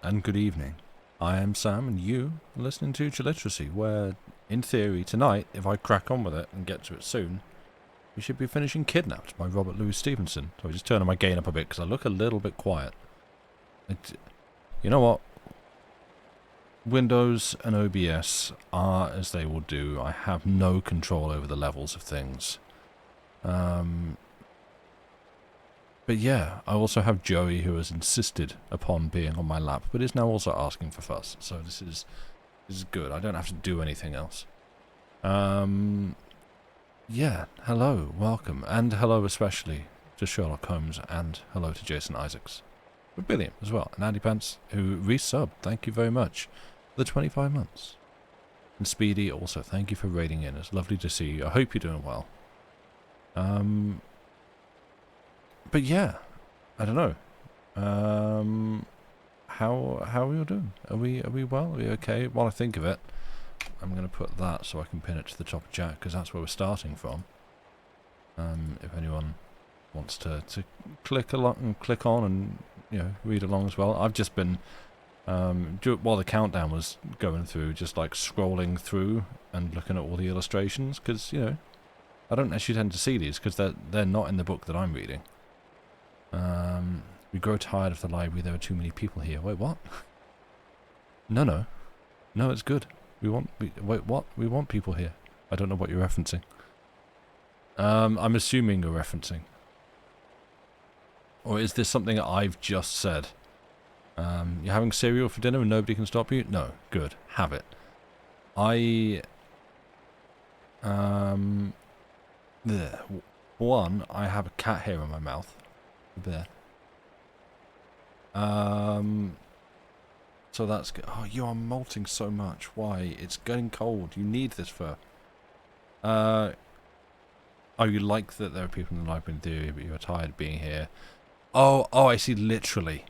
and good evening. I am Sam, and you are listening to Literacy, where, in theory, tonight, if I crack on with it and get to it soon, we should be finishing Kidnapped by Louis Stevenson. So I just turn my gain up a bit because I look a little bit quiet. You know what? Windows and OBS are as they will do. I have no control over the levels of things. But yeah, I also have Joey, who has insisted upon being on my lap, but is now also asking for fuss. So this is good. I don't have to do anything else. Yeah, hello, welcome, and hello especially to Sherlock Holmes, and hello to Jason Isaacs. With Billiam as well, and Andy Pence, who resubbed. Thank you very much for the 25 months. And Speedy also, thank you for raiding in. It's lovely to see you. I hope you're doing well. But yeah, I don't know. How are you doing? Are we well? Are we okay? While I think of it, I'm going to put that so I can pin it to the top of chat, because that's where we're starting from. If anyone wants to click along and click on and read along as well. I've just been while the countdown was going through, just like scrolling through and looking at all the illustrations, because I don't actually tend to see these because they're not in the book that I'm reading. We grow tired of the library. There are too many people here. Wait, what? No, it's good. Wait, what? We want people here. I don't know what you're referencing. I'm assuming you're referencing. Or is this something I've just said? You're having cereal for dinner and nobody can stop you? No, good. Have it. One, I have a cat hair in my mouth. There. So that's good. Oh, you are molting so much. Why? It's getting cold. You need this fur. Oh, you like that there are people in the library in theory, but you are tired of being here. Oh, I see. Literally,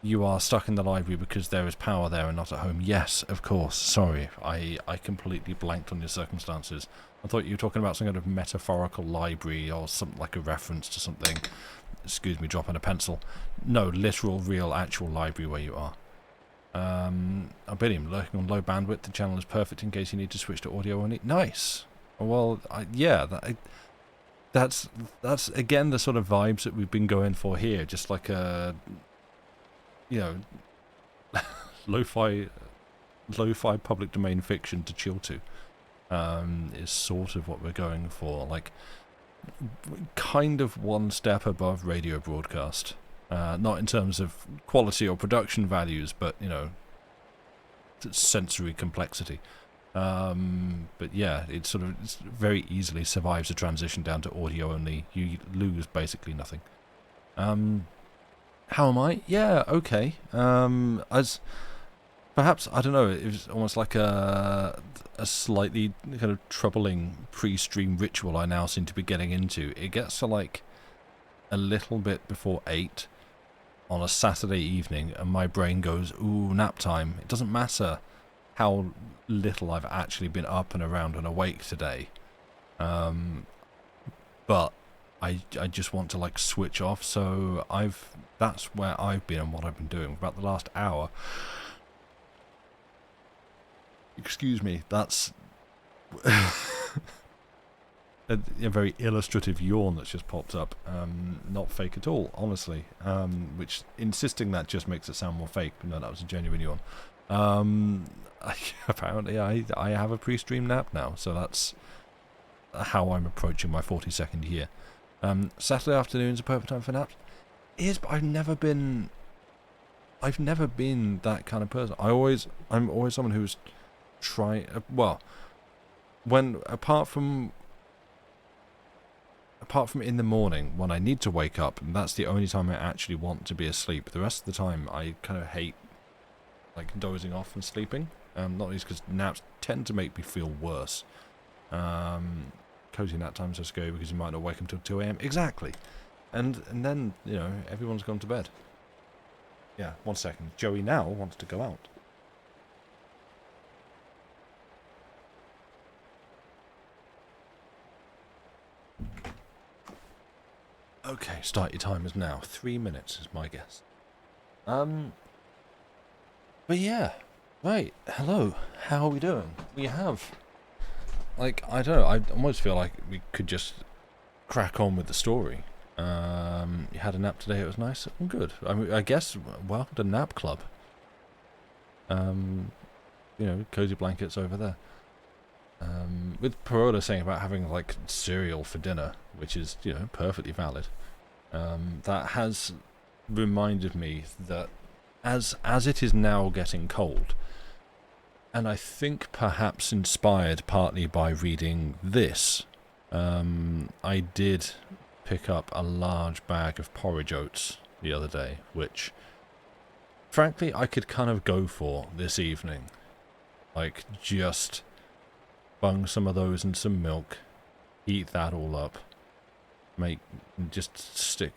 you are stuck in the library because there is power there and not at home. Yes, of course. Sorry, I completely blanked on your circumstances. I thought you were talking about some kind of metaphorical library or something, like a reference to something. Excuse me, dropping a pencil. No, literal, real, actual library where you are. I bet him lurking on low bandwidth. The channel is perfect in case you need to switch to audio only. Nice. Well, yeah, that's again the sort of vibes that we've been going for here. Just like a, lo-fi public domain fiction to chill to. Is sort of what we're going for. Like, kind of one step above radio broadcast. Not in terms of quality or production values, but, sensory complexity. But yeah, it very easily survives a transition down to audio only. You lose basically nothing. How am I? Yeah, okay. As perhaps, I don't know, it was almost like a slightly kind of troubling pre-stream ritual I now seem to be getting into. It gets to like a little bit before 8 on a Saturday evening and my brain goes, ooh, nap time. It doesn't matter how little I've actually been up and around and awake today. But I just want to like switch off, so that's where I've been and what I've been doing for about the last hour. Excuse me, that's a very illustrative yawn that's just popped up. Not fake at all, honestly. Which, insisting that just makes it sound more fake, but no, that was a genuine yawn. Apparently I have a pre-stream nap now, so that's how I'm approaching my 42nd year. Saturday afternoon's a perfect time for naps. It is, but I've never been that kind of person. I'm always someone who's apart from in the morning when I need to wake up, and that's the only time I actually want to be asleep. The rest of the time I kind of hate like dozing off and sleeping. Not least because naps tend to make me feel worse. Cozy nap times are scary because you might not wake until 2 AM. Exactly. And then, everyone's gone to bed. Yeah, 1 second. Joey now wants to go out. Okay, start your timers now. 3 minutes is my guess. Um, but yeah, right. Hello. How are we doing? We have, like, I don't know. I almost feel like we could just crack on with the story. You had a nap today. It was nice. I'm good. I mean, I guess welcome to Nap Club. Cozy blankets over there. With Perola saying about having like cereal for dinner, which is perfectly valid. That has reminded me that as it is now getting cold, and I think perhaps inspired partly by reading this, I did pick up a large bag of porridge oats the other day, which frankly I could kind of go for this evening. Like, just bung some of those in some milk, heat that all up, just stick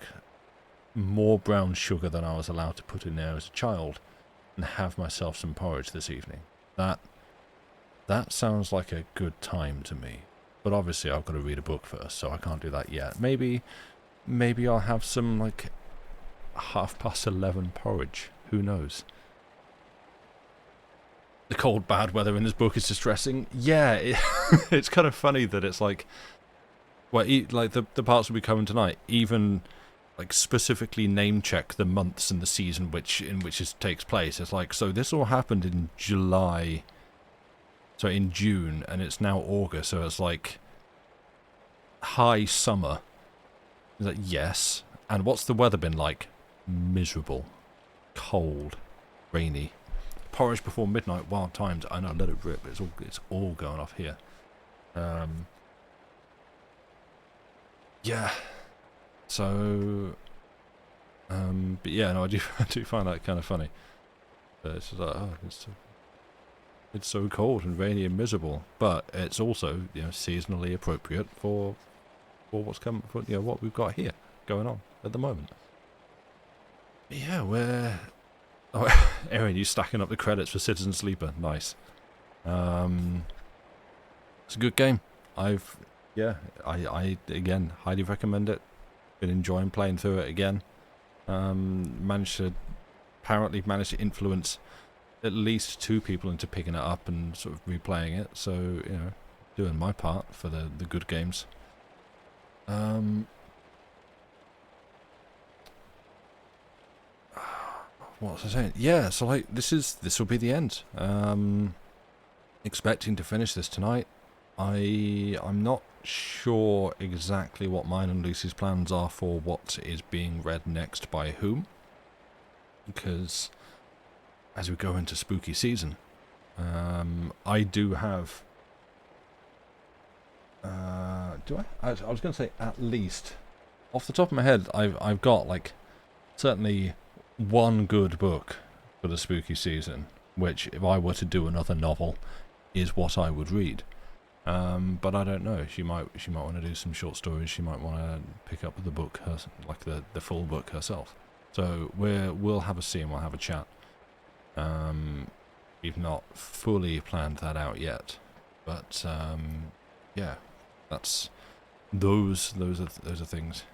more brown sugar than I was allowed to put in there as a child, and have myself some porridge this evening. That sounds like a good time to me. But obviously I've got to read a book first, so I can't do that yet. Maybe I'll have some, like, 11:30 porridge. Who knows? The cold, bad weather in this book is distressing. Yeah, it's kind of funny that it's like, well, like the parts we'll be covering tonight, even like specifically name check the months and the season in which it takes place. It's like, so this all happened in June, and it's now August, so it's like high summer. It's like, yes. And what's the weather been like? Miserable, cold, rainy. Porridge before midnight, wild times. I know, let it rip. It's all going off here. Yeah. So, but yeah, no, I do find that kind of funny. It's just like, oh, it's so cold and rainy and miserable, but it's also seasonally appropriate for what's coming, for what we've got here going on at the moment. But yeah, oh, Erin, you stacking up the credits for Citizen Sleeper. Nice. It's a good game. I again highly recommend it. Been enjoying playing through it again. Apparently managed to influence at least 2 people into picking it up and sort of replaying it. So doing my part for the good games. What was I saying? Yeah, so like this will be the end. Expecting to finish this tonight. I'm not sure exactly what mine and Lucy's plans are for what is being read next by whom, because as we go into spooky season, I do have. Do I? I was going to say at least, off the top of my head, I've got like certainly one good book for the spooky season, which if I were to do another novel, is what I would read. But I don't know. She might want to do some short stories. She might want to pick up the book, like the full book herself. So we'll have a see and we'll have a chat. We've not fully planned that out yet, but yeah, that's those are things.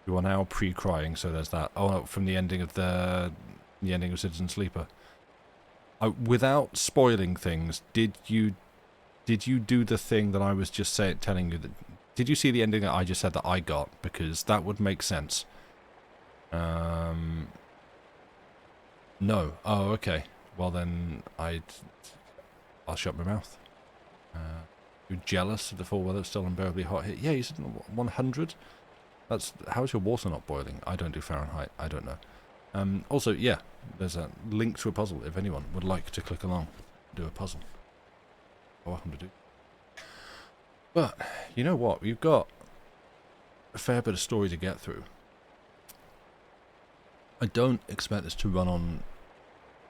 You are now pre-crying, so there's that. Oh, no, from the ending of Citizen Sleeper. Without spoiling things, did you do the thing that I was just telling you? Did you see the ending that I just said that I got? Because that would make sense. No. Oh, okay. Well then, I'll shut my mouth. You're jealous of the full weather still unbearably hot here? Yeah, you said 100. How is your water not boiling? I don't do Fahrenheit. I don't know. Also, yeah, there's a link to a puzzle if anyone would like to click along and do a puzzle. You're welcome to do. But, you know what? We've got a fair bit of story to get through. I don't expect this to run on.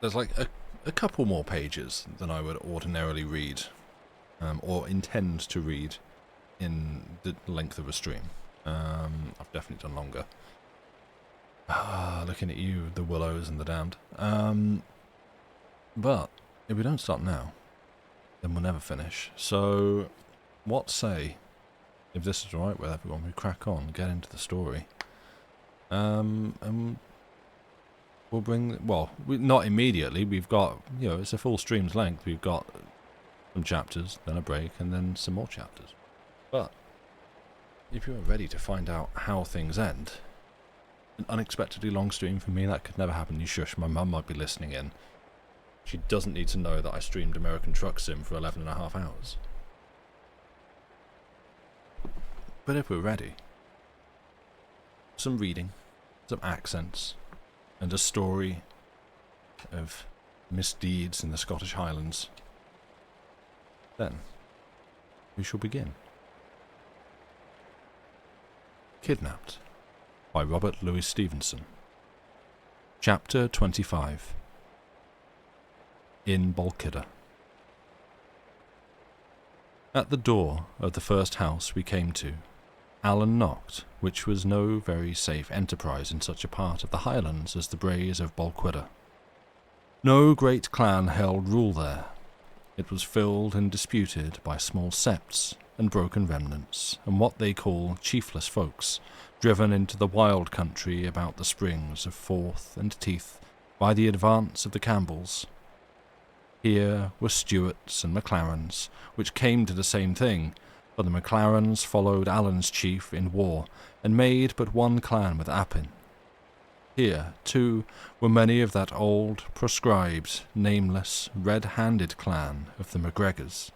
There's like a couple more pages than I would ordinarily read, or intend to read in the length of a stream. I've definitely done longer. Looking at you, the Willows and the Damned. But if we don't start now, then we'll never finish. So, what say, if this is alright with everyone, we crack on, get into the story. And we'll bring, well, not immediately. We've got, it's a full stream's length. We've got some chapters, then a break, and then some more chapters. But if you're ready to find out how things end, an unexpectedly long stream for me, that could never happen. You shush, my mum might be listening in. She doesn't need to know that I streamed American Truck Sim for 11.5 hours. But if we're ready, some reading, some accents, and a story of misdeeds in the Scottish Highlands, then we shall begin. Kidnapped by Robert Louis Stevenson. Chapter 25. In Balquhidder. At the door of the first house we came to, Alan knocked, which was no very safe enterprise in such a part of the Highlands as the Braes of Balquhidder. No great clan held rule there. It was filled and disputed by small septs and broken remnants, and what they call chiefless folks, driven into the wild country about the springs of Forth and Teith by the advance of the Campbells. Here were Stuarts and MacLarens, which came to the same thing, for the MacLarens followed Alan's chief in war, and made but one clan with Appin. Here, too, were many of that old, proscribed, nameless, red-handed clan of the MacGregors.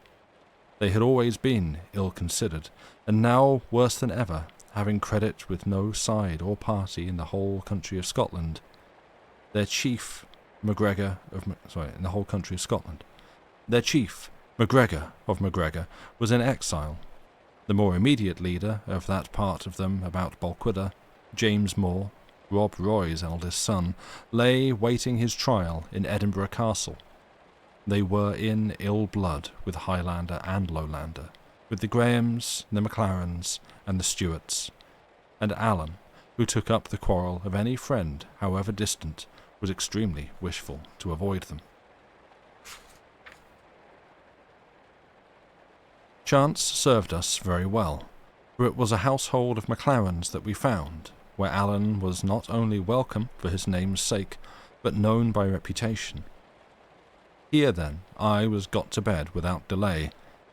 They had always been ill-considered, and now, worse than ever, having credit with no side or party in the whole country of Scotland. Their chief, in the whole country of Scotland. Their chief, MacGregor of MacGregor, was in exile. The more immediate leader of that part of them about Balquhidder, James Moore, Rob Roy's eldest son, lay waiting his trial in Edinburgh Castle. They were in ill blood with Highlander and Lowlander, with the Grahams, the MacLarens, and the Stuarts, and Alan, who took up the quarrel of any friend, however distant, was extremely wishful to avoid them. Chance served us very well, for it was a household of MacLarens that we found, where Alan was not only welcome for his name's sake, but known by reputation. Here, then, I was got to bed without delay,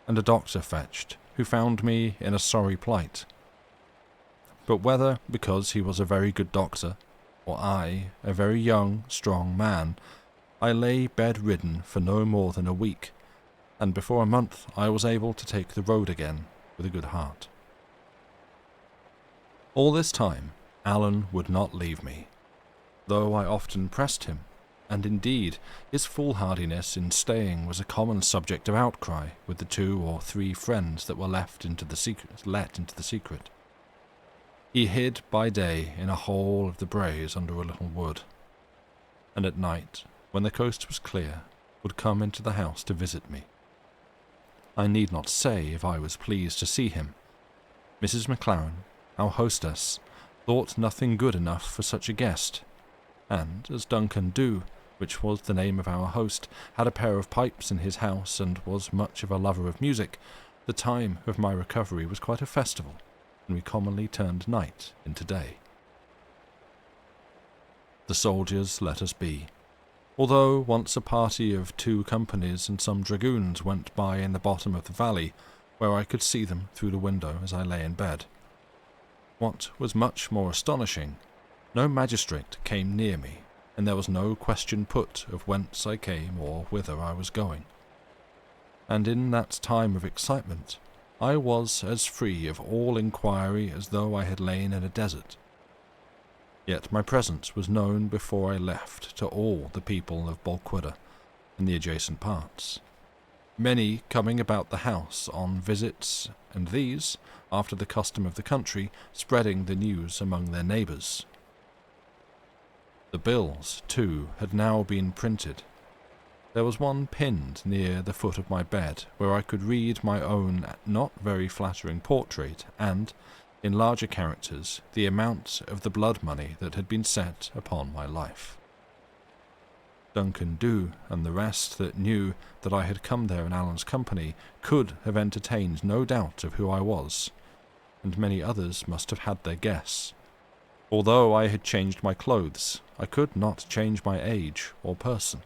and a doctor fetched, who found me in a sorry plight. But whether because he was a very good doctor, or I, a very young, strong man, I lay bedridden for no more than a week, and before a month I was able to take the road again with a good heart. All this time Alan would not leave me, though I often pressed him, and indeed his foolhardiness in staying was a common subject of outcry with the 2 or 3 friends that were let into the secret. He hid by day in a hole of the braes under a little wood, and at night, when the coast was clear, would come into the house to visit me. I need not say if I was pleased to see him. Mrs. MacLaren, our hostess, thought nothing good enough for such a guest, and as Duncan Dhu, which was the name of our host, had a pair of pipes in his house and was much of a lover of music, the time of my recovery was quite a festival, and we commonly turned night into day. The soldiers let us be, although once a party of 2 companies and some dragoons went by in the bottom of the valley, where I could see them through the window as I lay in bed. What was much more astonishing, no magistrate came near me, and there was no question put of whence I came or whither I was going. And in that time of excitement, I was as free of all inquiry as though I had lain in a desert. Yet my presence was known before I left to all the people of Balquhidder and the adjacent parts, many coming about the house on visits, and these, after the custom of the country, spreading the news among their neighbours. The bills, too, had now been printed. There was one pinned near the foot of my bed, where I could read my own not very flattering portrait, and, in larger characters, the amount of the blood money that had been set upon my life. Duncan Dhu and the rest that knew that I had come there in Alan's company could have entertained no doubt of who I was, and many others must have had their guess. Although I had changed my clothes, I could not change my age or person,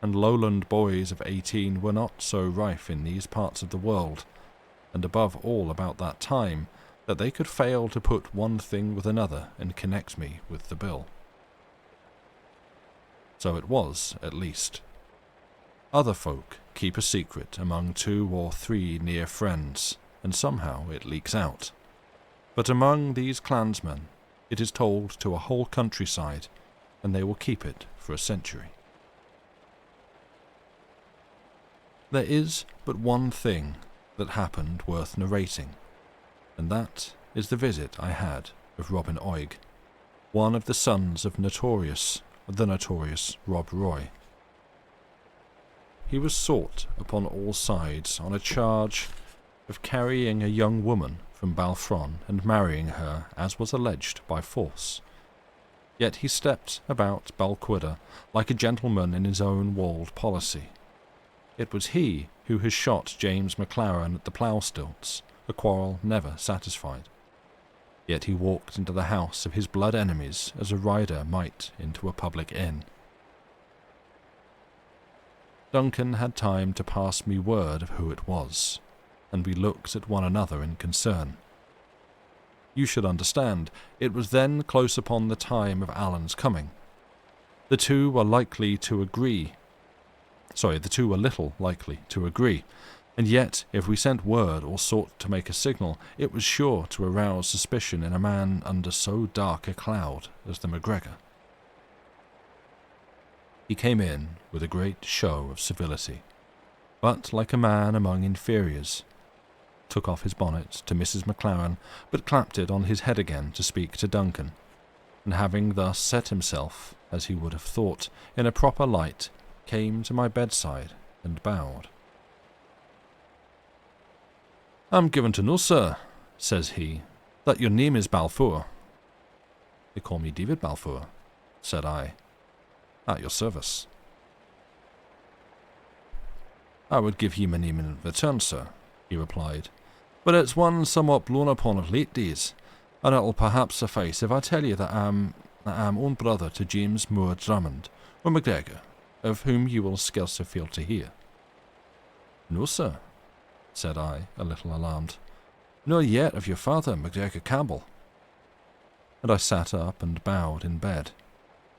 and lowland boys of 18 were not so rife in these parts of the world, and above all about that time, that they could fail to put one thing with another and connect me with the bill. So it was, at least. Other folk keep a secret among 2 or 3 near friends, and somehow it leaks out. But among these clansmen, it is told to a whole countryside, and they will keep it for a century. There is but one thing that happened worth narrating, and that is the visit I had of Robin Oig, one of the sons of the notorious Rob Roy. He was sought upon all sides on a charge of carrying a young woman from Balfron and marrying her, as was alleged, by force. Yet he stepped about Balquhidder like a gentleman in his own walled policy. It was he who has shot James MacLaren at the plough-stilts, a quarrel never satisfied. Yet he walked into the house of his blood enemies as a rider might into a public inn. Duncan had time to pass me word of who it was, and we looked at one another in concern. You should understand, it was then close upon the time of Alan's coming. The two were little likely to agree, and yet if we sent word or sought to make a signal, it was sure to arouse suspicion in a man under so dark a cloud as the MacGregor. He came in with a great show of civility, but like a man among inferiors, took off his bonnet to Mrs. MacLaren, but clapped it on his head again to speak to Duncan, and having thus set himself, as he would have thought, in a proper light, came to my bedside and bowed. "I'm given to know, sir," says he, "that your name is Balfour." "They call me David Balfour," said I. "At your service." "I would give ye my name in return, sir," he replied, "but it's one somewhat blown upon of late days, and it'll perhaps suffice if I tell you that I'm own brother to James Moore Drummond, or MacGregor, of whom you will scarce fail to hear." "No, sir," said I, a little alarmed. "Nor yet of your father, MacGregor Campbell." And I sat up and bowed in bed,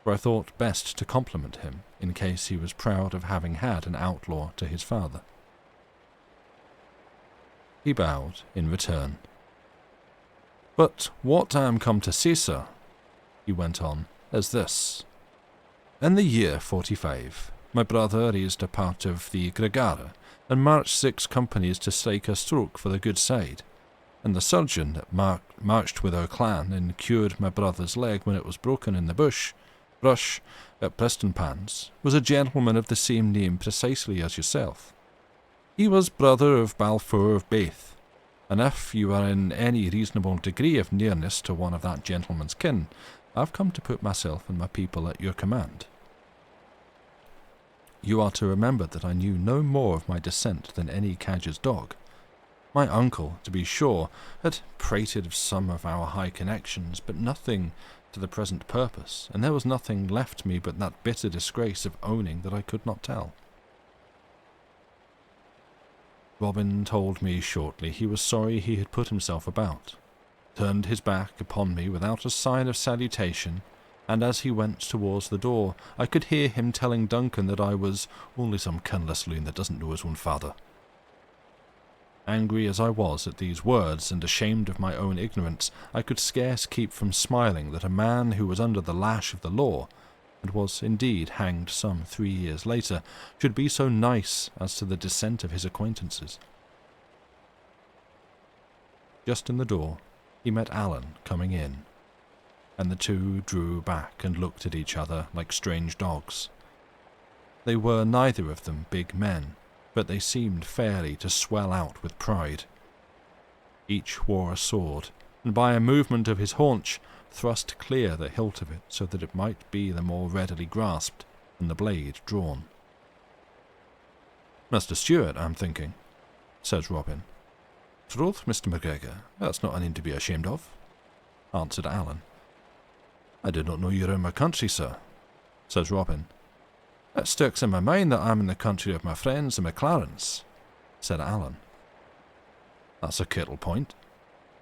for I thought best to compliment him, in case he was proud of having had an outlaw to his father. He bowed in return. "But what I am come to say, sir," he went on, "is this. In the year 45, my brother raised a part of the Gregara, and marched 6 companies to strike a stroke for the good side, and the surgeon that marched with our clan and cured my brother's leg when it was broken in the brush at Prestonpans was a gentleman of the same name precisely as yourself. He was brother of Balfour of Bath, and if you are in any reasonable degree of nearness to one of that gentleman's kin, I've come to put myself and my people at your command. You are to remember that I knew no more of my descent than any cadger's dog. My uncle, to be sure, had prated of some of our high connections, but nothing to the present purpose, and there was nothing left me but that bitter disgrace of owning that I could not tell. Robin told me shortly he was sorry he had put himself about, turned his back upon me without a sign of salutation, and as he went towards the door, I could hear him telling Duncan that I was only some kinless loon that doesn't know his own father. Angry as I was at these words, and ashamed of my own ignorance, I could scarce keep from smiling that a man who was under the lash of the law, and was indeed hanged some 3 years later, should be so nice as to the descent of his acquaintances. Just in the door, he met Alan coming in, and the two drew back and looked at each other like strange dogs. They were neither of them big men, but they seemed fairly to swell out with pride. Each wore a sword, and by a movement of his haunch thrust clear the hilt of it so that it might be the more readily grasped and the blade drawn. "Master Stewart, I'm thinking," says Robin. "Troth, Mr. MacGregor, that's not anything to be ashamed of," answered Alan. I did not know you were in my country, sir, says Robin. It sticks in my mind that I'm in the country of my friends the McLarens, said Alan. That's a kettle point,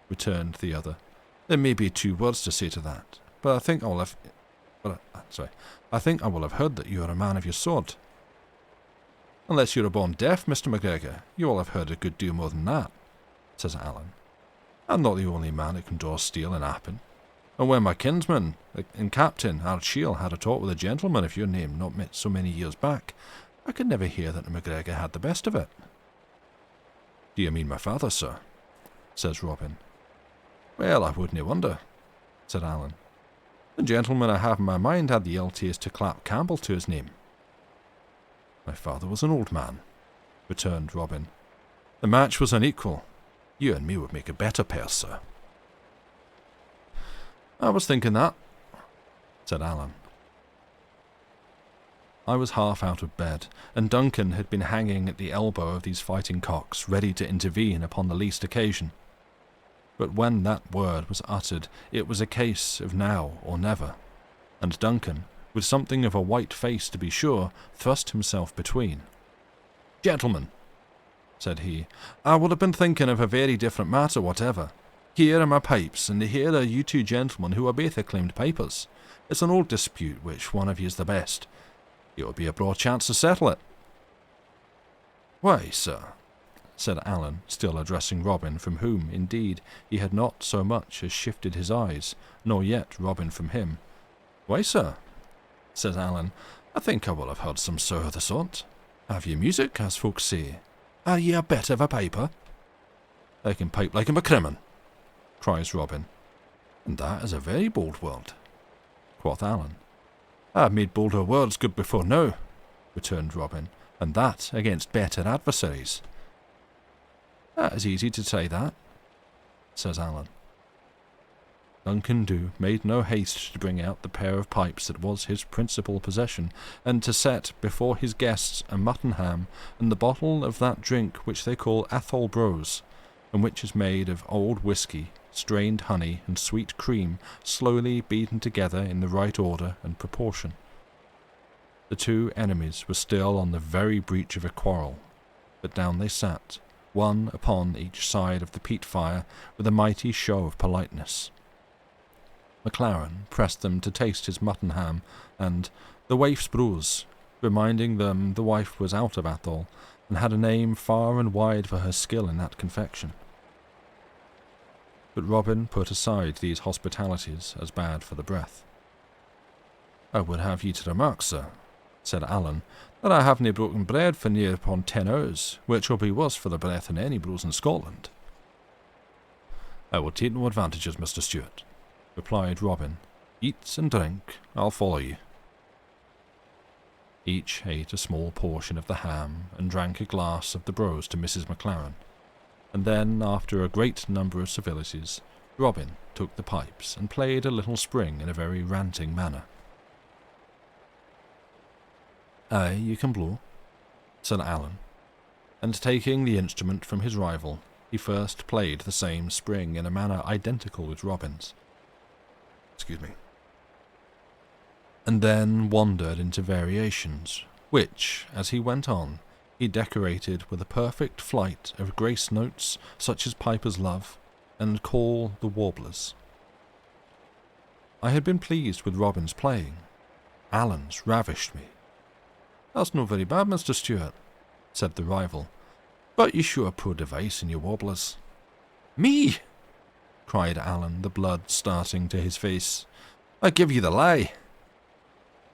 returned the other. There may be 2 words to say to that, but I think I will have heard that you are a man of your sword. Unless you are born deaf, Mr. McGregor, you will have heard a good deal more than that, says Alan. I'm not the only man who can draw steel in Appin. And when my kinsman and captain, Archil, had a talk with a gentleman of your name not met so many years back, I could never hear that McGregor had the best of it. Do you mean my father, sir? Says Robin. Well, I wouldn't wonder, said Alan. The gentleman I have in my mind had the ill taste to clap Campbell to his name. My father was an old man, returned Robin. The match was unequal. You and me would make a better pair, sir. I was thinking that, said Alan. I was half out of bed, and Duncan had been hanging at the elbow of these fighting cocks, ready to intervene upon the least occasion. But when that word was uttered, it was a case of now or never, and Duncan, with something of a white face to be sure, thrust himself between. Gentlemen, said he, I would have been thinking of a very different matter whatever. Here are my pipes, and here are you 2 gentlemen who are both acclaimed pipers. It's an old dispute which one of you is the best. It would be a broad chance to settle it. Why, sir, said Alan, still addressing Robin, from whom, indeed, he had not so much as shifted his eyes, nor yet Robin from him. Why, sir, says Alan, I think I will have heard some sir of the sort. Have ye music, as folks say? Are ye a bit of a piper? I can pipe like a MacCrimmon, cries Robin. And that is a very bold word, quoth Alan. I have made bolder words good before now, returned Robin, and that against better adversaries. That is easy to say that, says Alan. Duncan Dhu made no haste to bring out the pair of pipes that was his principal possession, and to set before his guests a mutton ham and the bottle of that drink which they call Athol Brose, and which is made of old whisky, strained honey, and sweet cream, slowly beaten together in the right order and proportion. The 2 enemies were still on the very breach of a quarrel, but down they sat, one upon each side of the peat fire, with a mighty show of politeness. McLaren pressed them to taste his mutton ham, and the wife's brose, reminding them the wife was out of Athol, and had a name far and wide for her skill in that confection. But Robin put aside these hospitalities as bad for the breath. I would have ye to remark, sir, said Alan, that I have nae broken bread for near upon 10 hours, which will be worse for the breath than any brose in Scotland. I will take no advantages, Mr. Stewart, replied Robin. Eat and drink, I'll follow you. Each ate a small portion of the ham and drank a glass of the brose to Mrs. McLaren, and then, after a great number of civilities, Robin took the pipes and played a little spring in a very ranting manner. Aye, you can blow, said Alan, and taking the instrument from his rival, he first played the same spring in a manner identical with Robin's. And then wandered into variations, which, as he went on, he decorated with a perfect flight of grace notes such as pipers love, and call the warblers. I had been pleased with Robin's playing. Alan's ravished me. That's no very bad, Mr. Stewart, said the rival, but you show a poor device in your warblers. Me! Cried Alan, the blood starting to his face. I give you the lie.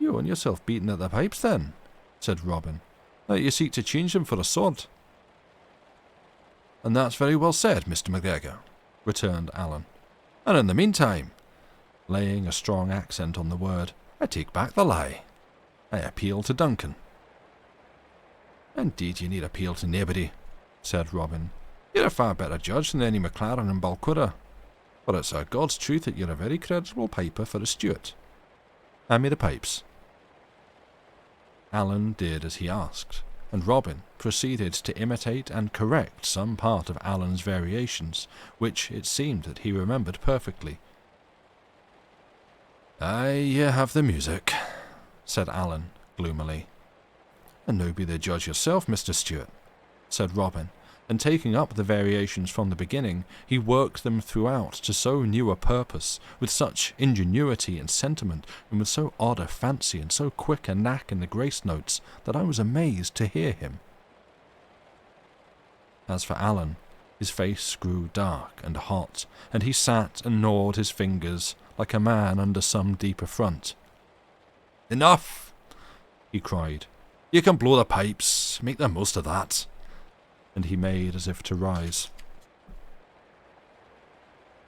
You and yourself beaten at the pipes, then, said Robin, that you seek to change them for a sword. And that's very well said, Mr. McGregor, returned Alan. And in the meantime, laying a strong accent on the word, I take back the lie. I appeal to Duncan. Indeed, you need appeal to nobody, said Robin. You're a far better judge than any McLaren and Balquhidder. But it's a God's truth that you're a very creditable piper for a Stewart. Hand me the pipes. Alan did as he asked, and Robin proceeded to imitate and correct some part of Alan's variations, which it seemed that he remembered perfectly. "Aye, have the music," said Alan gloomily. "And no be the judge yourself, Mr. Stewart," said Robin, and taking up the variations from the beginning, he worked them throughout to so new a purpose, with such ingenuity and sentiment, and with so odd a fancy and so quick a knack in the grace notes, that I was amazed to hear him. As for Alan, his face grew dark and hot, and he sat and gnawed his fingers like a man under some deep affront. "Enough!" he cried. "You can blow the pipes. Make the most of that." And he made as if to rise.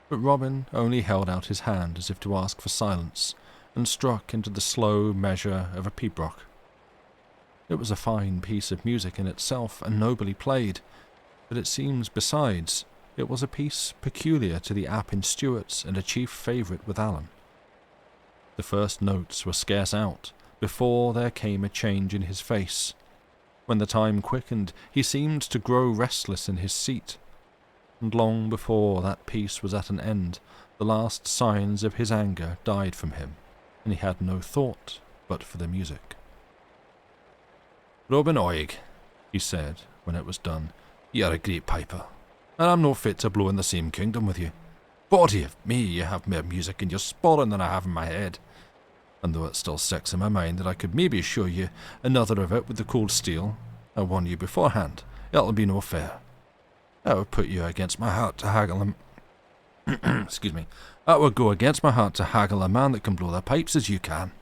But Robin only held out his hand as if to ask for silence, and struck into the slow measure of a pibroch. It was a fine piece of music in itself, and nobly played, but it seems, besides, it was a piece peculiar to the Appin Stewarts and a chief favourite with Alan. The first notes were scarce out, before there came a change in his face. When the time quickened, he seemed to grow restless in his seat, and long before that piece was at an end, the last signs of his anger died from him, and he had no thought but for the music. "Robin Oig," he said, when it was done, "you're a great piper, and I'm no fit to blow in the same kingdom with you. Body of me, you have more music in your sporran than I have in my head. And though it still sticks in my mind that I could maybe show you another of it with the cold steel, I warn you beforehand, it'll be no fair. I would put you against my heart to haggle excuse me. That would go against my heart to haggle a man that can blow the pipes as you can."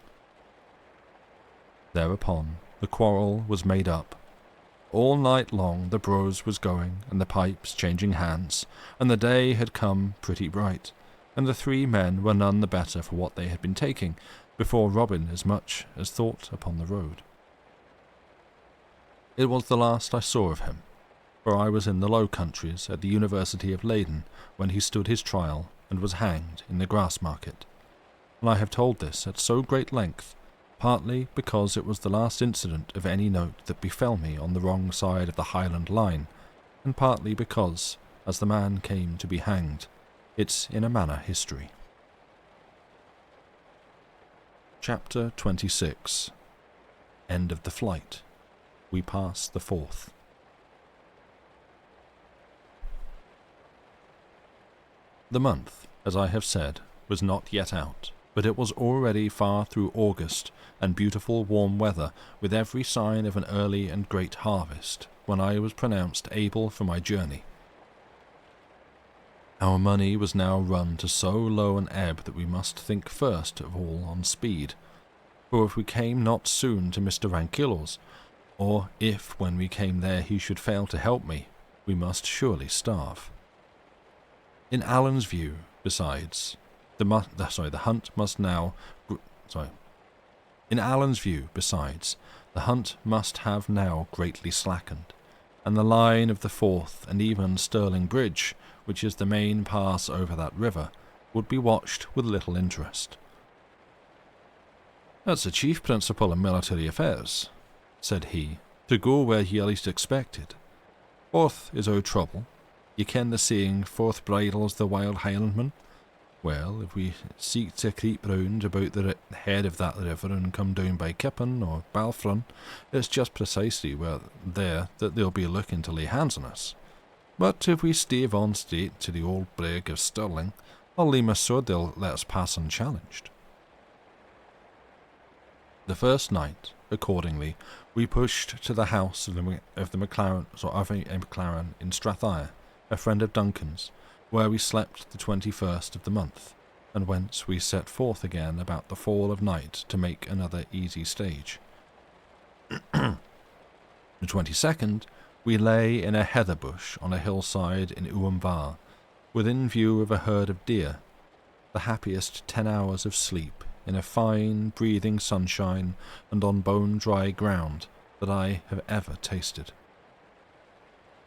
Thereupon the quarrel was made up. All night long the brose was going, and the pipes changing hands, and the day had come pretty bright, and the three men were none the better for what they had been taking, before Robin as much as thought upon the road. It was the last I saw of him, for I was in the Low Countries at the University of Leyden when he stood his trial and was hanged in the grass market. And I have told this at so great length, partly because it was the last incident of any note that befell me on the wrong side of the Highland line, and partly because, as the man came to be hanged, it's in a manner history. Chapter 26. End of the flight. We pass the 4th. The month, as I have said, was not yet out, but it was already far through August, and beautiful warm weather, with every sign of an early and great harvest, when I was pronounced able for my journey. Our money was now run to so low an ebb that we must think first of all on speed, for if we came not soon to Mr. Rankilo's, or if when we came there he should fail to help me, we must surely starve. In Alan's view, besides, the hunt must have now greatly slackened, and the line of the Forth and even Stirling Bridge, which is the main pass over that river, would be watched with little interest. "That's the chief principle in military affairs," said he, "to go where ye least expected. Forth is our trouble. Ye ken the saying, Forth bridles the wild Highlandman. Well, if we seek to creep round about the head of that river and come down by Kippen or Balfron, it's just precisely there that they'll be looking to lay hands on us. But if we stave on straight to the old brig of Stirling, I'll lay my sword they'll let us pass unchallenged." The first night, accordingly, we pushed to the house of a McLaren in Strathire, a friend of Duncan's, where we slept the 21st of the month, and whence we set forth again about the fall of night to make another easy stage. The 22nd, we lay in a heather bush on a hillside in Uamvar, within view of a herd of deer, the happiest 10 hours of sleep in a fine, breathing sunshine and on bone-dry ground that I have ever tasted.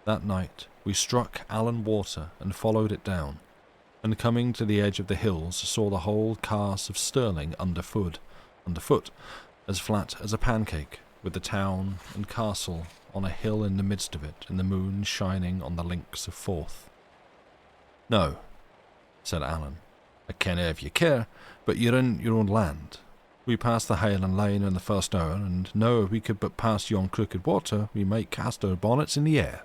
That night we struck Allan Water and followed it down, and coming to the edge of the hills saw the whole Carse of Stirling underfoot, as flat as a pancake, with the town and castle on a hill in the midst of it, and the moon shining on the links of Forth. "No," said Alan, I kenna if you care, but you're in your own land. We passed the Highland line in the first hour, and now if we could but pass yon crooked water, we might cast our bonnets in the air.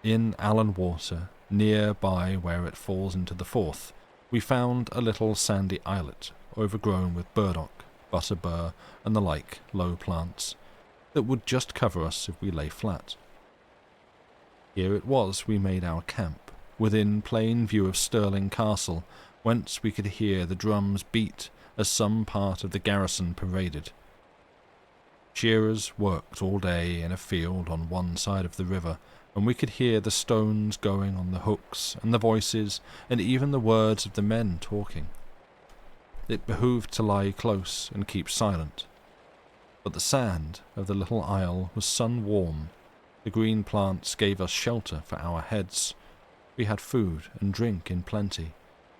In Allan Water, near by where it falls into the Forth, we found a little sandy islet, overgrown with burdock, butterbur, and the like low plants, that would just cover us if we lay flat. Here it was we made our camp, within plain view of Stirling Castle, whence we could hear the drums beat as some part of the garrison paraded. Shearers worked all day in a field on one side of the river, and we could hear the stones going on the hooks, and the voices, and even the words of the men talking. It behoved to lie close and keep silent. But the sand of the little isle was sun-warm. The green plants gave us shelter for our heads. We had food and drink in plenty,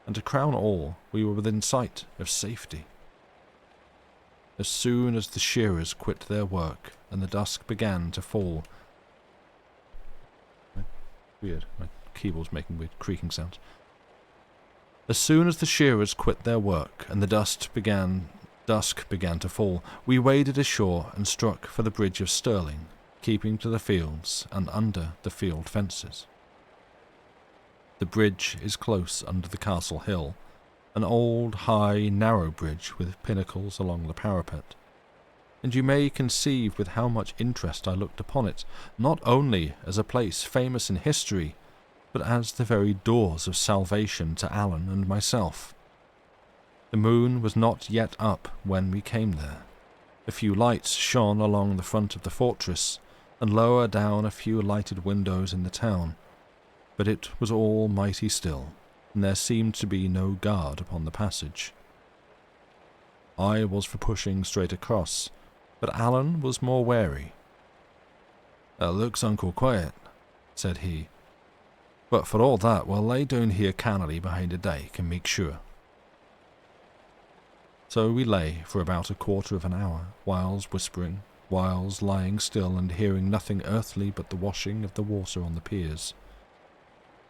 and to crown all, we were within sight of safety. As soon as the shearers quit their work and the dusk began to fall, weird, my keyboard's making weird creaking sounds. As soon as the shearers quit their work and the dusk began to fall, we waded ashore and struck for the bridge of Stirling, keeping to the fields and under the field fences. The bridge is close under the castle hill, an old, high, narrow bridge with pinnacles along the parapet, and you may conceive with how much interest I looked upon it, not only as a place famous in history, but as the very doors of salvation to Allan and myself. The moon was not yet up when we came there. A few lights shone along the front of the fortress, and lower down a few lighted windows in the town, but it was all mighty still, and there seemed to be no guard upon the passage. I was for pushing straight across, but Allan was more wary. "It looks unco quiet," said he, "but for all that we'll lie down here cannily behind a dyke and make sure." So we lay for about a quarter of an hour, whiles whispering, whiles lying still and hearing nothing earthly but the washing of the water on the piers.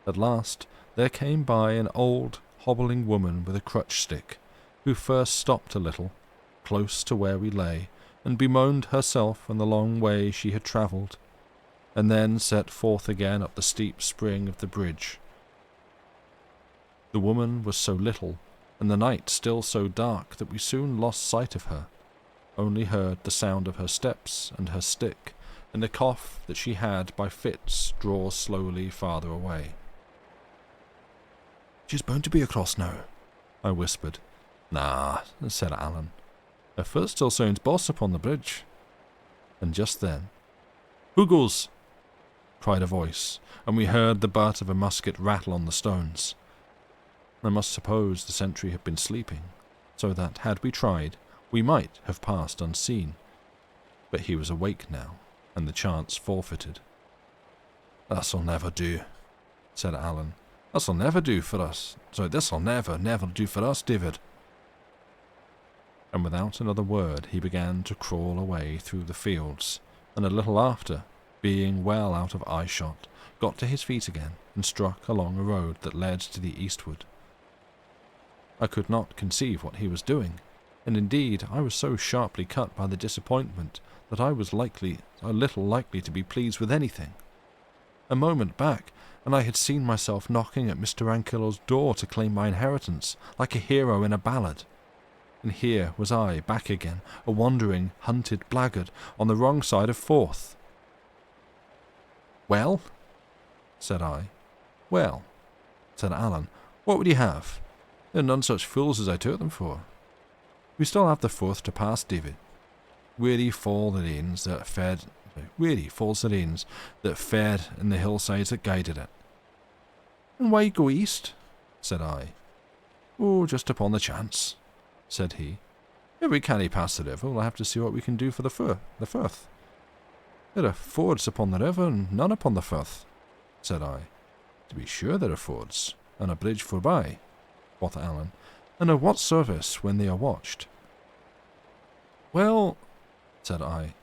At last there came by an old, hobbling woman with a crutch stick, who first stopped a little, close to where we lay, and bemoaned herself and the long way she had travelled, and then set forth again up the steep spring of the bridge. The woman was so little, and the night still so dark, that we soon lost sight of her, only heard the sound of her steps and her stick, and the cough that she had by fits draw slowly farther away. "She's bound to be across now," I whispered. "Nah," said Allan. "Her foot still sounds boss upon the bridge." And just then, "Who goes?" cried a voice, and we heard the butt of a musket rattle on the stones. I must suppose the sentry had been sleeping, so that, had we tried, we might have passed unseen. But he was awake now, and the chance forfeited. "This'll never do," said Allan. "This'll never do for us. This'll never do for us, David." And without another word he began to crawl away through the fields, and a little after, being well out of eye-shot, got to his feet again and struck along a road that led to the eastward. I could not conceive what he was doing, and indeed I was so sharply cut by the disappointment that I was little likely to be pleased with anything. A moment back, and I had seen myself knocking at Mr. Ankylow's door to claim my inheritance, like a hero in a ballad. And here was I, back again, a wandering, hunted blackguard, on the wrong side of Forth. "Well?" said I. "Well," said Allan, "what would you have? They're none such fools as I took them for. We still have the Forth to pass, David. Weary falls the rains that fed in the hillsides that guided it." "And why go east?" said I. "Oh, just upon the chance," said he. "If we can't pass the river, we'll have to see what we can do for the Firth. There are fords upon the river and none upon the Firth," said I. "To be sure there are fords, and a bridge forby," quoth Allan, "and of what service when they are watched?" "Well," said I,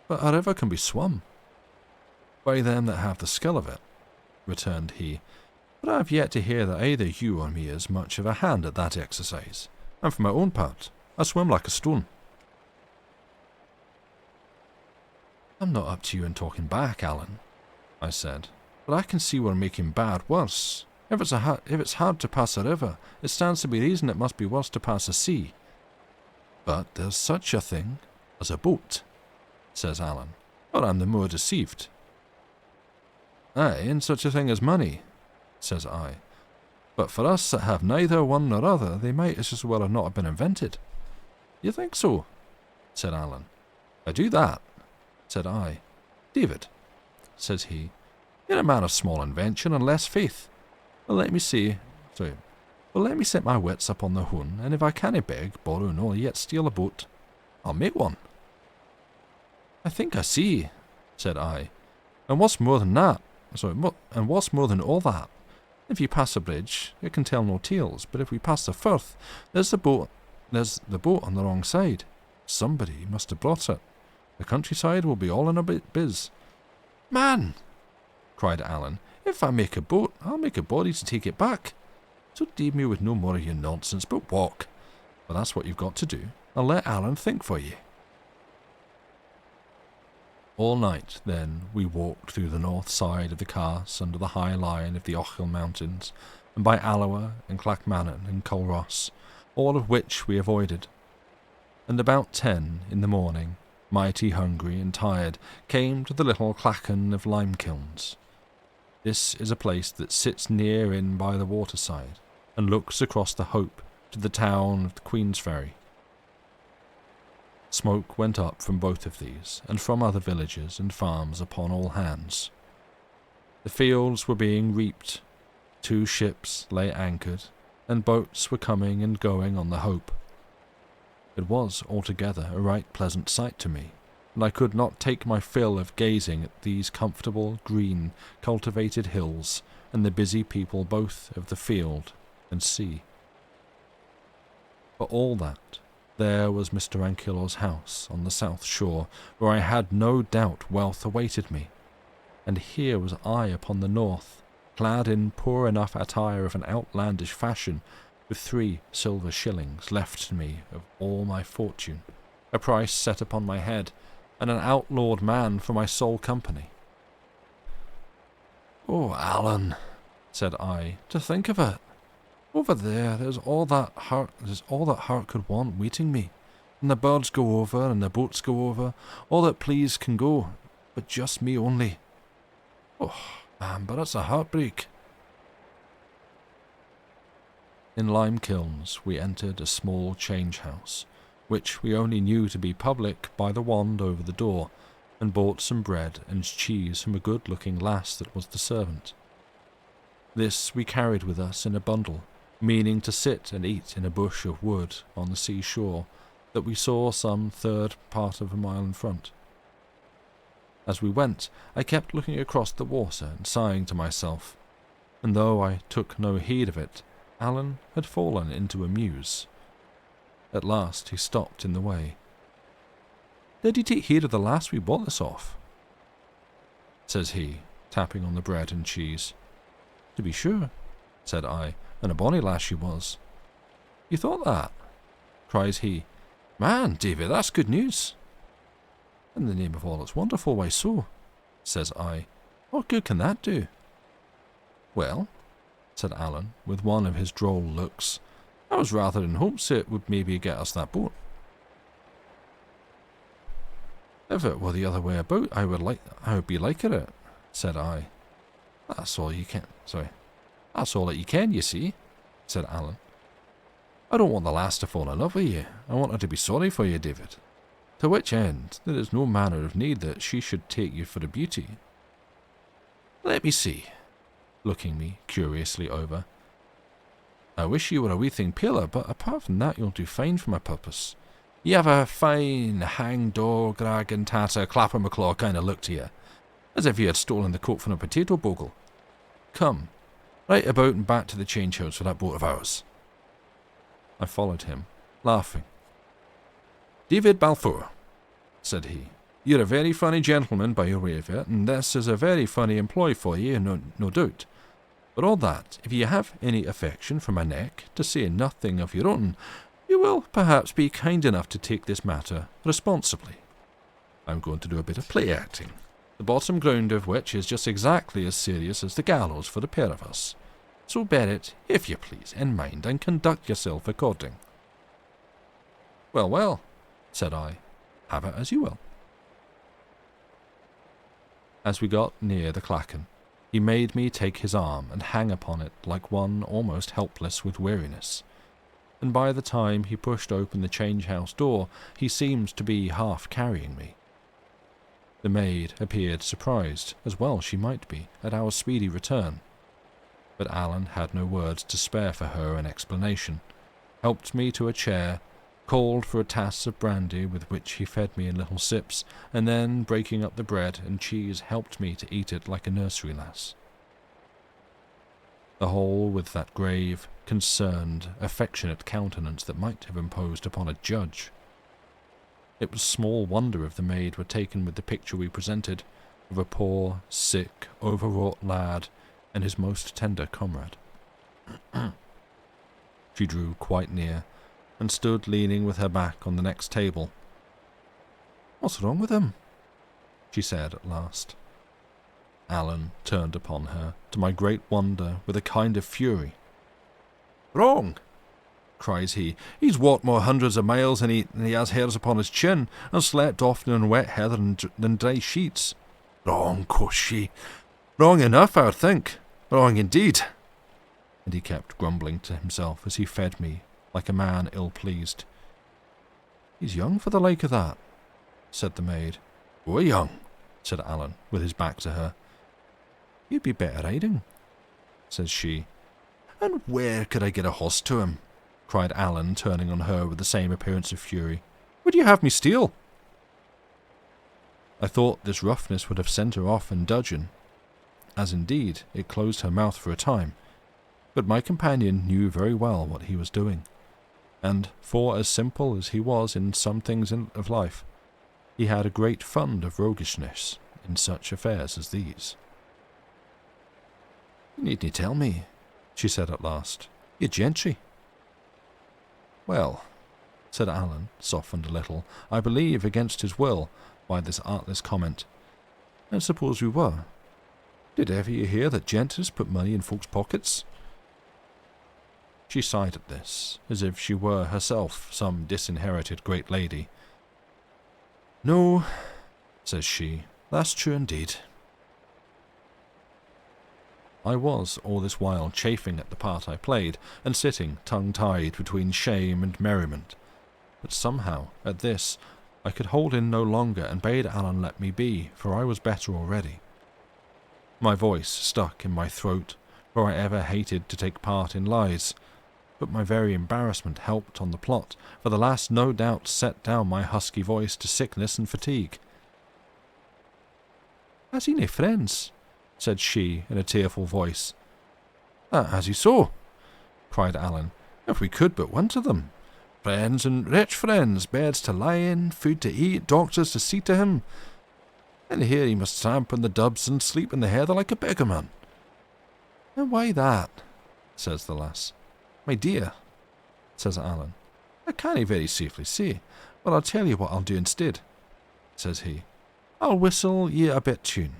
"but a river can be swum." "By them that have the skill of it," returned he, but I have yet to hear that either you or me is much of a hand at that exercise, and for my own part, I swim like a stone. I'm not up to you in talking back, Alan, I said, but I can see we're making bad worse. If it's hard to pass a river, it stands to be reason it must be worse to pass a sea. But there's such a thing as a boat, says Alan, or I'm the more deceived. Aye, and such a thing as money, says I. But for us that have neither one nor other, they might as well have not have been invented. You think so? Said Alan. I do that, said I. David, says he, you're a man of small invention and less faith. Well, let me set my wits up on the hone, and if I canna beg, borrow, nor yet steal a boat, I'll make one. I think I see, said I. And what's more than that? And what's more than all that? If you pass a bridge, it can tell no tales, but if we pass the firth, there's the boat on the wrong side. Somebody must have brought it. The countryside will be all in a biz. Man, cried Alan, if I make a boat, I'll make a body to take it back. So leave me with no more of your nonsense, but walk. But that's what you've got to do, and let Alan think for you. All night, then, we walked through the north side of the Carse under the high line of the Ochil Mountains, and by Alloa and Clackmannan and Culross, all of which we avoided. And about 10 in the morning, mighty hungry and tired, came to the little clachan of Limekilns. This is a place that sits near in by the waterside, and looks across the Hope to the town of the Queensferry. Smoke went up from both of these, and from other villages and farms upon all hands. The fields were being reaped, 2 ships lay anchored, and boats were coming and going on the Hope. It was altogether a right pleasant sight to me, and I could not take my fill of gazing at these comfortable, green, cultivated hills, and the busy people both of the field and sea. For all that, there was Mr. Ankylor's house on the south shore, where I had no doubt wealth awaited me, and here was I upon the north, clad in poor enough attire of an outlandish fashion, with 3 silver shillings left to me of all my fortune, a price set upon my head, and an outlawed man for my sole company. Oh, Alan, said I, to think of it. Over there's all that heart could want waiting me, and the birds go over, and the boats go over, all that please can go, but just me only. Oh, man, but it's a heartbreak. In Limekilns we entered a small change house, which we only knew to be public by the wand over the door, and bought some bread and cheese from a good-looking lass that was the servant. This we carried with us in a bundle, meaning to sit and eat in a bush of wood on the sea-shore that we saw some 3rd part of a mile in front. As we went, I kept looking across the water and sighing to myself, and though I took no heed of it, Alan had fallen into a muse. At last he stopped in the way. Did you take heed of the lass we bought this off? Says he, tapping on the bread and cheese. To be sure, said I, and a bonny lass she was. You thought that? Cries he. Man, David, that's good news. In the name of all that's wonderful, why so? Says I. What good can that do? Well, said Alan, with one of his droll looks, I was rather in hopes it would maybe get us that boat. If it were the other way about, I would be liker it, said I. That's all that you can, you see, said Alan. I don't want the lass to fall in love with you. I want her to be sorry for you, David. To which end, there is no manner of need that she should take you for a beauty. Let me see, looking me curiously over. I wish you were a wee thing paler, but apart from that you'll do fine for my purpose. You have a fine hang-dog, rag and tatter, clapper-maclaw kind of look to you, as if you had stolen the coat from a potato bogle. Come, right about and back to the change house for that boat of ours. I followed him, laughing. David Balfour, said he, you're a very funny gentleman by your way of it, and this is a very funny employ for you, no doubt. For all that, if you have any affection for my neck, to say nothing of your own, you will perhaps be kind enough to take this matter responsibly. I'm going to do a bit of play acting, the bottom ground of which is just exactly as serious as the gallows for the pair of us. So bear it, if you please, in mind, and conduct yourself according. Well, well, said I, have it as you will. As we got near the clachan, he made me take his arm and hang upon it like one almost helpless with weariness, and by the time he pushed open the change-house door, he seemed to be half carrying me. The maid appeared surprised, as well she might be, at our speedy return, but Alan had no words to spare for her in explanation, helped me to a chair, called for a tass of brandy with which he fed me in little sips, and then, breaking up the bread and cheese, helped me to eat it like a nursery lass. The whole with that grave, concerned, affectionate countenance that might have imposed upon a judge. It was small wonder if the maid were taken with the picture we presented, of a poor, sick, overwrought lad and his most tender comrade. She drew quite near, and stood leaning with her back on the next table. "What's wrong with him?" she said at last. Alan turned upon her, to my great wonder, with a kind of fury. "Wrong!" cries he. "He's walked more hundreds of miles than he has hairs upon his chin, and slept oftener in wet heather than dry sheets." "Wrong," quoth she. "Wrong enough, I think. Wrong indeed." And he kept grumbling to himself as he fed me, like a man ill-pleased. "He's young for the like of that," said the maid. "We're young," said Alan, with his back to her. "You'd be better riding," says she. "And where could I get a horse to him?" cried Alan, turning on her with the same appearance of fury. "Would you have me steal?" I thought this roughness would have sent her off in dudgeon, as indeed it closed her mouth for a time, but my companion knew very well what he was doing, and, for as simple as he was in some things of life, he had a great fund of roguishness in such affairs as these. "You needn't tell me," she said at last. "You're gentry." "Well," said Alan, softened a little, I believe against his will, by this artless comment, "I suppose we were. Did ever you hear that gentries put money in folks' pockets?" She sighed at this, as if she were herself some disinherited great lady. "No," says she, "that's true indeed." I was all this while chafing at the part I played, and sitting tongue-tied between shame and merriment. But somehow, at this, I could hold in no longer, and bade Alan let me be, for I was better already. My voice stuck in my throat, for I ever hated to take part in lies, but my very embarrassment helped on the plot, for the lass no doubt set down my husky voice to sickness and fatigue. "Has he nae friends?" said she in a tearful voice. "That has he so," cried Alan, "if we could but want to them. Friends and rich friends, beds to lie in, food to eat, doctors to see to him. And here he must tramp in the dubs and sleep in the heather like a beggarman." "And why that?" says the lass. "My dear," says Alan, "I cannae very safely say, but I'll tell you what I'll do instead," says he. "I'll whistle ye a bit tune."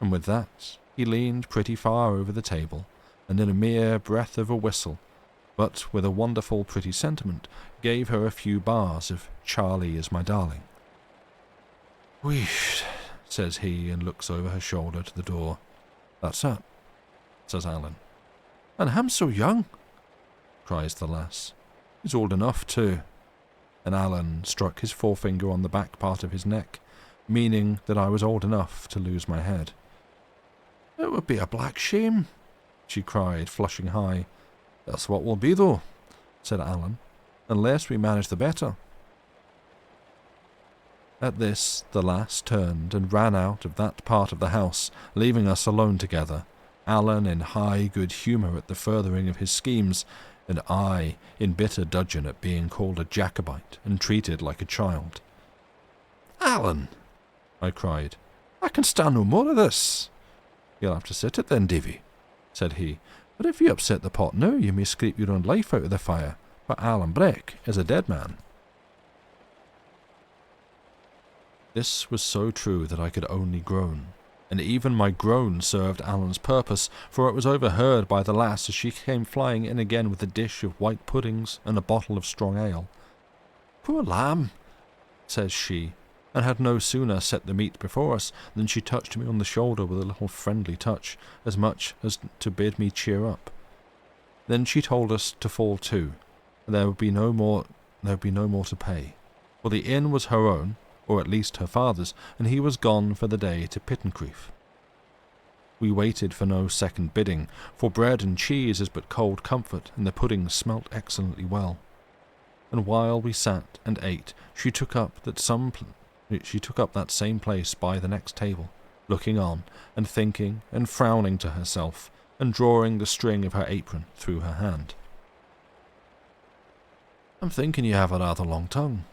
And with that he leaned pretty far over the table, and in a mere breath of a whistle, but with a wonderful pretty sentiment, gave her a few bars of "Charlie is my darling." "Wheesh," says he, and looks over her shoulder to the door. "That's it," says Alan. "And him so young," cries the lass. "He's old enough too." And Alan struck his forefinger on the back part of his neck, meaning that I was old enough to lose my head. "It would be a black shame," she cried, flushing high. "That's what will be, though," said Alan, "unless we manage the better." At this the lass turned and ran out of that part of the house, leaving us alone together, Alan in high good humour at the furthering of his schemes, and I in bitter dudgeon at being called a Jacobite and treated like a child. "Alan," I cried, "I can stand no more of this." "You'll have to sit it then, Davy," said he. "But if you upset the pot now, you may scrape your own life out of the fire, for Alan Breck is a dead man." This was so true that I could only groan, and even my groan served Alan's purpose, for it was overheard by the lass as she came flying in again with a dish of white puddings and a bottle of strong ale. "Poor lamb," says she, and had no sooner set the meat before us than she touched me on the shoulder with a little friendly touch, as much as to bid me cheer up. Then she told us to fall to, and there would be no more to pay, for the inn was her own, or at least her father's, and he was gone for the day to Pittencrieff. We waited for no second bidding, for bread and cheese is but cold comfort, and the pudding smelt excellently well. And while we sat and ate, she took up that same place by the next table, looking on, and thinking, and frowning to herself, and drawing the string of her apron through her hand. "I'm thinking you have a rather long tongue,"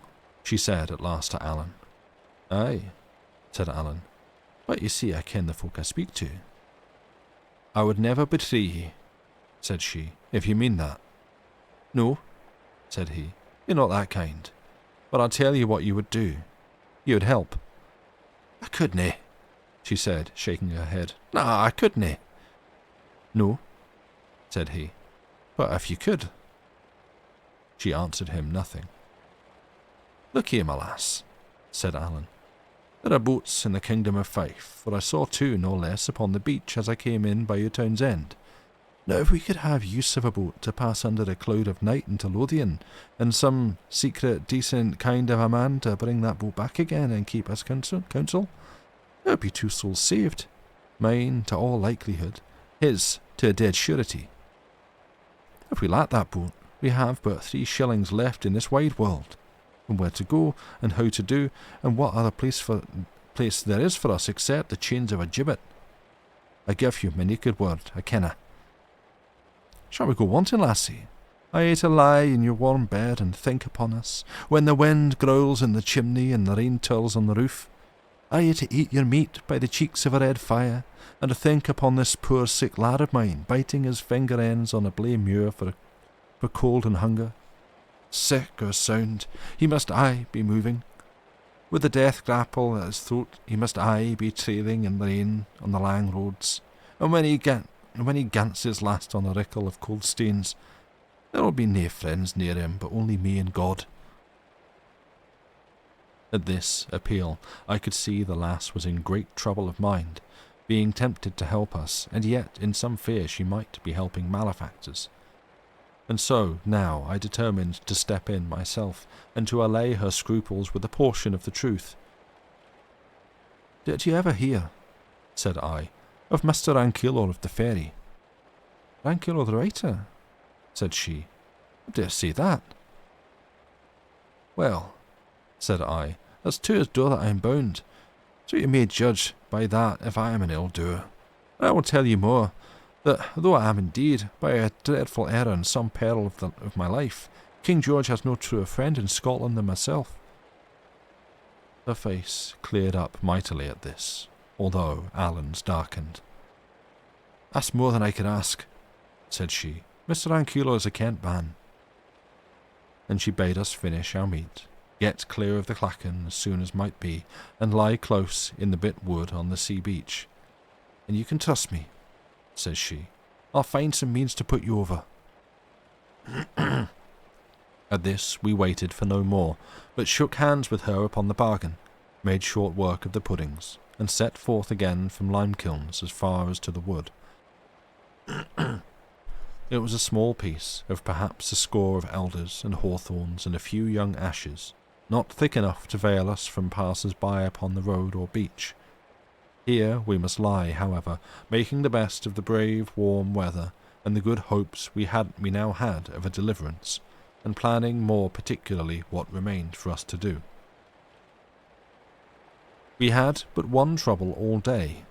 she said at last to Alan. "Aye," said Alan, "but you see I ken the folk I speak to." "I would never betray ye," said she, "if you mean that." "No," said he, "you're not that kind. But I'll tell you what you would do. You would help." "I couldna," she said, shaking her head. "Nah, I couldna." "No," said he, "but if you could." She answered him nothing. "Look here, my lass," said Alan. "There are boats in the kingdom of Fife, for I saw two no less upon the beach as I came in by your town's end. Now if we could have use of a boat to pass under a cloud of night into Lothian, and some secret, decent kind of a man to bring that boat back again and keep us counsel, there would be 2 souls saved. Mine, to all likelihood, his, to a dead surety. If we lack that boat, we have but 3 shillings left in this wide world, and where to go, and how to do, and what other place there is for us except the chains of a gibbet. I give you my naked word, I kenna. Shall we go wanting, lassie? Are ye to lie in your warm bed and think upon us, when the wind growls in the chimney and the rain tills on the roof? Are ye to eat your meat by the cheeks of a red fire, and to think upon this poor sick lad of mine, biting his finger ends on a blay muir for cold and hunger? Sick or sound, he must aye be moving. With the death grapple at his throat, he must aye be trailing in the rain on the lang roads. And when he gants his last on a rickle of cold stains, there will be nae friends near him, but only me and God. At this appeal, I could see the lass was in great trouble of mind, being tempted to help us, and yet in some fear she might be helping malefactors. And so, now, I determined to step in myself, and to allay her scruples with a portion of the truth. "Did you ever hear," said I, "of Mr. Rankeillor of the ferry?" "Rankeillor the writer?" said she. "I dare say that." "Well," said I, "that's to his door that I am bound, so you may judge by that if I am an ill-doer. And I will tell you more, that though I am indeed, by a dreadful error and some peril of my life, King George has no truer friend in Scotland than myself." Her face cleared up mightily at this, although Alan's darkened. "That's more than I could ask," said she. "Mr. Rankeillor is a Kent man." And she bade us finish our meat, get clear of the clachan as soon as might be, and lie close in the bit wood on the sea beach. "And you can trust me," says she. "I'll find some means to put you over." At this we waited for no more, but shook hands with her upon the bargain, made short work of the puddings, and set forth again from Limekilns as far as to the wood. It was a small piece of perhaps a score of elders and hawthorns and a few young ashes, not thick enough to veil us from passers-by upon the road or beach. Here we must lie, however, making the best of the brave, warm weather and the good hopes we now had of a deliverance, and planning more particularly what remained for us to do. We had but one trouble all day,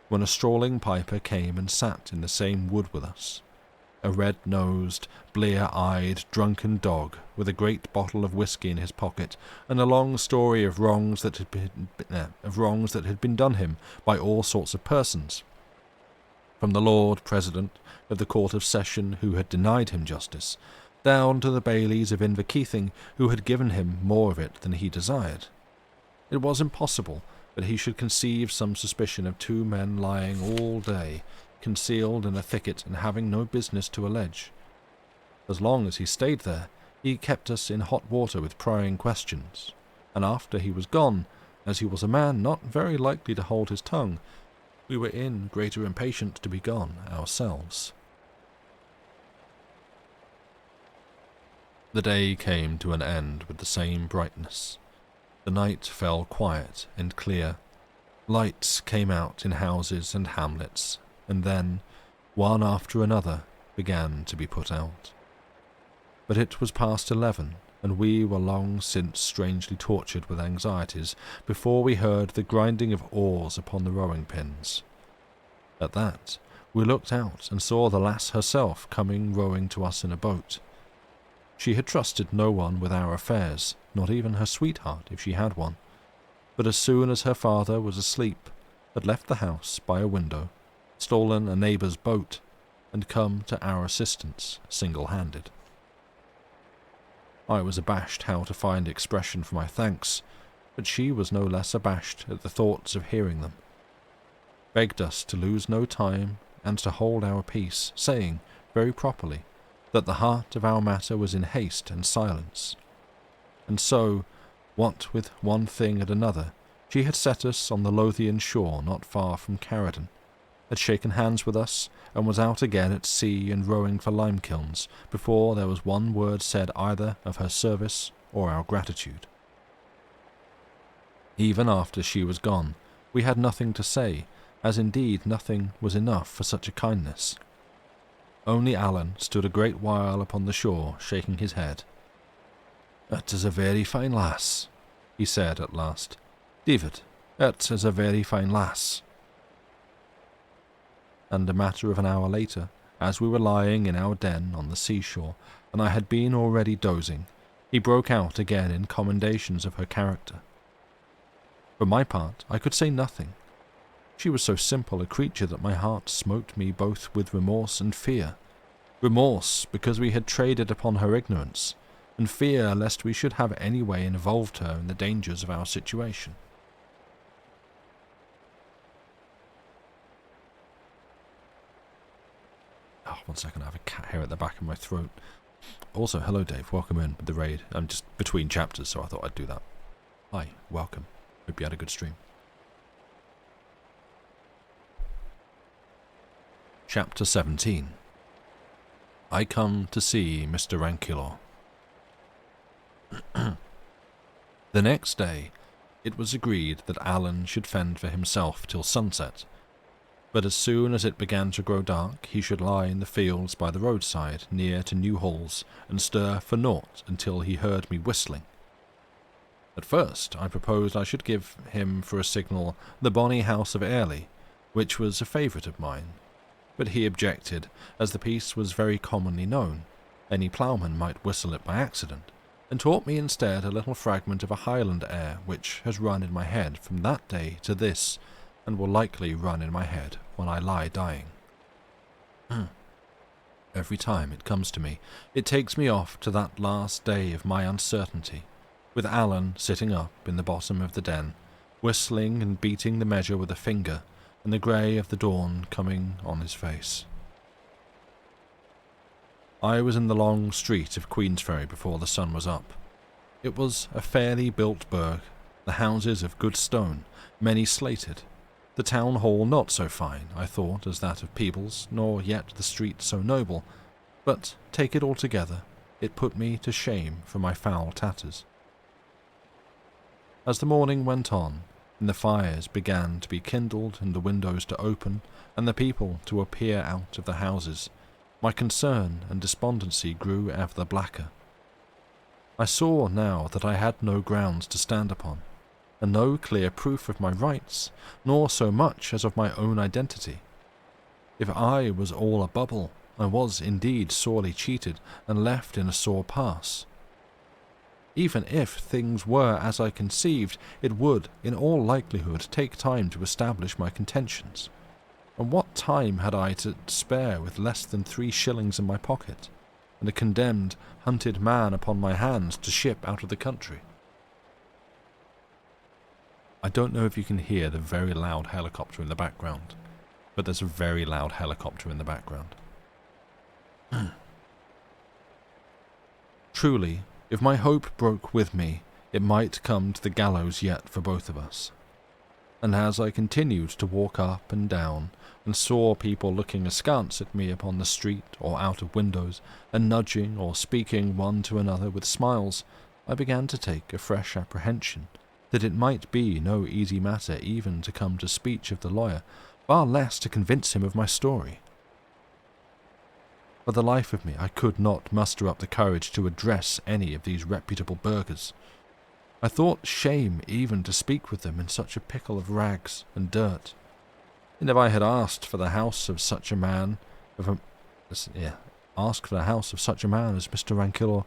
when a strolling piper came and sat in the same wood with us, a red-nosed, blear-eyed, drunken dog, with a great bottle of whisky in his pocket, and a long story of wrongs that had been done him by all sorts of persons. from the Lord President of the Court of Session who had denied him justice, down to the bailies of Inverkeithing who had given him more of it than he desired. It was impossible that he should conceive some suspicion of two men lying all day, concealed in a thicket and having no business to allege. As long as he stayed there, he kept us in hot water with prying questions, and after he was gone, as he was a man not very likely to hold his tongue, we were in greater impatience to be gone ourselves. The day came to an end with the same brightness. The night fell quiet and clear. Lights came out in houses and hamlets, and then, one after another, began to be put out. But it was past 11, and we were long since strangely tortured with anxieties before we heard the grinding of oars upon the rowing pins. At that, we looked out and saw the lass herself coming rowing to us in a boat. She had trusted no one with our affairs, not even her sweetheart if she had one, but as soon as her father was asleep, had left the house by a window, stolen a neighbour's boat, and come to our assistance single-handed. I was abashed how to find expression for my thanks, but she was no less abashed at the thoughts of hearing them. Begged us to lose no time and to hold our peace, saying, very properly, that the heart of our matter was in haste and silence. And so, what with one thing and another, she had set us on the Lothian shore not far from Caradon, had shaken hands with us, and was out again at sea and rowing for limekilns before there was one word said either of her service or our gratitude. Even after she was gone, we had nothing to say, as indeed nothing was enough for such a kindness. Only Alan stood a great while upon the shore, shaking his head. "It is a very fine lass," he said at last. "David, it is a very fine lass." And a matter of an hour later, as we were lying in our den on the seashore, and I had been already dozing, he broke out again in commendations of her character. For my part, I could say nothing. She was so simple a creature that my heart smote me both with remorse and fear. Remorse, because we had traded upon her ignorance, and fear lest we should have any way involved her in the dangers of our situation. Oh, 1 second, I have a cat hair at the back of my throat. Also, hello Dave, welcome in with the raid. I'm just between chapters, so I thought I'd do that. Hi, welcome. Hope you had a good stream. Chapter 17. I come to see Mr. Ranculor. The next day, it was agreed that Alan should fend for himself till sunset, but as soon as it began to grow dark, he should lie in the fields by the roadside near to Newhalls and stir for naught until he heard me whistling. At first, I proposed I should give him for a signal the bonny house of Airlie, which was a favourite of mine, but he objected, as the piece was very commonly known. Any ploughman might whistle it by accident, and taught me instead a little fragment of a Highland air which has run in my head from that day to this, and will likely run in my head when I lie dying. Every time it comes to me, it takes me off to that last day of my uncertainty, with Alan sitting up in the bottom of the den, whistling and beating the measure with a finger, and the grey of the dawn coming on his face. I was in the long street of Queensferry before the sun was up. It was a fairly built burgh, the houses of good stone, many slated, the town hall not so fine, I thought, as that of Peebles, nor yet the street so noble, but, take it altogether, it put me to shame for my foul tatters. As the morning went on, and the fires began to be kindled and the windows to open, and the people to appear out of the houses, my concern and despondency grew ever blacker. I saw now that I had no grounds to stand upon, and no clear proof of my rights, nor so much as of my own identity. If I was all a bubble, I was indeed sorely cheated and left in a sore pass. Even if things were as I conceived, it would, in all likelihood, take time to establish my contentions. And what time had I to spare with less than 3 shillings in my pocket, and a condemned, hunted man upon my hands to ship out of the country? I don't know if you can hear the very loud helicopter in the background, but there's a very loud helicopter in the background. Truly, if my hope broke with me, it might come to the gallows yet for both of us. And as I continued to walk up and down, and saw people looking askance at me upon the street or out of windows, and nudging or speaking one to another with smiles, I began to take a fresh apprehension that it might be no easy matter even to come to speech of the lawyer, far less to convince him of my story. For the life of me, I could not muster up the courage to address any of these reputable burghers. I thought shame even to speak with them in such a pickle of rags and dirt. And if I had asked for the house of such a man, as Mr. Rankill,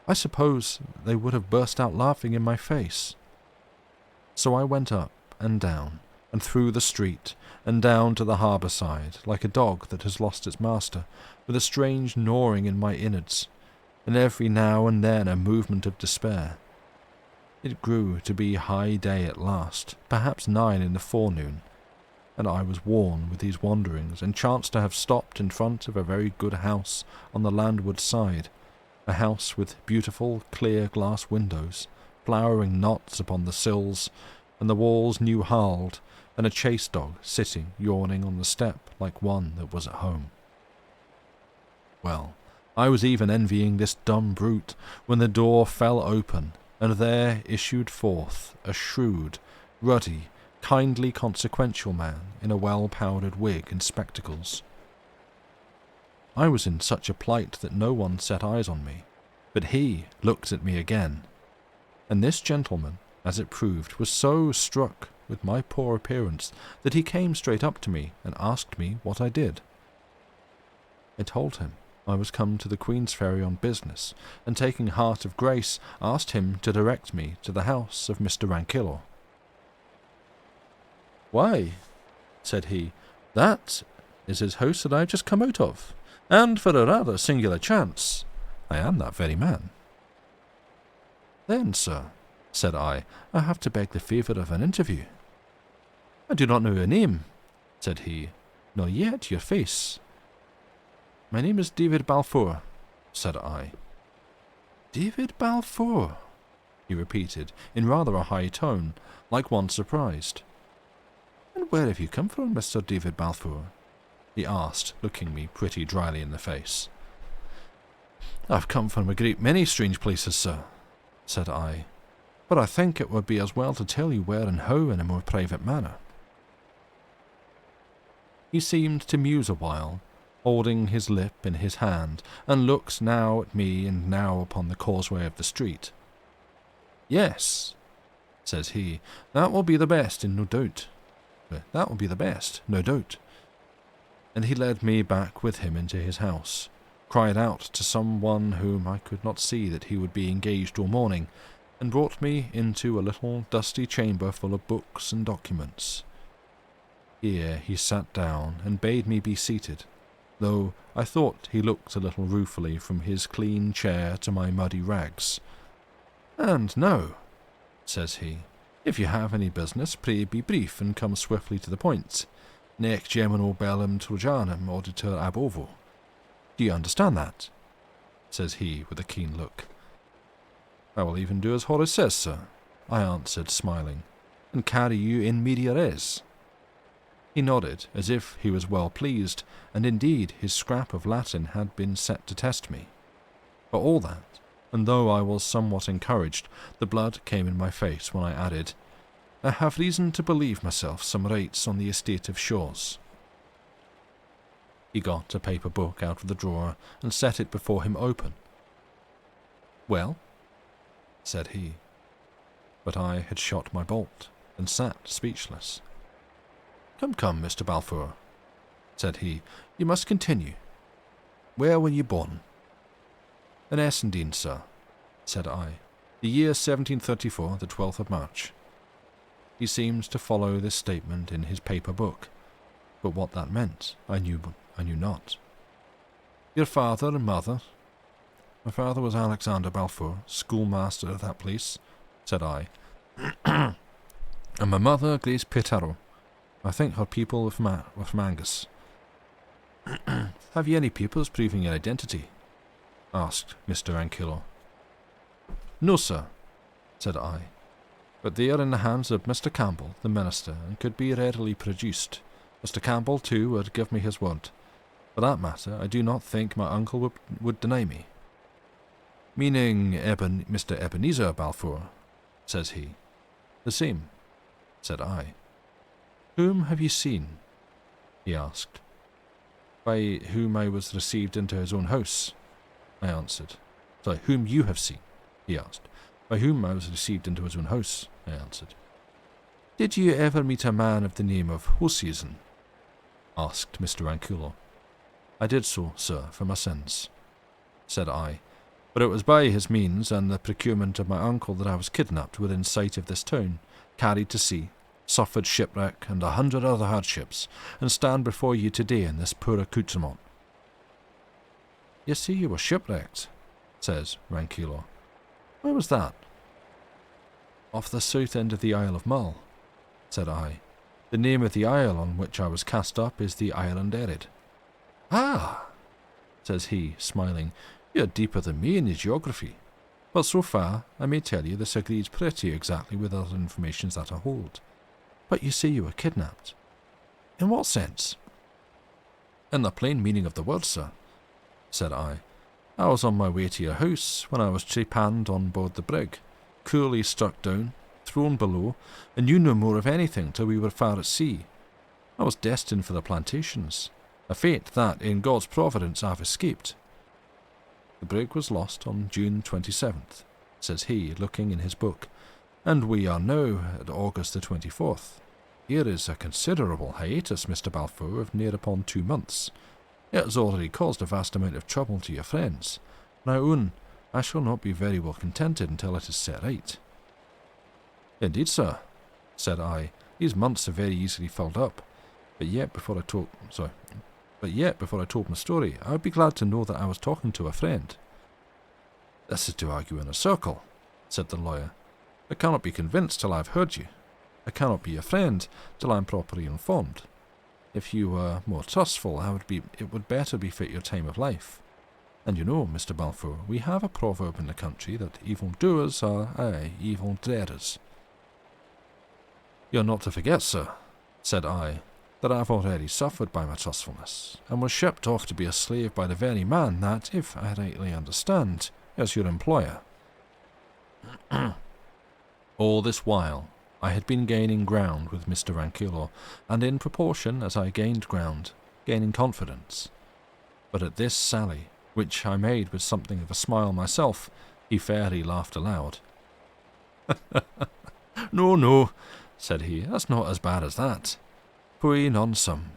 I suppose they would have burst out laughing in my face. So I went up and down, and through the street, and down to the harbour side, like a dog that has lost its master, with a strange gnawing in my innards, and every now and then a movement of despair. It grew to be high day at last, perhaps 9 in the forenoon, and I was worn with these wanderings, and chanced to have stopped in front of a very good house on the landward side, a house with beautiful clear glass windows, flowering knots upon the sills, and the walls new harled, and a chase dog sitting yawning on the step like one that was at home. Well, I was even envying this dumb brute when the door fell open, and there issued forth a shrewd, ruddy, kindly consequential man in a well-powdered wig and spectacles. I was in such a plight that no one set eyes on me, but he looked at me again, and this gentleman, as it proved, was so struck with my poor appearance that he came straight up to me and asked me what I did. I told him I was come to the Queensferry on business, and taking heart of grace, asked him to direct me to the house of Mr. Rankill. "Why," said he, "that is his house that I have just come out of, and for a rather singular chance, I am that very man." "Then, sir," said I have to beg the favour of an interview." "I do not know your name," said he, "nor yet your face." "My name is David Balfour," said I. "David Balfour," he repeated, in rather a high tone, like one surprised. "And where have you come from, Mr. David Balfour?" he asked, looking me pretty dryly in the face. "I've come from a great many strange places, sir," said I, "but I think it would be as well to tell you where and how in a more private manner." He seemed to muse a while, holding his lip in his hand, and looked now at me and now upon the causeway of the street. "Yes," says he, "that will be the best, no doubt. That will be the best, no doubt." And he led me back with him into his house, cried out to some one whom I could not see that he would be engaged all morning, and brought me into a little dusty chamber full of books and documents. Here he sat down and bade me be seated, though I thought he looked a little ruefully from his clean chair to my muddy rags. "And now," says he, "if you have any business, pray be brief and come swiftly to the point. Nec gemino bellum Trojanum auditor ab ovo. Do you understand that?" says he with a keen look. "I will even do as Horace says, sir," I answered, smiling, "and carry you in media res." He nodded, as if he was well pleased, and indeed his scrap of Latin had been set to test me. For all that, and though I was somewhat encouraged, the blood came in my face when I added, "I have reason to believe myself some rights on the estate of Shaw's." He got a paper book out of the drawer and set it before him open. "Well?" said he. But I had shot my bolt, and sat speechless. Come, Mr. Balfour," said he, "you must continue. Where were you born?" "In Essendine, sir," said I. "The year 1734, the 12th of March." He seemed to follow this statement in his paper book. But what that meant, I knew not. Your father and mother? My father was Alexander Balfour, schoolmaster of that place, said I. And my mother, Grace Petaro. I think her people were from Angus. Have you any papers proving your identity? Asked Mr. Ankylo. No, sir, said I, but they are in the hands of Mr. Campbell, the minister, and could be readily produced. Mr. Campbell, too, would give me his word. For that matter, I do not think my uncle would deny me. Meaning Mr. Ebenezer Balfour, says he. The same, said I. Whom have you seen? He asked. By whom I was received into his own house, I answered. Sorry, whom you have seen, he asked. By whom I was received into his own house, I answered. Did you ever meet a man of the name of Hoseason? Asked Mr. Ankylo. I did so, sir, for my sins, said I, but it was by his means and the procurement of my uncle that I was kidnapped within sight of this town, carried to sea, suffered shipwreck and 100 other hardships, and stand before you today in this poor accoutrement. You see, you were shipwrecked, says Rankylo. Where was that? Off the south end of the Isle of Mull, said I. The name of the isle on which I was cast up is the Island Erid. Ah, says he, smiling, you're deeper than me in your geography. But so far, I may tell you this agrees pretty exactly with other information that I hold. But you say you were kidnapped. In what sense? In the plain meaning of the word, sir, said I. I was on my way to your house when I was trepanned on board the brig, cruelly struck down, thrown below, and knew no more of anything till we were far at sea. I was destined for the plantations, a fate that, in God's providence, I've escaped. The brig was lost on June 27th, says he, looking in his book, and we are now at August the 24th. Here is a considerable hiatus, Mr. Balfour, of near upon 2 months. It has already caused a vast amount of trouble to your friends, and I own I shall not be very well contented until it is set right. Indeed, sir, said I, these months are very easily filled up, but yet before I told my story, I would be glad to know that I was talking to a friend. This is to argue in a circle, said the lawyer. I cannot be convinced till I have heard you. I cannot be your friend till I am properly informed. If you were more trustful, it would better befit your time of life. And you know, Mr. Balfour, we have a proverb in the country that evil doers are, evil dreaders. You're not to forget, sir, said I, that I have already suffered by my trustfulness, and was shipped off to be a slave by the very man that, if I rightly understand, is your employer. All this while, I had been gaining ground with Mr. Rankylo, and in proportion as I gained ground, gaining confidence. But at this sally, which I made with something of a smile myself, he fairly laughed aloud. No, said he, that's not as bad as that. Pui non sum.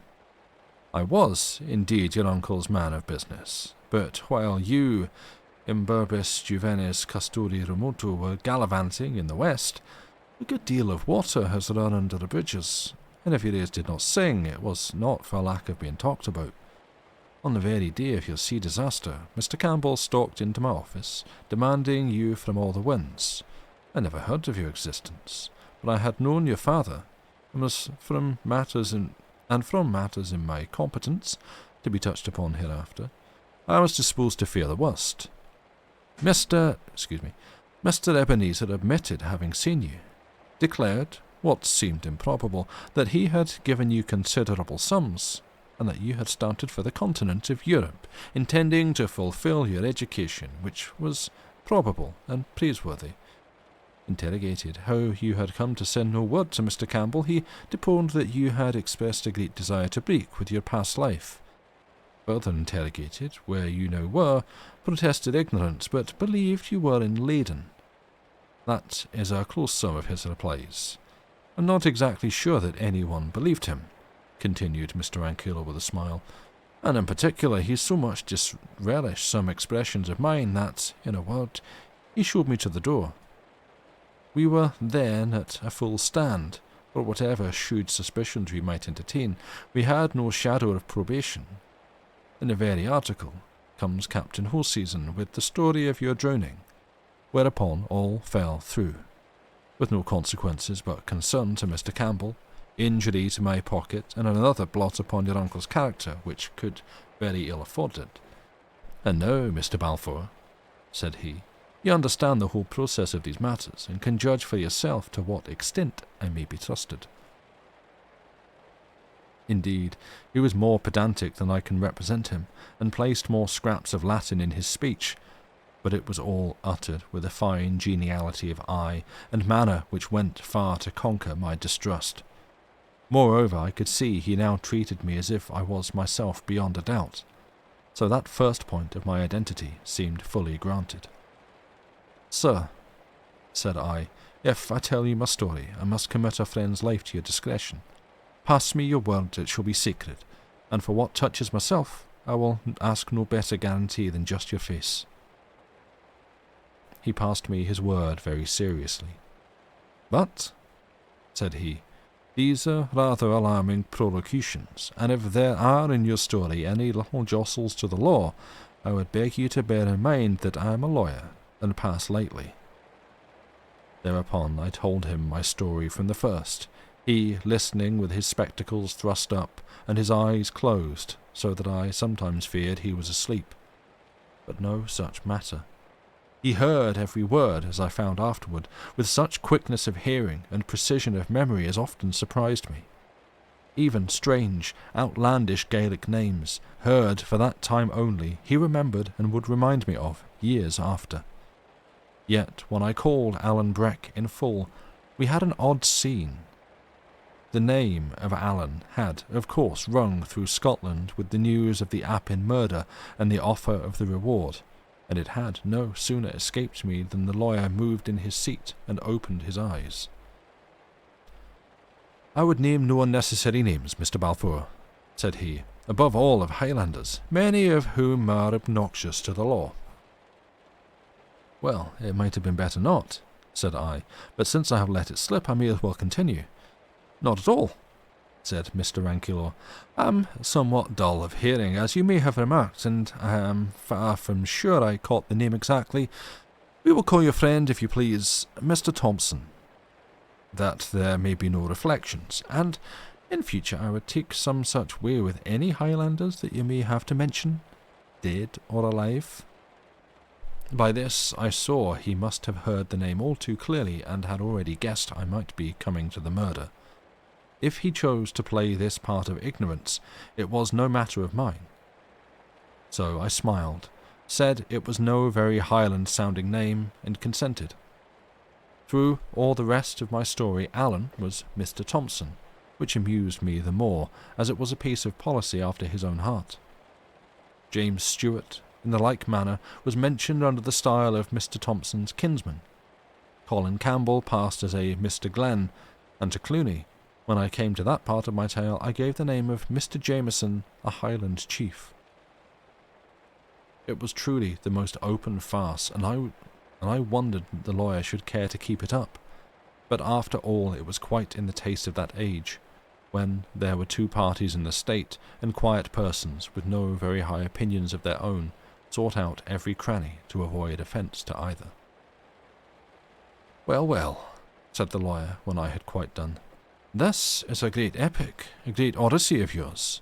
I was, indeed, your uncle's man of business, but while you, imberbis juvenis custodi remoto, were gallivanting in the west, a good deal of water has run under the bridges, and if your ears did not sing, it was not for lack of being talked about. On the very day of your sea disaster, Mr. Campbell stalked into my office, demanding you from all the winds. I never heard of your existence, but I had known your father, and was from matters in my competence, to be touched upon hereafter, I was disposed to fear the worst. Mr. Ebenezer admitted having seen you, declared, what seemed improbable, that he had given you considerable sums, and that you had started for the continent of Europe, intending to fulfill your education, which was probable and praiseworthy. Interrogated how you had come to send no word to Mr. Campbell, he deponed that you had expressed a great desire to break with your past life. Further interrogated where you now were, protested ignorance, but believed you were in Leyden. That is a close sum of his replies. I'm not exactly sure that anyone believed him, continued Mr. Rankylo with a smile, and in particular he so much disrelished some expressions of mine that, in a word, he showed me to the door. We were then at a full stand, For whatever shrewd suspicions we might entertain, we had no shadow of probation. In the very article comes Captain Hoseason with the story of your drowning, whereupon all fell through, with no consequences but concern to Mr. Campbell, injury to my pocket, and another blot upon your uncle's character, which could very ill afford it. And now, Mr. Balfour, said he, you understand the whole process of these matters, and can judge for yourself to what extent I may be trusted. Indeed, he was more pedantic than I can represent him, and placed more scraps of Latin in his speech, but it was all uttered with a fine geniality of eye and manner which went far to conquer my distrust. Moreover, I could see he now treated me as if I was myself beyond a doubt, so that first point of my identity seemed fully granted. Sir, said I, if I tell you my story, I must commit a friend's life to your discretion. Pass me your word it shall be secret, and for what touches myself, I will ask no better guarantee than just your face. He passed me his word very seriously. But, said he, these are rather alarming prolocutions, and if there are in your story any little jostles to the law, I would beg you to bear in mind that I am a lawyer, and pass lightly. Thereupon I told him my story from the first, he listening with his spectacles thrust up and his eyes closed, so that I sometimes feared he was asleep. But no such matter. He heard every word, as I found afterward, with such quickness of hearing and precision of memory as often surprised me. Even strange, outlandish Gaelic names, heard for that time only, he remembered and would remind me of years after. Yet, when I called Alan Breck in full, we had an odd scene. The name of Alan had, of course, rung through Scotland with the news of the Appin murder and the offer of the reward, and it had no sooner escaped me than the lawyer moved in his seat and opened his eyes. I would name no unnecessary names, Mr. Balfour, said he, above all of Highlanders, many of whom are obnoxious to the law. Well, it might have been better not, said I, but since I have let it slip, I may as well continue. Not at all, said Mr. Rankilaw. I am somewhat dull of hearing, as you may have remarked, and I am far from sure I caught the name exactly. We will call your friend, if you please, Mr. Thompson, that there may be no reflections, and in future I would take some such way with any Highlanders that you may have to mention, dead or alive. By this I saw he must have heard the name all too clearly and had already guessed I might be coming to the murder. If he chose to play this part of ignorance, it was no matter of mine. So I smiled, said it was no very Highland-sounding name, and consented. Through all the rest of my story, Alan was Mr. Thompson, which amused me the more, as it was a piece of policy after his own heart. James Stewart, in the like manner, was mentioned under the style of Mr. Thompson's kinsman. Colin Campbell passed as a Mr. Glenn, and to Cluny, when I came to that part of my tale, I gave the name of Mr. Jameson, a Highland chief. It was truly the most open farce, and I wondered that the lawyer should care to keep it up. But after all, it was quite in the taste of that age, when there were two parties in the state, and quiet persons, with no very high opinions of their own, sought out every cranny to avoid offence to either. Well, well, said the lawyer, when I had quite done. This is a great epic, a great odyssey of yours.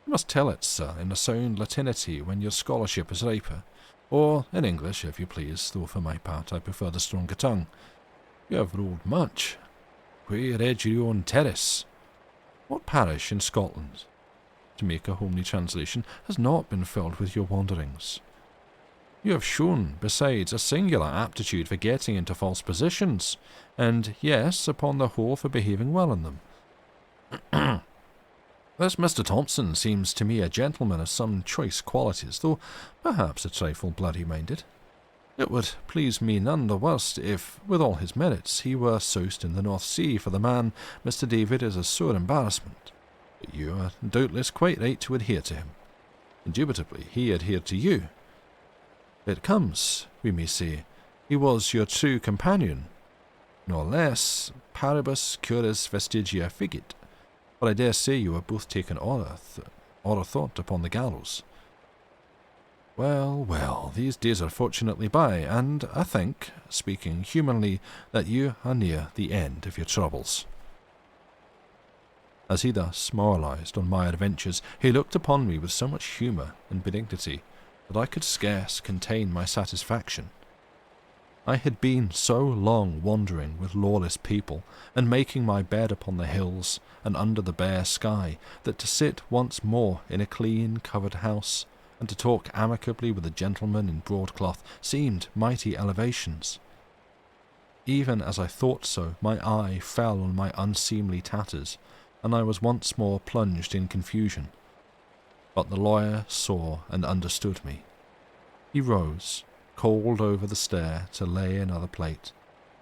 You must tell it, sir, in a sound Latinity when your scholarship is riper, or in English, if you please, though for my part I prefer the stronger tongue. You have ruled much. Where read your own terrace? What parish in Scotland, to make a homely translation, has not been filled with your wanderings? You have shown, besides, a singular aptitude for getting into false positions, and, yes, upon the whole, for behaving well in them. This Mr. Thompson seems to me a gentleman of some choice qualities, though perhaps a trifle bloody-minded. It would please me none the worse if, with all his merits, he were soused in the North Sea, for the man, Mr. David, is a sore embarrassment. But you are doubtless quite right to adhere to him. Indubitably, he adhered to you. It comes, we may say, he was your true companion. nor less, paribus curis vestigia figit. But I dare say you are both taken order thought upon the gallows. Well, well, these days are fortunately by, and I think, speaking humanly, that you are near the end of your troubles. As he thus moralized on my adventures, he looked upon me with so much humour and benignity that I could scarce contain my satisfaction. I had been so long wandering with lawless people, and making my bed upon the hills and under the bare sky, that to sit once more in a clean covered house, and to talk amicably with a gentleman in broadcloth, seemed mighty elevations. Even as I thought so, my eye fell on my unseemly tatters, and I was once more plunged in confusion. But the lawyer saw and understood me. He rose, called over the stair to lay another plate,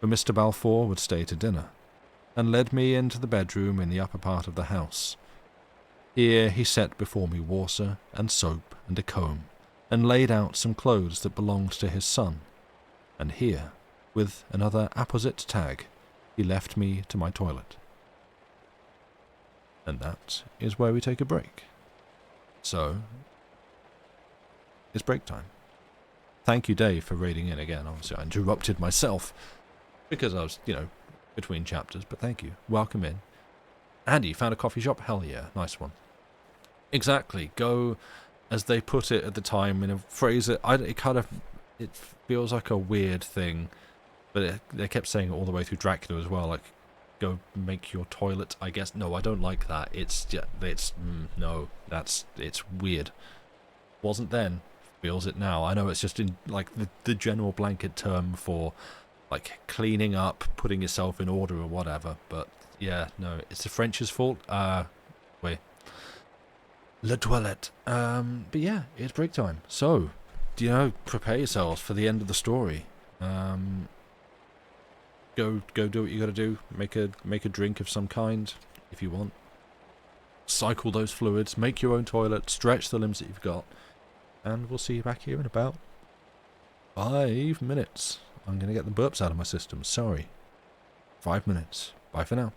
for Mr. Balfour would stay to dinner, and led me into the bedroom in the upper part of the house. Here he set before me water and soap and a comb, and laid out some clothes that belonged to his son, and here, with another apposite tag, he left me to my toilet. And that is where we take a break. So, it's break time. Thank you, Dave, for reading in again. Obviously, I interrupted myself because I was, between chapters, but thank you. Welcome in. Andy, found a coffee shop? Hell yeah, nice one. Exactly. Go, as they put it at the time, in a phrase that it feels like a weird thing, but they kept saying it all the way through Dracula as well, like, go make your toilet, I guess. No, I don't like that. It's weird. Wasn't then, feels it now. I know it's just in, like, the general blanket term for, like, cleaning up, putting yourself in order or whatever, but, yeah, no, it's the French's fault. Wait. Le toilette. But yeah, it's break time. So, prepare yourselves for the end of the story. Go do what you gotta do. Make a drink of some kind, if you want. Cycle those fluids, make your own toilet, stretch the limbs that you've got, and we'll see you back here in about 5 minutes. I'm gonna get the burps out of my system, sorry. 5 minutes. Bye for now.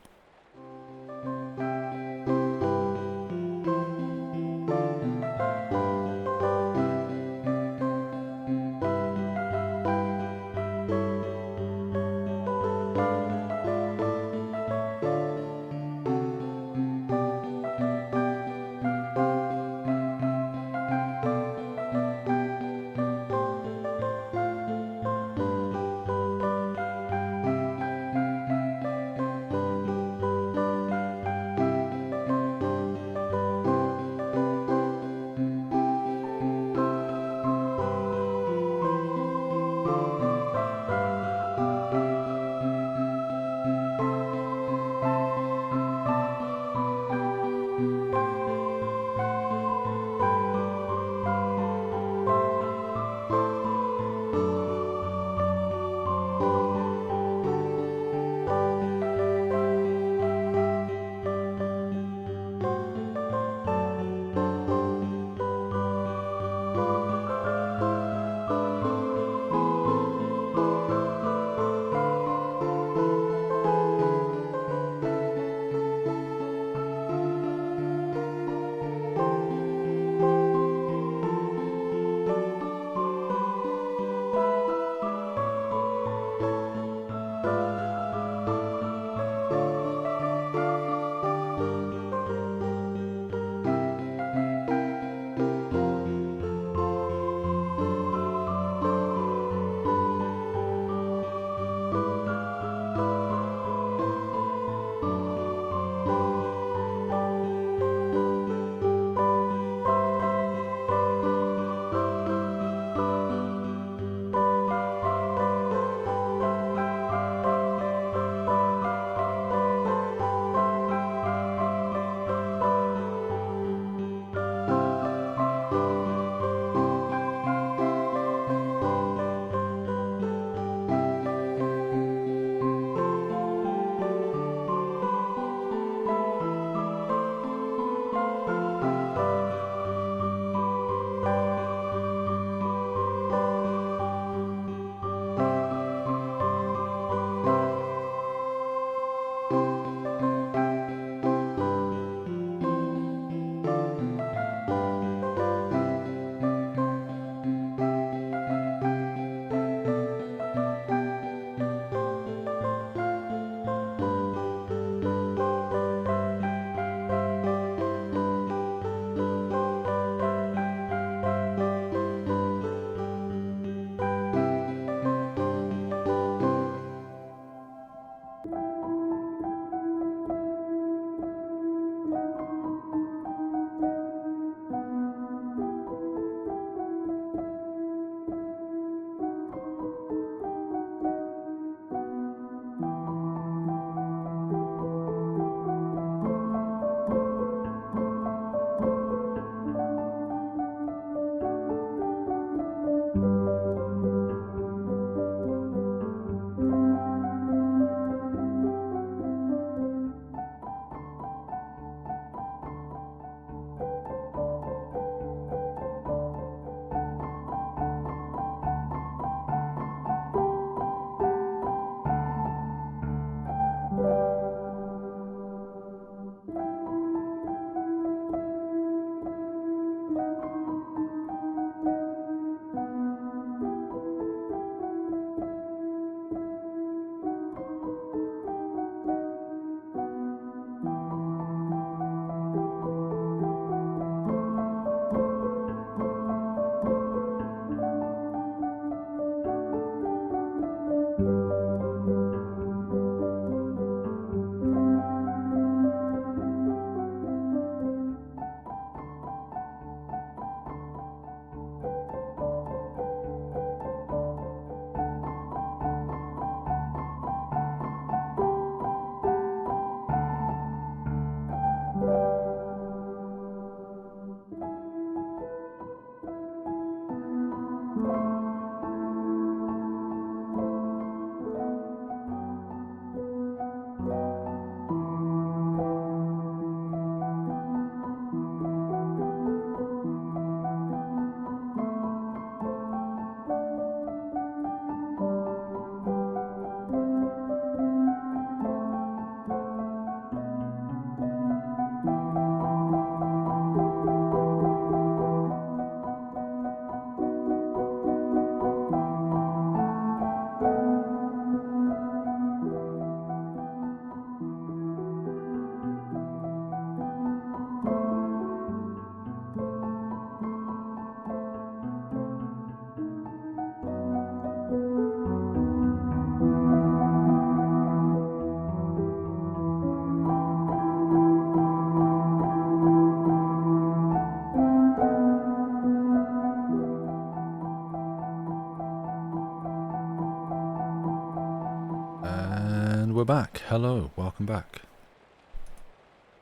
we're back. Hello, welcome back.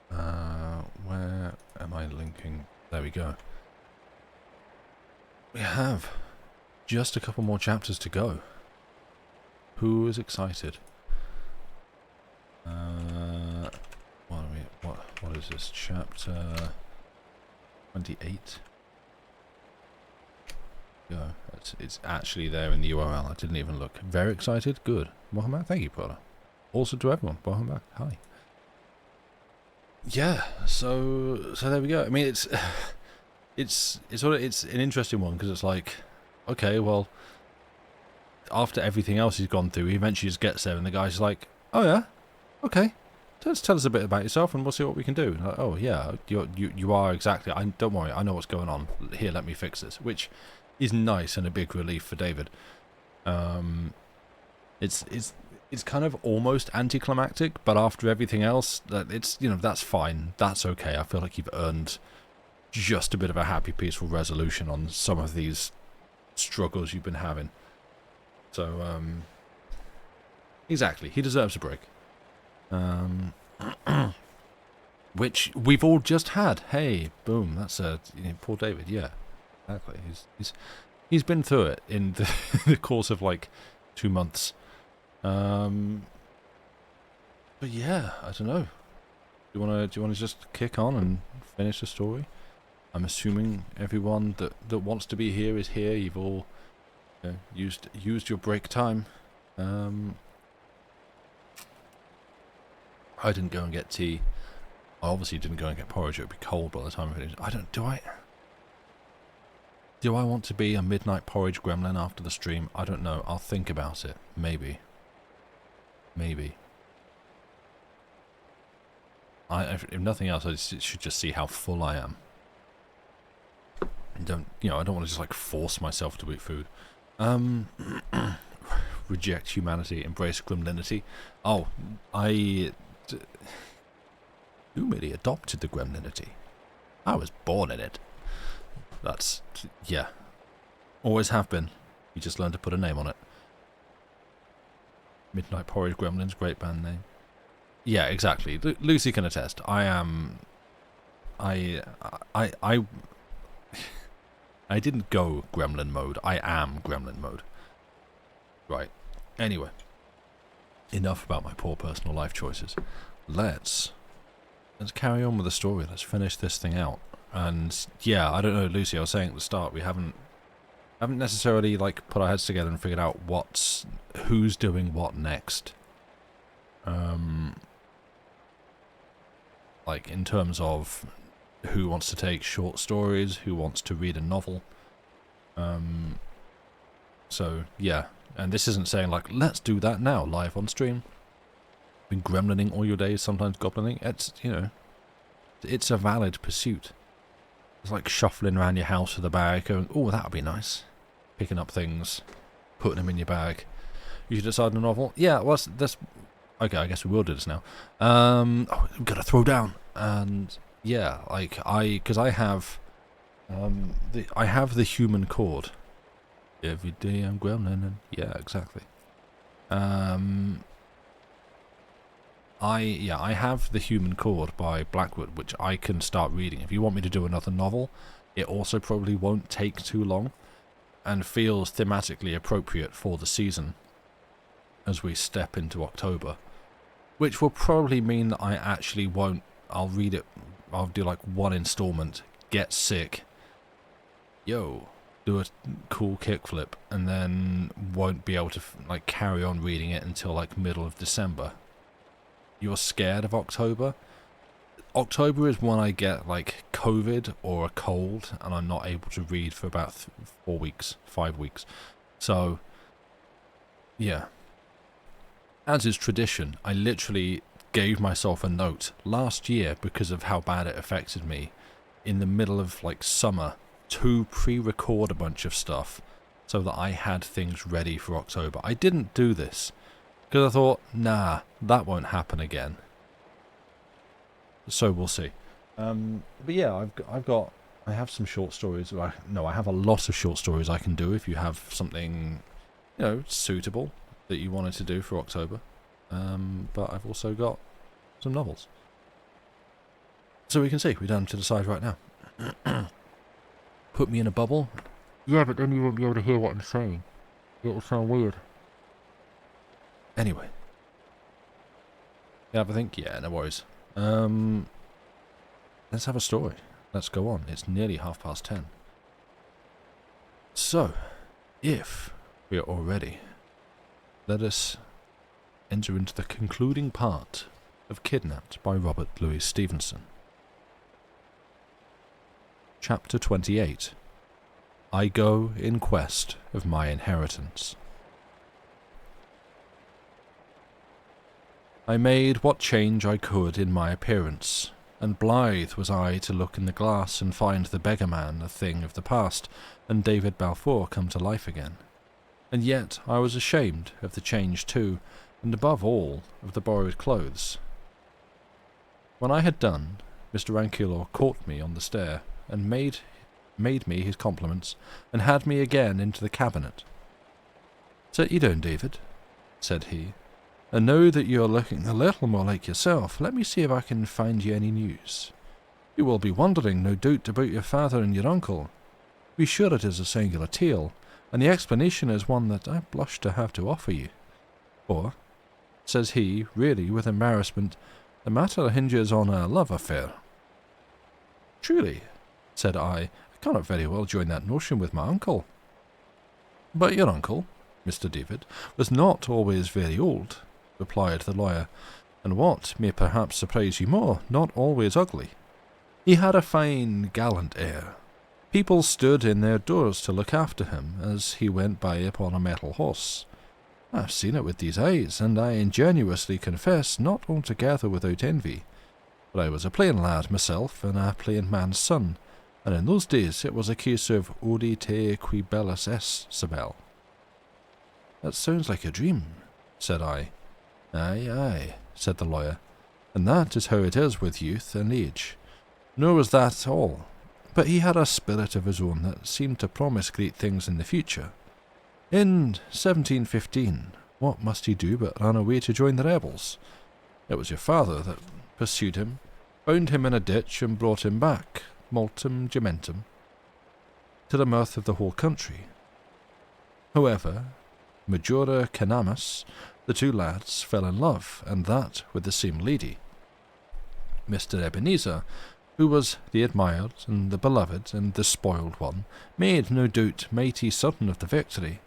Where am I linking? There we go. We have just a couple more chapters to go. Who is excited? What is this? Chapter 28. Go. It's actually there in the URL. I didn't even look. Very excited. Good. Welcome back. Thank you, brother. Also to everyone. Welcome back. Hi. Yeah. So there we go. I mean, it's an interesting one because it's like, okay, well, after everything else he's gone through, he eventually just gets there, and the guy's like, oh yeah, okay. Just tell us a bit about yourself, and we'll see what we can do. Like, oh yeah, you are exactly. Don't worry, I know what's going on. Here, let me fix this, which is nice and a big relief for David. It's kind of almost anticlimactic, but after everything else, it's that's fine. That's okay. I feel like you've earned just a bit of a happy, peaceful resolution on some of these struggles you've been having. So exactly, he deserves a break. Which we've all just had. Hey, boom, that's poor David. Yeah, exactly. He's been through it in the course of like 2 months. But yeah, I don't know. Do you want to just kick on and finish the story? I'm assuming everyone that wants to be here is here. You've all used your break time. I didn't go and get tea. I obviously didn't go and get porridge. It would be cold by the time I finished. Do I want to be a midnight porridge gremlin after the stream? I don't know. I'll think about it. Maybe. If nothing else, I should just see how full I am. I don't want to just like force myself to eat food. Reject humanity, embrace gremlinity. Oh, who really adopted the gremlinity? I was born in it. That's, yeah. Always have been. You just learn to put a name on it. Midnight Porridge Gremlins, great band name. Yeah, exactly. Lucy can attest. I didn't go gremlin mode. I am gremlin mode. Right. Anyway. Enough about my poor personal life choices. Let's carry on with the story. Let's finish this thing out. And yeah, I don't know, Lucy, I was saying at the start, we haven't necessarily like put our heads together and figured out who's doing what next. Like in terms of who wants to take short stories, who wants to read a novel. So yeah, and this isn't saying like, let's do that now, live on stream. Been gremlining all your days, sometimes goblining. It's, it's a valid pursuit. It's like shuffling around your house with a bag, going, oh, that would be nice. Picking up things, putting them in your bag. You should decide on a novel. Yeah, well, that's... Okay, I guess we will do this now. We've got to throw down. And, yeah, like, because I have... I have the human chord. Every day I'm gremlining. Yeah, exactly. I have The Human Chord by Blackwood, which I can start reading. If you want me to do another novel, it also probably won't take too long, and feels thematically appropriate for the season as we step into October, which will probably mean that I actually won't. I'll read it. I'll do like one installment, get sick, do a cool kickflip, and then won't be able to like carry on reading it until like middle of December. You're scared of October? October is when I get like COVID or a cold and I'm not able to read for about 4 weeks, 5 weeks. So, yeah. As is tradition, I literally gave myself a note last year because of how bad it affected me in the middle of like summer to pre-record a bunch of stuff so that I had things ready for October. I didn't do this. Because I thought, nah, that won't happen again. So we'll see. But yeah, I have some short stories. I have a lot of short stories I can do if you have something, suitable that you wanted to do for October. but I've also got some novels. So we can see, we're down to the side right now. Put me in a bubble. Yeah, but then you won't be able to hear what I'm saying. It'll sound weird. Anyway. You have a think? Yeah, no worries. Let's have a story. Let's go on. It's nearly 10:30. So, if we are all ready, let us enter into the concluding part of Kidnapped by Robert Louis Stevenson. Chapter 28. I go in quest of my inheritance. I made what change I could in my appearance, and blithe was I to look in the glass and find the beggar-man a thing of the past, and David Balfour come to life again. And yet I was ashamed of the change too, and above all of the borrowed clothes. When I had done, Mr. Ranculor caught me on the stair, and made me his compliments, and had me again into the cabinet. "Sit ye down, David," said he, "and now that you are looking a little more like yourself, let me see if I can find you any news. You will be wondering, no doubt, about your father and your uncle. Be sure it is a singular tale, and the explanation is one that I blush to have to offer you. For," says he, really with embarrassment, "the matter hinges on a love affair." "Truly," said I cannot very well join that notion with my uncle." "But your uncle, Mr. David, was not always very old," replied the lawyer, "and what may perhaps surprise you more, not always ugly. He had a fine, gallant air. People stood in their doors to look after him as he went by upon a metal horse. I've seen it with these eyes, and I ingenuously confess, not altogether without envy. But I was a plain lad myself, and a plain man's son, and in those days it was a case of odi te qui bellus est, Sibel." "That sounds like a dream," said I. "Aye, aye," said the lawyer, "and that is how it is with youth and age. Nor was that all, but he had a spirit of his own that seemed to promise great things in the future. In 1715, what must he do but run away to join the rebels? It was your father that pursued him, found him in a ditch, and brought him back, multum gementem, to the mirth of the whole country. However, majora canamus, the two lads fell in love, and that with the same lady. Mr. Ebenezer, who was the admired and the beloved and the spoiled one, made, no doubt, mighty certain of the victory,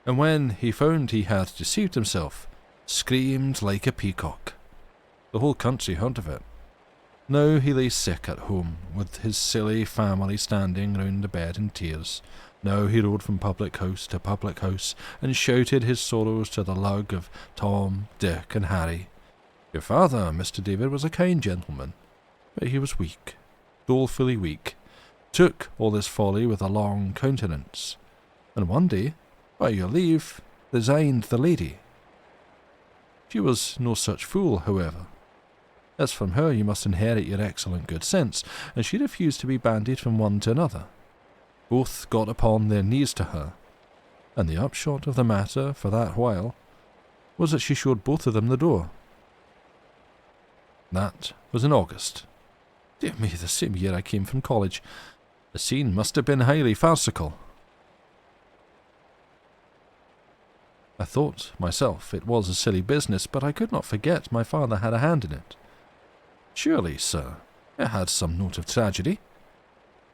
and when he found he had deceived himself, screamed like a peacock. The whole country heard of it. Now he lay sick at home, with his silly family standing round the bed in tears. Now he rode from public house to public house, and shouted his sorrows to the lug of Tom, Dick, and Harry. Your father, Mr. David, was a kind gentleman, but he was weak, dolefully weak, took all this folly with a long countenance, and one day, by your leave, resigned the lady. She was no such fool, however. As from her you must inherit your excellent good sense, and she refused to be bandied from one to another. Both got upon their knees to her, and the upshot of the matter for that while was that she showed both of them the door. That was in August. Dear me, the same year I came from college. The scene must have been highly farcical. I thought, myself, it was a silly business, but I could not forget my father had a hand in it. Surely, sir, it had some note of tragedy,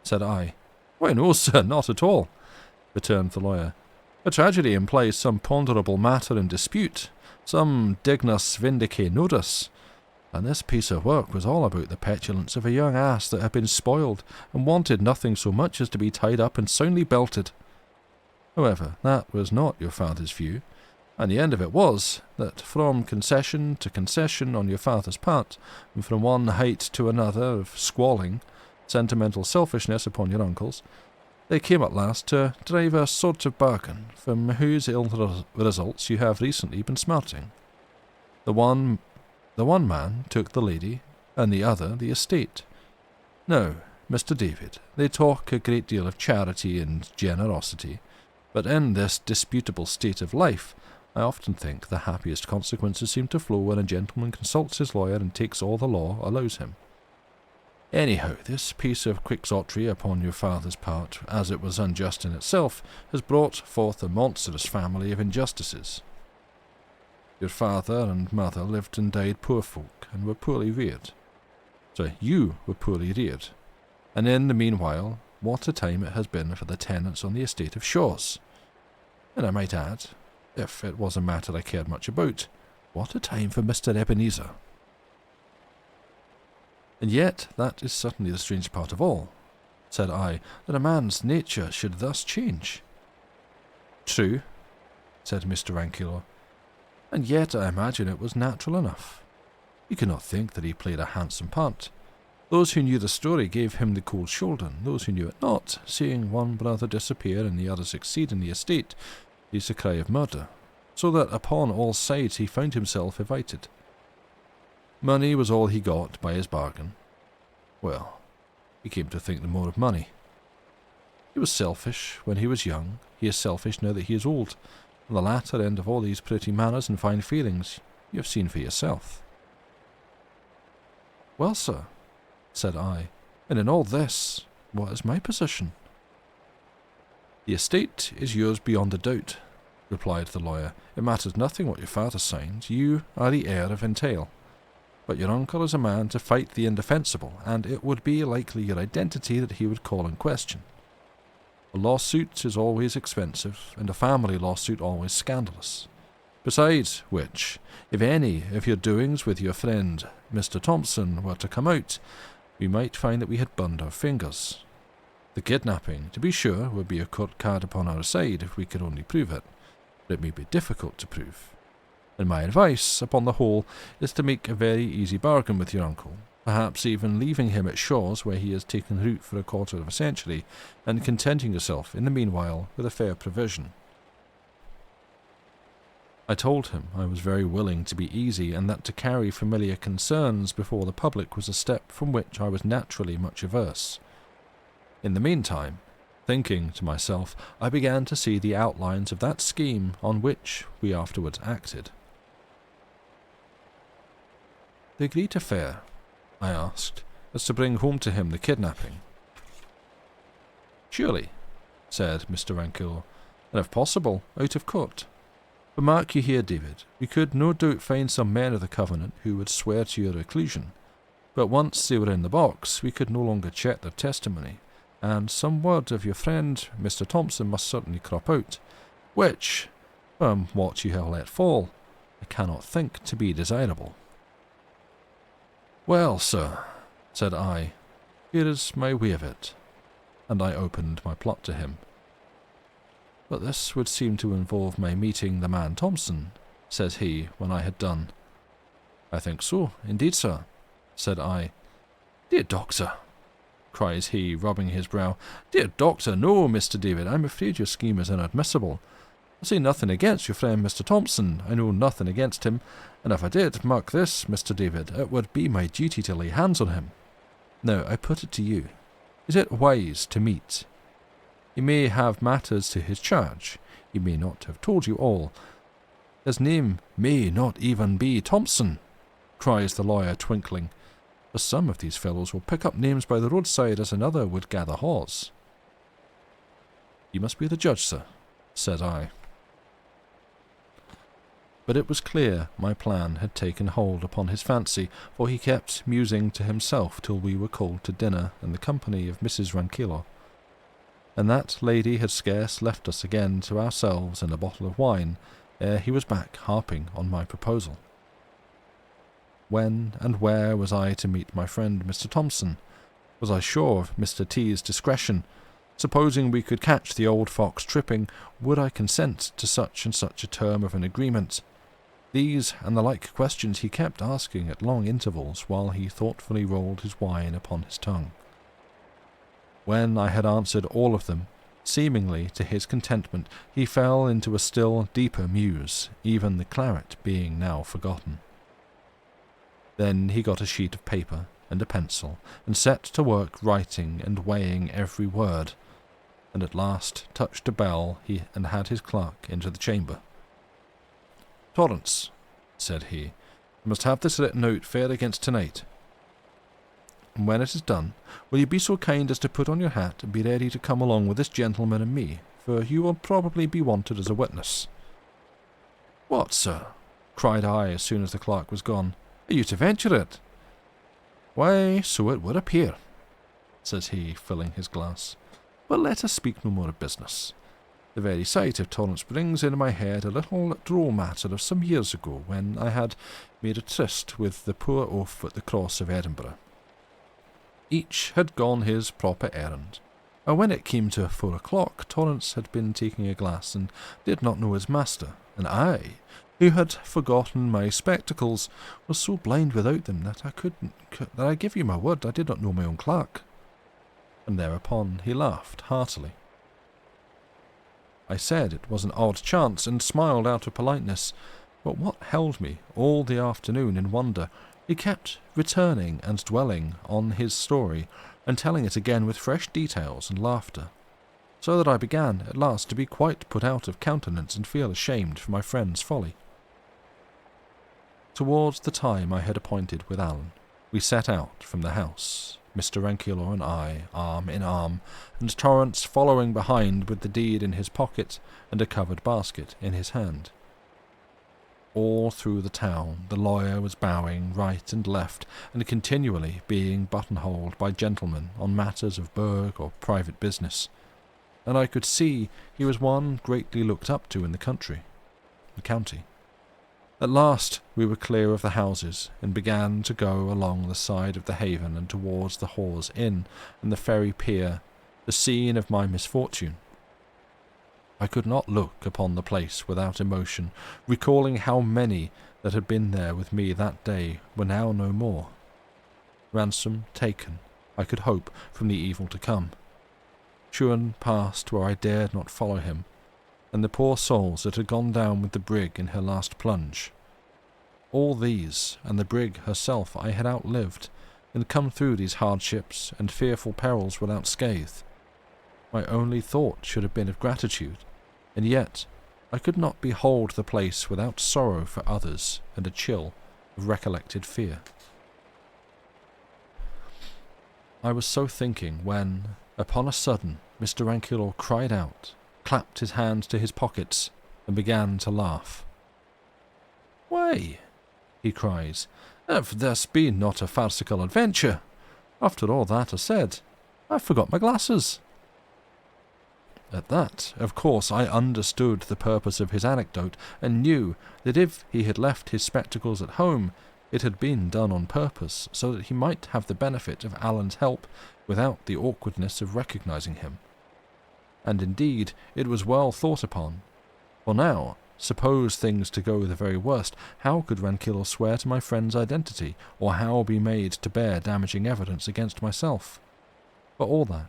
said I. Why, no, sir, not at all, returned the lawyer. A tragedy implies some ponderable matter in dispute, some dignus vindice nodus, and this piece of work was all about the petulance of a young ass that had been spoiled, and wanted nothing so much as to be tied up and soundly belted. However, that was not your father's view, and the end of it was that from concession to concession on your father's part, and from one height to another of squalling, sentimental selfishness upon your uncle's, they came at last to drive a sort of bargain, from whose ill results you have recently been smarting. The one man took the lady, and the other the estate. Now, Mr. David, they talk a great deal of charity and generosity, but in this disputable state of life, I often think the happiest consequences seem to flow when a gentleman consults his lawyer and takes all the law allows him. Anyhow, this piece of quixotry upon your father's part, as it was unjust in itself, has brought forth a monstrous family of injustices. Your father and mother lived and died poor folk, and were poorly reared. So you were poorly reared. And in the meanwhile, what a time it has been for the tenants on the estate of Shaw's. And I might add, if it was a matter I cared much about, what a time for Mr. Ebenezer. And yet that is certainly the strange part of all, said I, that a man's nature should thus change. True, said Mr. Rankilow, and yet I imagine it was natural enough. You cannot think that he played a handsome part. Those who knew the story gave him the cold shoulder, and those who knew it not, seeing one brother disappear and the other succeed in the estate, used a cry of murder, so that upon all sides he found himself invited. Money was all he got by his bargain. Well, he came to think no more of money. He was selfish when he was young, he is selfish now that he is old, and the latter end of all these pretty manners and fine feelings you have seen for yourself. Well, sir, said I, and in all this, what is my position? The estate is yours beyond a doubt, replied the lawyer. It matters nothing what your father signs, you are the heir of entail. But your uncle is a man to fight the indefensible, and it would be likely your identity that he would call in question. A lawsuit is always expensive, and a family lawsuit always scandalous. Besides which, if any of your doings with your friend Mr. Thompson were to come out, we might find that we had burned our fingers. The kidnapping, to be sure, would be a court card upon our side if we could only prove it, but it may be difficult to prove. And my advice, upon the whole, is to make a very easy bargain with your uncle, perhaps even leaving him at Shaw's where he has taken root for a quarter of a century, and contenting yourself, in the meanwhile, with a fair provision. I told him I was very willing to be easy, and that to carry familiar concerns before the public was a step from which I was naturally much averse. In the meantime, thinking to myself, I began to see the outlines of that scheme on which we afterwards acted. The great affair, I asked, was to bring home to him the kidnapping. Surely, said Mr. Rankilow, and if possible, out of court. But mark you here, David, we could no doubt find some men of the Covenant who would swear to your reclusion, but once they were in the box, we could no longer check their testimony, and some word of your friend Mr. Thompson must certainly crop out, which, from what you have let fall, I cannot think to be desirable. Well, sir, said I, here is my way of it, and I opened my plot to him. But this would seem to involve my meeting the man Thompson, says he, when I had done. I think so, indeed, sir, said I. Dear doctor, cries he, rubbing his brow. Dear doctor, no, Mr. David, I'm afraid your scheme is inadmissible. I say nothing against your friend Mr. Thompson, I know nothing against him, and if I did, mark this, Mr. David, it would be my duty to lay hands on him. Now, I put it to you, is it wise to meet? He may have matters to his charge, he may not have told you all. His name may not even be Thompson, cries the lawyer, twinkling, for some of these fellows will pick up names by the roadside as another would gather haws. You must be the judge, sir, said I. But it was clear my plan had taken hold upon his fancy, for he kept musing to himself till we were called to dinner in the company of Mrs. Rankilow. And that lady had scarce left us again to ourselves and a bottle of wine, ere he was back harping on my proposal. When and where was I to meet my friend Mr. Thompson? Was I sure of Mr. T.'s discretion? Supposing we could catch the old fox tripping, would I consent to such and such a term of an agreement? These and the like questions he kept asking at long intervals while he thoughtfully rolled his wine upon his tongue. When I had answered all of them, seemingly to his contentment, he fell into a still deeper muse, even the claret being now forgotten. Then he got a sheet of paper and a pencil, and set to work writing and weighing every word, and at last touched a bell and had his clerk into the chamber. "Torrance," said he, "you must have this written out fair against tonight. And when it is done, will you be so kind as to put on your hat and be ready to come along with this gentleman and me, for you will probably be wanted as a witness." "What, sir?" cried I as soon as the clerk was gone. "Are you to venture it?" "Why, so it would appear," says he, filling his glass. "But let us speak no more of business. The very sight of Torrance brings into my head a little droll matter of some years ago, when I had made a tryst with the poor oaf at the Cross of Edinburgh. Each had gone his proper errand, and when it came to 4 o'clock, Torrance had been taking a glass and did not know his master, and I, who had forgotten my spectacles, was so blind without them that I give you my word I did not know my own clerk." And thereupon he laughed heartily. I said it was an odd chance, and smiled out of politeness, but what held me all the afternoon in wonder, he kept returning and dwelling on his story, and telling it again with fresh details and laughter, so that I began at last to be quite put out of countenance and feel ashamed for my friend's folly. Towards the time I had appointed with Alan, we set out from the house, Mr. Rankeillor and I, arm in arm, and Torrance following behind with the deed in his pocket and a covered basket in his hand. All through the town the lawyer was bowing right and left, and continually being buttonholed by gentlemen on matters of burgh or private business, and I could see he was one greatly looked up to in the county. At last we were clear of the houses, and began to go along the side of the haven and towards the Hawes Inn and the ferry pier, the scene of my misfortune. I could not look upon the place without emotion, recalling how many that had been there with me that day were now no more. Ransom taken, I could hope, from the evil to come. Truan passed where I dared not follow him, and the poor souls that had gone down with the brig in her last plunge. All these, and the brig herself, I had outlived, and come through these hardships and fearful perils without scathe. My only thought should have been of gratitude, and yet I could not behold the place without sorrow for others and a chill of recollected fear. I was so thinking when, upon a sudden, Mr. Rankeillor cried out, clapped his hands to his pockets, and began to laugh. "Why," he cries, "if this be not a farcical adventure, after all that I said, I forgot my glasses." At that, of course, I understood the purpose of his anecdote, and knew that if he had left his spectacles at home, it had been done on purpose, so that he might have the benefit of Alan's help without the awkwardness of recognizing him. And indeed, it was well thought upon. For now, suppose things to go the very worst, how could Rankeillor swear to my friend's identity, or how be made to bear damaging evidence against myself? For all that,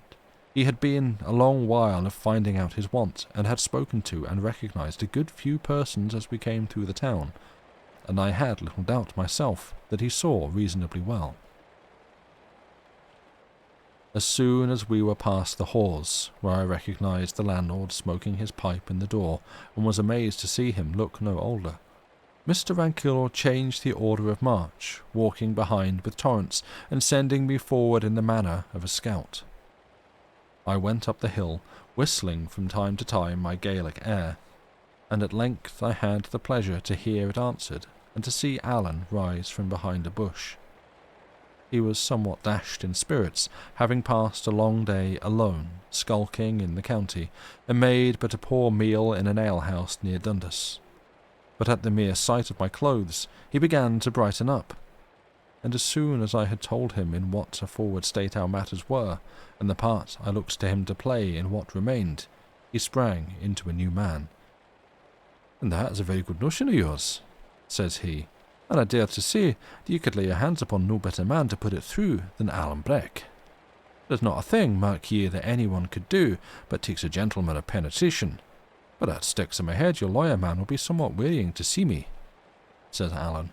he had been a long while of finding out his want, and had spoken to and recognized a good few persons as we came through the town, and I had little doubt myself that he saw reasonably well. As soon as we were past the Hawes, where I recognized the landlord smoking his pipe in the door, and was amazed to see him look no older, Mr. Rankeillor changed the order of march, walking behind with Torrance, and sending me forward in the manner of a scout. I went up the hill, whistling from time to time my Gaelic air, and at length I had the pleasure to hear it answered, and to see Alan rise from behind a bush. He was somewhat dashed in spirits, having passed a long day alone, skulking in the county, and made but a poor meal in an alehouse near Dundas. But at the mere sight of my clothes he began to brighten up, and as soon as I had told him in what a forward state our matters were, and the part I looked to him to play in what remained, he sprang into a new man. "And that is a very good notion of yours," says he, "and I dare to say that you could lay your hands upon no better man to put it through than Alan Breck. There's not a thing, mark ye, that anyone could do, but takes a gentleman of penetration. But that sticks in my head your lawyer man will be somewhat wearying to see me," says Alan.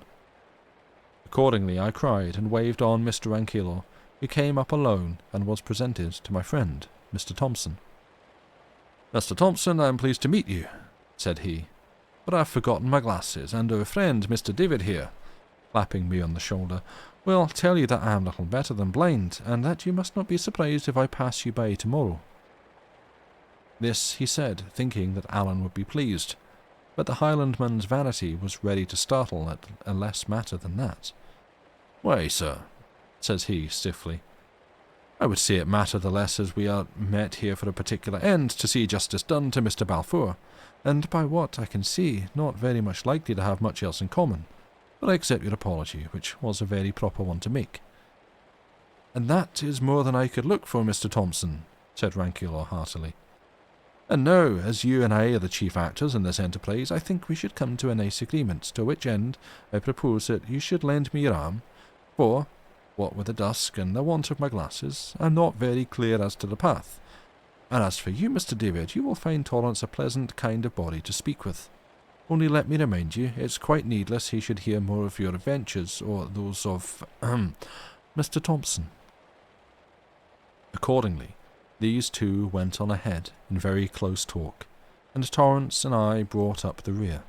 Accordingly I cried and waved on Mr. Rankeillor, who came up alone and was presented to my friend, Mr. Thompson. "Mr. Thompson, I am pleased to meet you," said he. but I've forgotten my glasses, and our friend, Mr. David here," clapping me on the shoulder, "will tell you that I am little better than blind, and that you must not be surprised if I pass you by tomorrow." This he said, thinking that Alan would be pleased, but the Highlandman's vanity was ready to startle at a less matter than that. "Why, sir," says he stiffly, "I would say it matter the less as we are met here for a particular end, to see justice done to Mr. Balfour, and by what I can see, not very much likely to have much else in common. But I accept your apology, which was a very proper one to make." "And that is more than I could look for, Mr. Thompson," said Rankilaw heartily. "And now, as you and I are the chief actors in this enterprise, I think we should come to a nice agreement, to which end I propose that you should lend me your arm, for, what with the dusk and the want of my glasses, I'm not very clear as to the path. And as for you, Mr. David, you will find Torrance a pleasant kind of body to speak with. Only let me remind you, it's quite needless he should hear more of your adventures, or those of, Mr. Thompson." Accordingly, these two went on ahead in very close talk, and Torrance and I brought up the rear.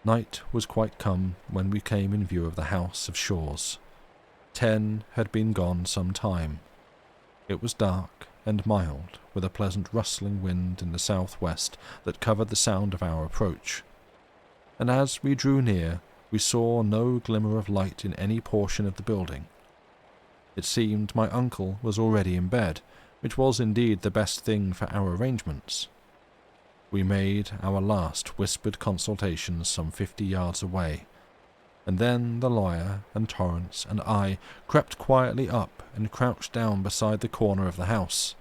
Night was quite come when we came in view of the house of Shaw's. 10 had been gone some time. It was dark and mild, with a pleasant rustling wind in the southwest that covered the sound of our approach. And as we drew near, we saw no glimmer of light in any portion of the building. It seemed my uncle was already in bed, which was indeed the best thing for our arrangements. We made our last whispered consultations some 50 yards away, and then the lawyer and Torrance and I crept quietly up and crouched down beside the corner of the house,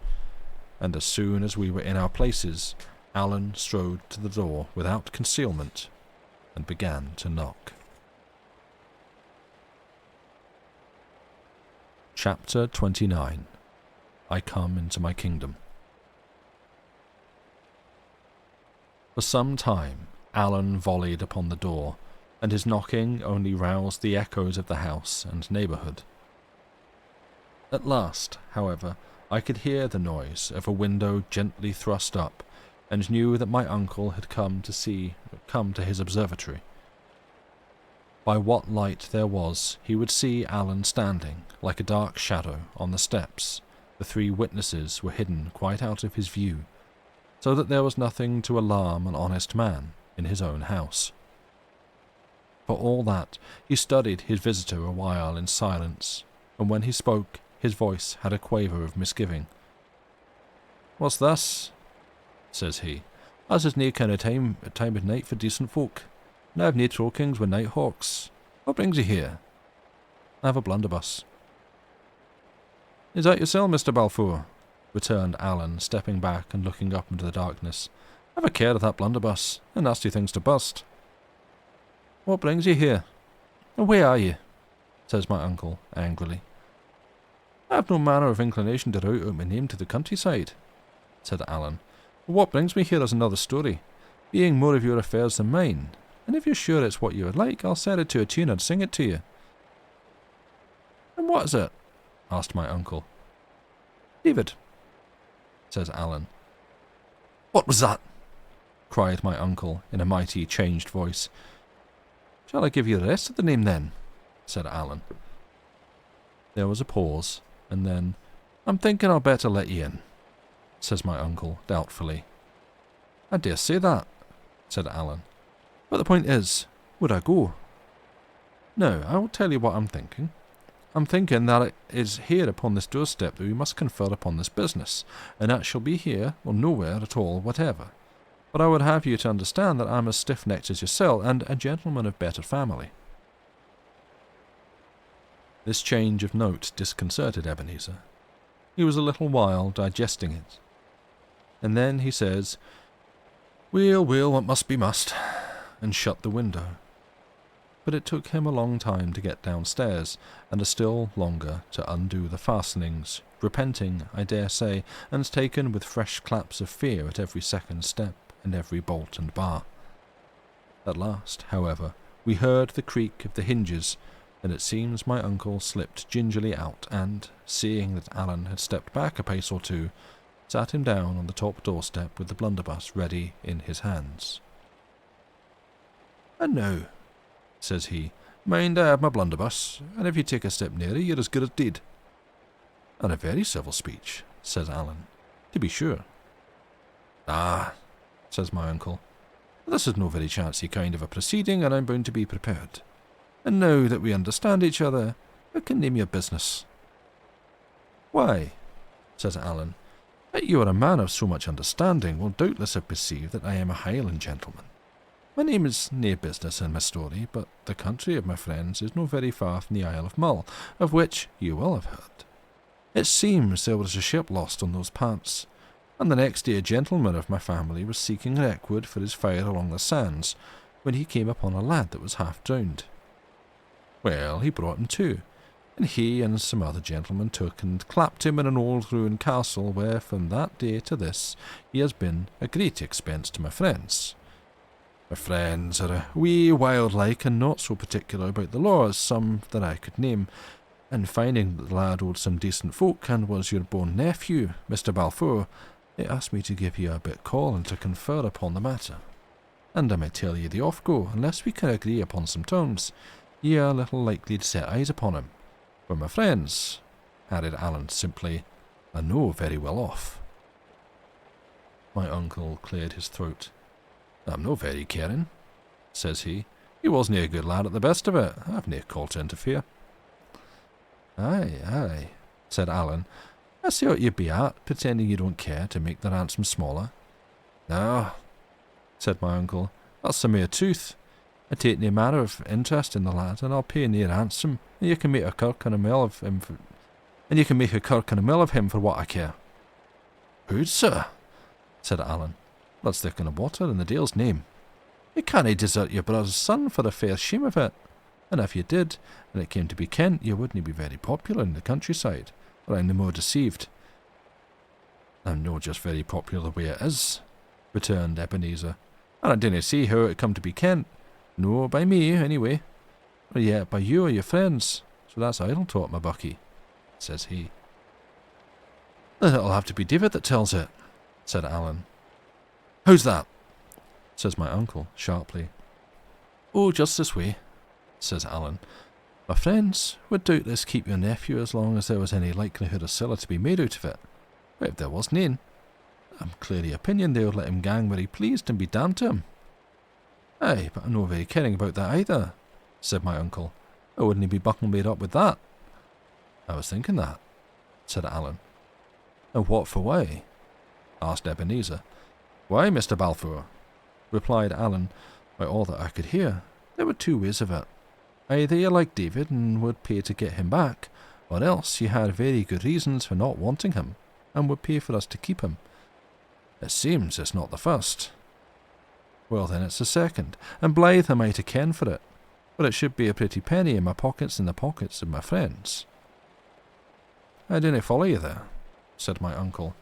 and as soon as we were in our places, Alan strode to the door without concealment and began to knock. Chapter 29. I Come into My Kingdom. For some time, Alan volleyed upon the door, and his knocking only roused the echoes of the house and neighbourhood. At last, however, I could hear the noise of a window gently thrust up, and knew that my uncle had come to his observatory. By what light there was, he would see Alan standing, like a dark shadow, on the steps. The 3 witnesses were hidden quite out of his view, so that there was nothing to alarm an honest man in his own house. For all that, he studied his visitor a while in silence, and when he spoke, his voice had a quaver of misgiving. "What's this?" says he. "As is nae kind of time of night for decent folk, and I've nae trokings with night hawks. What brings you here?" "I have a blunderbuss." "Is that yourself, Mr. Balfour?" returned Alan, stepping back and looking up into the darkness. "Have a care of that blunderbuss, and nasty things to bust." "What brings you here? And where are you?" says my uncle, angrily. "I have no manner of inclination to rout out my name to the countryside," said Alan. "But what brings me here is another story, being more of your affairs than mine, and if you're sure it's what you would like, I'll set it to a tune and sing it to you." "And what is it?" asked my uncle. "David," says Alan. "What was that?" cried my uncle in a mighty changed voice. "Shall I give you the rest of the name then?" said Alan. There was a pause, and then, "I'm thinking I'll better let you in," says my uncle doubtfully. "I dare say that," said Alan. "But the point is, would I go? Now, I will tell you what I'm thinking. I'm thinking that it is here upon this doorstep that we must confer upon this business, and that shall be here or nowhere at all whatever. But I would have you to understand that I'm as stiff-necked as yourself, and a gentleman of better family." This change of note disconcerted Ebenezer. He was a little while digesting it, and then he says, "Well, what must be must," and shut the window. But it took him a long time to get downstairs, and a still longer to undo the fastenings, repenting, I dare say, and taken with fresh claps of fear at every second step and every bolt and bar. At last, however, we heard the creak of the hinges, and it seems my uncle slipped gingerly out, and, seeing that Alan had stepped back a pace or two, sat him down on the top doorstep with the blunderbuss ready in his hands. "And now," says he, "mind I have my blunderbuss, and if you take a step nearer, you're as good as dead." "And a very civil speech," says Alan, "to be sure." "Ah," says my uncle, "this is no very chancy kind of a proceeding, and I'm bound to be prepared. And now that we understand each other, I can name your business." "Why," says Alan, "that you are a man of so much understanding will doubtless have perceived that I am a Highland gentleman. My name is nae business in my story, but the country of my friends is no very far from the Isle of Mull, of which you will have heard. It seems there was a ship lost on those parts, and the next day a gentleman of my family was seeking wreckwood for his fire along the sands, when he came upon a lad that was half drowned. Well, he brought him to, and he and some other gentlemen took and clapped him in an old ruined castle, where from that day to this he has been a great expense to my friends. My friends are a wee wild-like and not so particular about the law as some that I could name, and finding that the lad owed some decent folk and was your born nephew, Mr. Balfour, they asked me to give you a bit call and to confer upon the matter. And I may tell you the off-go, unless we can agree upon some terms, ye are little likely to set eyes upon him. For my friends," added Alan simply, "are no very well off." My uncle cleared his throat. "I'm no very caring," says he. "He wasn't a good lad at the best of it. I've nae call to interfere." Aye, said Alan. "I see what you be at, pretending you don't care to make the ransom smaller." "No," said my uncle, "that's the mere truth. I take nae manner of interest in the lad, and I'll pay nae ransom, and you can make a kirk and a mill of him for what I care." "Who'd, sir?" said Alan. "Blood's thick in the water, in the Dale's name. You cannae desert your brother's son for the fair shame of it. And if you did, and it came to be kent, you wouldn't be very popular in the countryside, or I'm the more deceived." "I'm no just very popular the way it is," returned Ebenezer, "and I dinna see how it come to be kent. No, by me, anyway. Or yet by you or your friends. So that's idle talk, my buckie," says he. "Then it'll have to be David that tells it," said Alan. "How's that?" says my uncle, sharply. "Oh, just this way," says Alan. "My friends would doubtless keep your nephew as long as there was any likelihood of siller to be made out of it. But if there was nane, I'm clearly opinion they would let him gang where he pleased and be damned to him." "Aye, but I'm no very caring about that either," said my uncle. "I wouldn't be buckle made up with that." "I was thinking that," said Alan. "And what for why?" asked Ebenezer. "Why, Mr. Balfour," replied Alan, "by all that I could hear, there were two ways of it. Either you liked David and would pay to get him back, or else you had very good reasons for not wanting him, and would pay for us to keep him. It seems it's not the first." "Well, then it's the second, and blithe am I to ken for it, but it should be a pretty penny in my pockets and the pockets of my friends." "I dinna follow you there," said my uncle.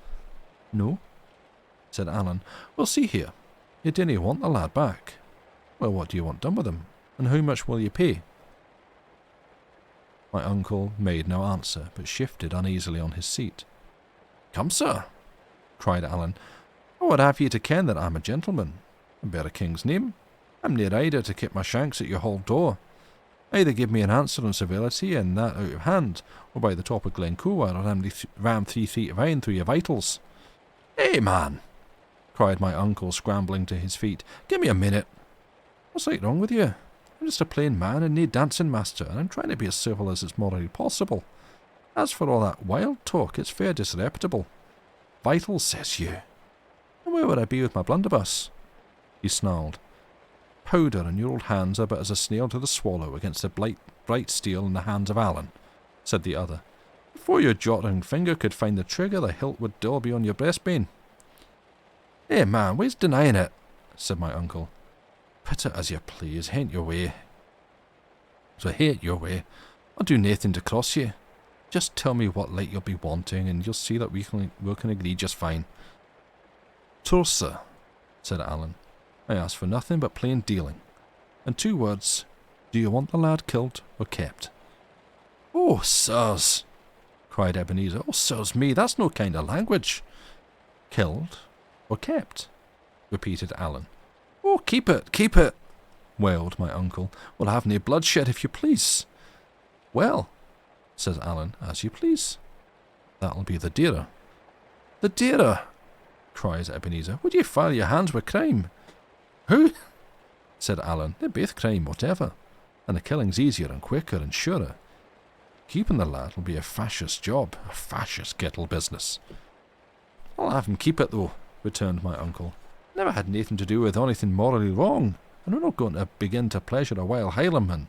"No?" said Alan. "Well, see here. You dinna want the lad back. Well, what do you want done with him, and how much will you pay?" My uncle made no answer, but shifted uneasily on his seat. "Come, sir," cried Alan, "I would have you to ken that I'm a gentleman, and bear a king's name. I'm nae rider to keep my shanks at your hall door. Either give me an answer in civility and that out of hand, or by the top of Glencoe I'll ram 3 feet of iron through your vitals." "Hey, man," cried my uncle, scrambling to his feet. "Give me a minute." "What's like wrong with you? I'm just a plain man and nae dancing master, and I'm trying to be as civil as it's morally possible. As for all that wild talk, it's fair disreputable. Vitals, says you. And where would I be with my blunderbuss?" He snarled. "Powder in your old hands are but as a snail to the swallow against the bright steel in the hands of Alan," said the other. "Before your jottering finger could find the trigger, the hilt would dull be on your breastbone." "Hey, man, where's denying it?" said my uncle. "Put it as you please, hain't your way." "So hain't your way. I'll do naething to cross you. Just tell me what light you'll be wanting, and you'll see that we can agree just fine." "Troth, sir," said Alan, "I ask for nothing but plain dealing. And 2 words, do you want the lad killed or kept?" "Oh, sirs," cried Ebenezer. "Oh, sirs me, that's no kind of language. Killed or kept? Repeated Alan. Oh, keep it, wailed my uncle. We'll have nae bloodshed, if you please. Well, says Alan, as you please. That'll be the dearer. The dearer, cries Ebenezer. Would you file your hands with crime? Who? Said Alan. They're both crime, whatever. And the killing's easier and quicker and surer. Keeping the lad will be a fascist job, a fascist kettle business. I'll have him keep it, though, returned my uncle. Never had nothing to do with anything morally wrong, and we're not going to begin to pleasure a wild Highlandman.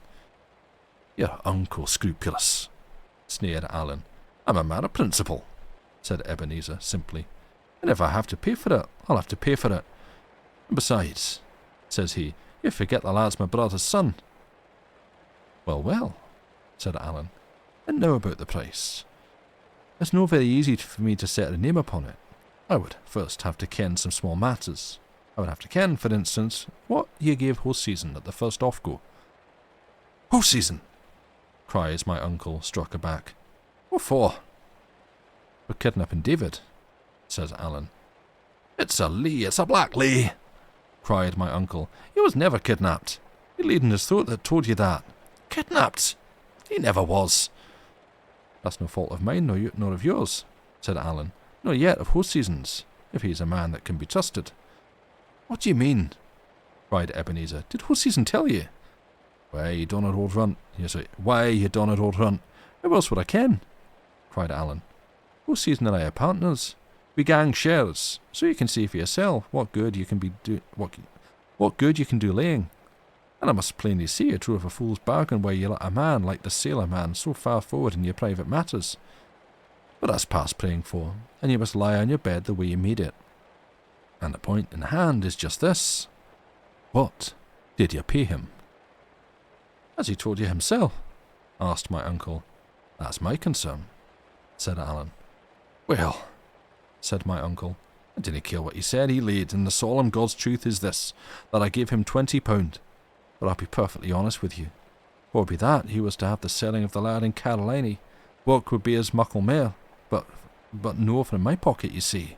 Your uncle scrupulous, sneered Alan. I'm a man of principle, said Ebenezer simply. And if I have to pay for it, I'll have to pay for it. And besides, says he, you forget the lad's my brother's son. Well, said Alan, and now about the price. It's no very easy for me to set a name upon it. I would first have to ken some small matters. I would have to ken, for instance, what ye gave horse season at the first off-go. Horse season, cries my uncle, struck aback. What for? For kidnapping David, says Alan. It's a lee, it's a black lee, cried my uncle. He was never kidnapped. He laid in his throat that told you that. Kidnapped? He never was. That's no fault of mine nor of yours, said Alan. Nor yet of horse season's, if he's a man that can be trusted. What do you mean? Cried Ebenezer. Did horse season tell you? Why, you done it old runt. You say, why, you done it old runt. How else would I ken? Cried Alan. Horse season and I are partners. We gang shares, so you can see for yourself what good you can what good you can do laying. And I must plainly see you drove a fool's bargain where you let a man like the sailor man so far forward in your private matters. But that's past praying for, and you must lie on your bed the way you made it. And the point in hand is just this. What did you pay him? As he told you himself, asked my uncle. That's my concern, said Alan. Well, said my uncle, I didn't care what he said, he laid, and the solemn God's truth is this, that I gave him £20. But I'll be perfectly honest with you. What would be that he was to have the selling of the lad in Carolina, work would be as muckle mair, but no from my pocket, you see.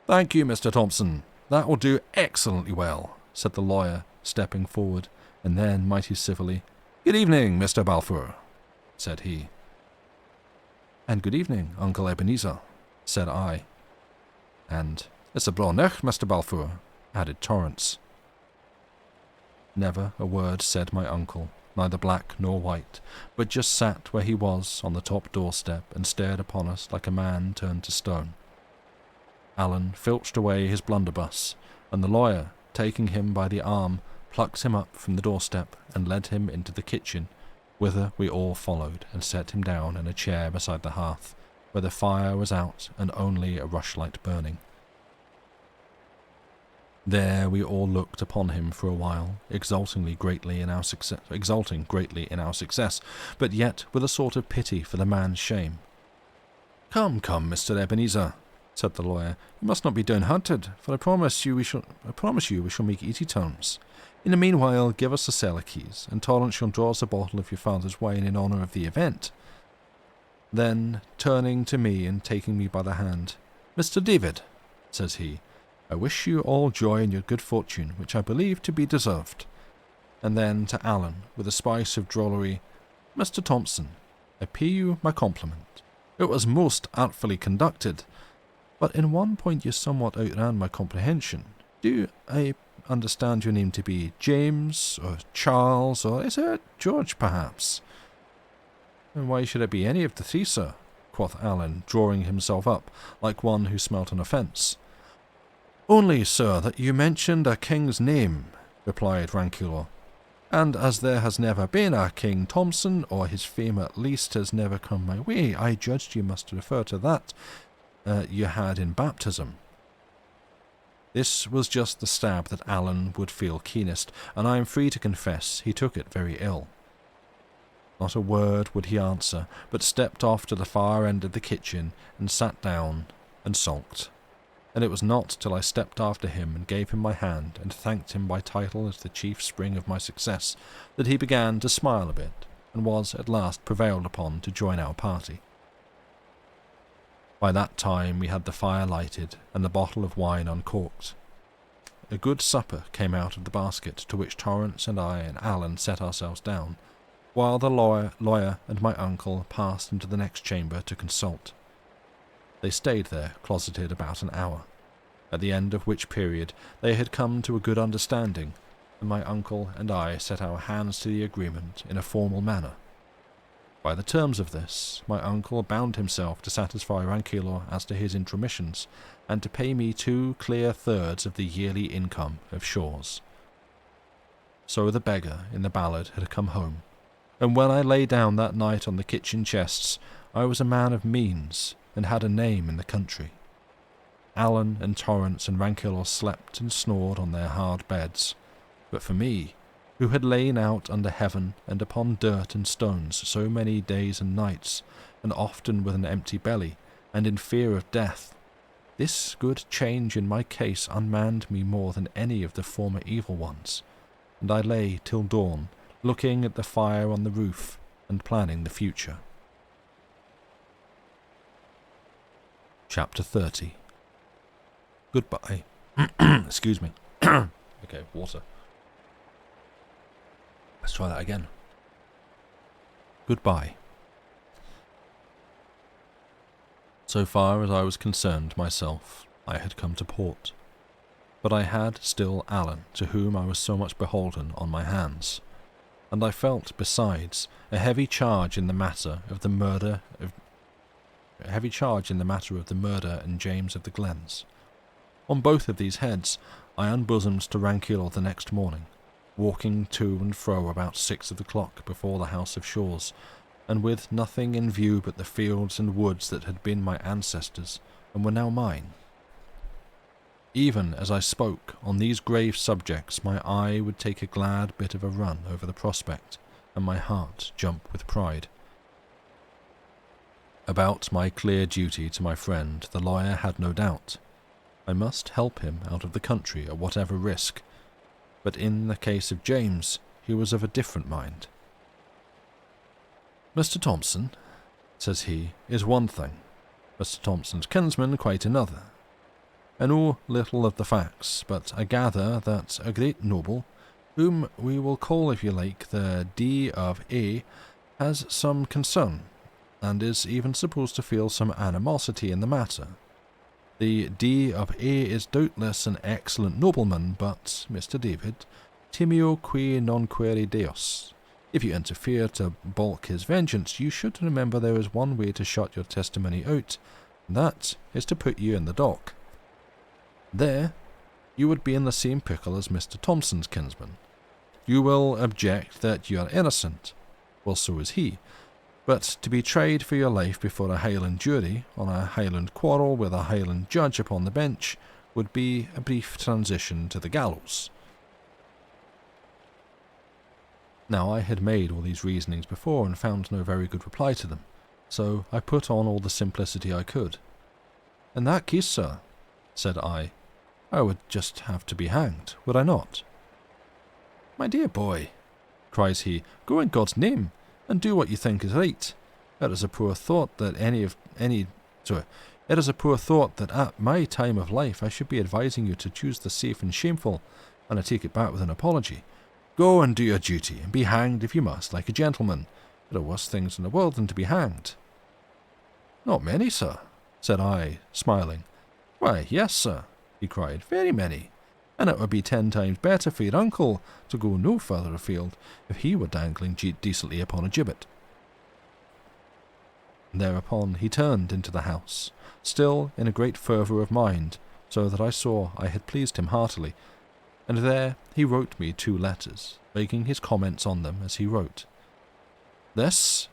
Thank you, Mr. Thompson. That will do excellently well, said the lawyer, stepping forward, and then, mighty civilly, Good evening, Mr. Balfour, said he. And good evening, Uncle Ebenezer, said I. And it's a braw nicht, Mr. Balfour, added Torrance. Never a word said my uncle, neither black nor white, but just sat where he was on the top doorstep and stared upon us like a man turned to stone. Alan filched away his blunderbuss, and the lawyer, taking him by the arm, plucked him up from the doorstep and led him into the kitchen, whither we all followed and set him down in a chair beside the hearth, where the fire was out and only a rushlight burning. There we all looked upon him for a while, exulting greatly in our success, but yet with a sort of pity for the man's shame. Come, Mr. Ebenezer, said the lawyer, you must not be downhearted, for I promise you we shall make easy terms. In the meanwhile, give us the cellar keys, and Torrance shall draw us a bottle of your father's wine in honour of the event. Then, turning to me and taking me by the hand, Mr. David, says he, I wish you all joy in your good fortune, which I believe to be deserved. And then to Alan, with a spice of drollery, Mr. Thompson, I pay you my compliment. It was most artfully conducted, but in one point you somewhat outran my comprehension. Do I understand your name to be James, or Charles, or is it George, perhaps? And why should it be any of the three, sir? Quoth Alan, drawing himself up, like one who smelt an offence. Only, sir, that you mentioned a king's name, replied Rancullo, and as there has never been a King Thompson, or his fame at least has never come my way, I judged you must refer to that you had in baptism. This was just the stab that Alan would feel keenest, and I am free to confess he took it very ill. Not a word would he answer, but stepped off to the far end of the kitchen and sat down and sulked. And it was not till I stepped after him and gave him my hand and thanked him by title as the chief spring of my success that he began to smile a bit and was at last prevailed upon to join our party. By that time we had the fire lighted and the bottle of wine uncorked. A good supper came out of the basket, to which Torrance and I and Alan set ourselves down, while the lawyer and my uncle passed into the next chamber to consult. They stayed there, closeted, about an hour, at the end of which period they had come to a good understanding, and my uncle and I set our hands to the agreement in a formal manner. By the terms of this, my uncle bound himself to satisfy Rankeillor as to his intromissions, and to pay me 2 clear thirds of the yearly income of Shaw's. So the beggar in the ballad had come home, and when I lay down that night on the kitchen chests, I was a man of means, and had a name in the country. Alan and Torrance and Rankeillor slept and snored on their hard beds, but for me, who had lain out under heaven and upon dirt and stones so many days and nights, and often with an empty belly, and in fear of death, this good change in my case unmanned me more than any of the former evil ones, and I lay till dawn, looking at the fire on the roof and planning the future. Chapter 30. Goodbye. Excuse me. Okay, water. Let's try that again. Goodbye. So far as I was concerned myself, I had come to port. But I had still Alan, to whom I was so much beholden, on my hands, and I felt, besides, a heavy charge in the matter of the murder and James of the Glens. On both of these heads I unbosomed to Rankeillor the next morning, walking to and fro about 6 o'clock before the house of Shaw's, and with nothing in view but the fields and woods that had been my ancestors, and were now mine. Even as I spoke on these grave subjects, my eye would take a glad bit of a run over the prospect, and my heart jump with pride. About my clear duty to my friend, the lawyer had no doubt. I must help him out of the country at whatever risk, but in the case of James, he was of a different mind. Mr. Thompson, says he, is one thing, Mr. Thompson's kinsman quite another. I know little of the facts, but I gather that a great noble, whom we will call, if you like, the D of A, has some concern, and is even supposed to feel some animosity in the matter. The D of A is doubtless an excellent nobleman, but, Mr. David, timeo qui non quere Deus. If you interfere to balk his vengeance, you should remember there is one way to shut your testimony out, and that is to put you in the dock. There, you would be in the same pickle as Mr. Thompson's kinsman. You will object that you are innocent. Well, so is he. But to be tried for your life before a Highland jury, on a Highland quarrel with a Highland judge upon the bench, would be a brief transition to the gallows. Now I had made all these reasonings before and found no very good reply to them, so I put on all the simplicity I could. In that case, sir, said I would just have to be hanged, would I not? My dear boy, cries he, go in God's name, and do what you think is right. It is a poor thought that at my time of life I should be advising you to choose the safe and shameful, and I take it back with an apology. Go and do your duty, and be hanged if you must, like a gentleman. There are worse things in the world than to be hanged. Not many, sir, said I, smiling. Why, yes, sir, he cried, very many, and it would be 10 times better for your uncle to go no further afield if he were dangling decently upon a gibbet. Thereupon he turned into the house, still in a great fervour of mind, so that I saw I had pleased him heartily, and there he wrote me 2 letters, making his comments on them as he wrote. This,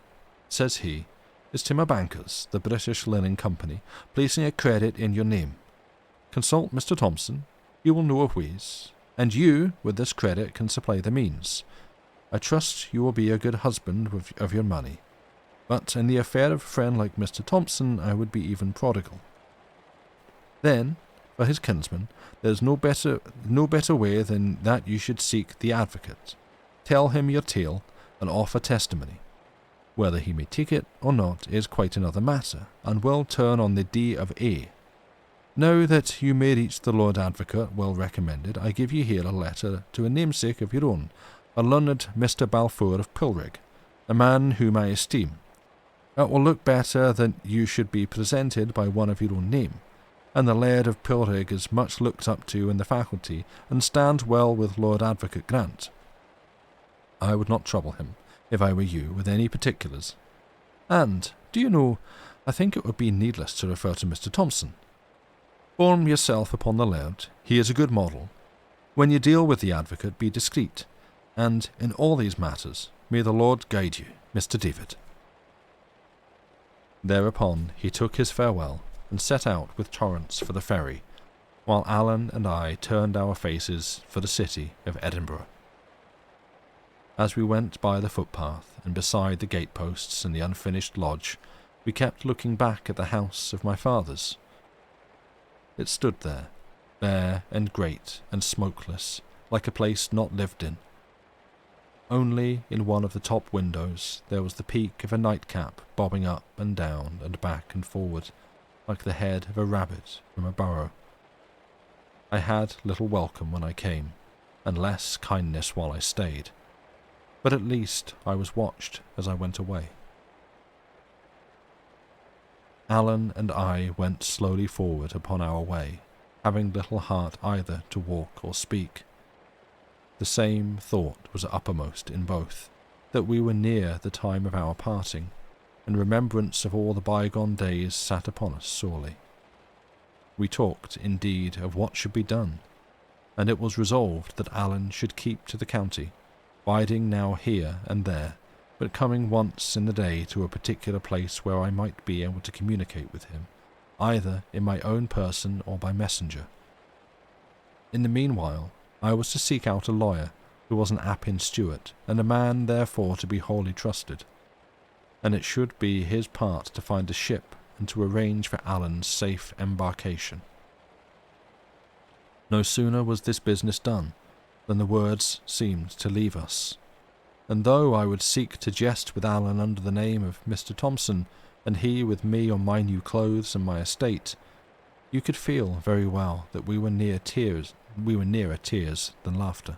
says he, is Timmer Bankers, the British Linen Company, placing a credit in your name. Consult Mr. Thompson, you will know of ways, and you, with this credit, can supply the means. I trust you will be a good husband of your money, but in the affair of a friend like Mr. Thompson, I would be even prodigal. Then, for his kinsman, there is no better way than that you should seek the advocate. Tell him your tale, and offer testimony. Whether he may take it or not is quite another matter, and will turn on the D of A. Now that you may reach the Lord Advocate well recommended, I give you here a letter to a namesake of your own, a learned Mr. Balfour of Pilrig, a man whom I esteem. It will look better that you should be presented by one of your own name, and the Laird of Pilrig is much looked up to in the faculty, and stands well with Lord Advocate Grant. I would not trouble him, if I were you, with any particulars. And, do you know, I think it would be needless to refer to Mr. Thompson. Form yourself upon the Laird, he is a good model. When you deal with the Advocate, be discreet, and in all these matters, may the Lord guide you, Mr. David. Thereupon he took his farewell, and set out with Torrance for the ferry, while Alan and I turned our faces for the city of Edinburgh. As we went by the footpath and beside the gateposts and the unfinished lodge, we kept looking back at the house of my fathers. It stood there, bare and great and smokeless, like a place not lived in. Only in one of the top windows there was the peak of a nightcap bobbing up and down and back and forward, like the head of a rabbit from a burrow. I had little welcome when I came, and less kindness while I stayed, but at least I was watched as I went away. Alan and I went slowly forward upon our way, having little heart either to walk or speak. The same thought was uppermost in both, that we were near the time of our parting, and remembrance of all the bygone days sat upon us sorely. We talked, indeed, of what should be done, and it was resolved that Alan should keep to the county, biding now here and there, but coming once in the day to a particular place where I might be able to communicate with him, either in my own person or by messenger. In the meanwhile, I was to seek out a lawyer, who was an Appin Stewart, and a man therefore to be wholly trusted, and it should be his part to find a ship and to arrange for Alan's safe embarkation. No sooner was this business done than the words seemed to leave us, and though I would seek to jest with Alan under the name of Mr. Thompson, and he with me on my new clothes and my estate, you could feel very well that we were nearer tears than laughter.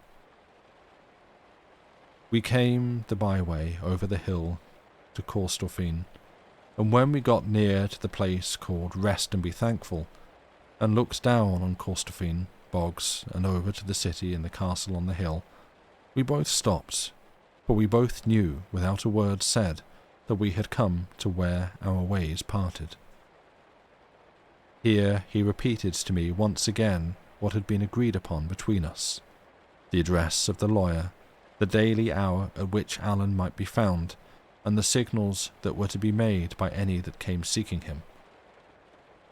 We came the byway over the hill to Corstorphine, and when we got near to the place called Rest and Be Thankful, and looked down on Corstorphine bogs and over to the city and the castle on the hill, we both stopped, for we both knew, without a word said, that we had come to where our ways parted. Here he repeated to me once again what had been agreed upon between us, the address of the lawyer, the daily hour at which Alan might be found, and the signals that were to be made by any that came seeking him.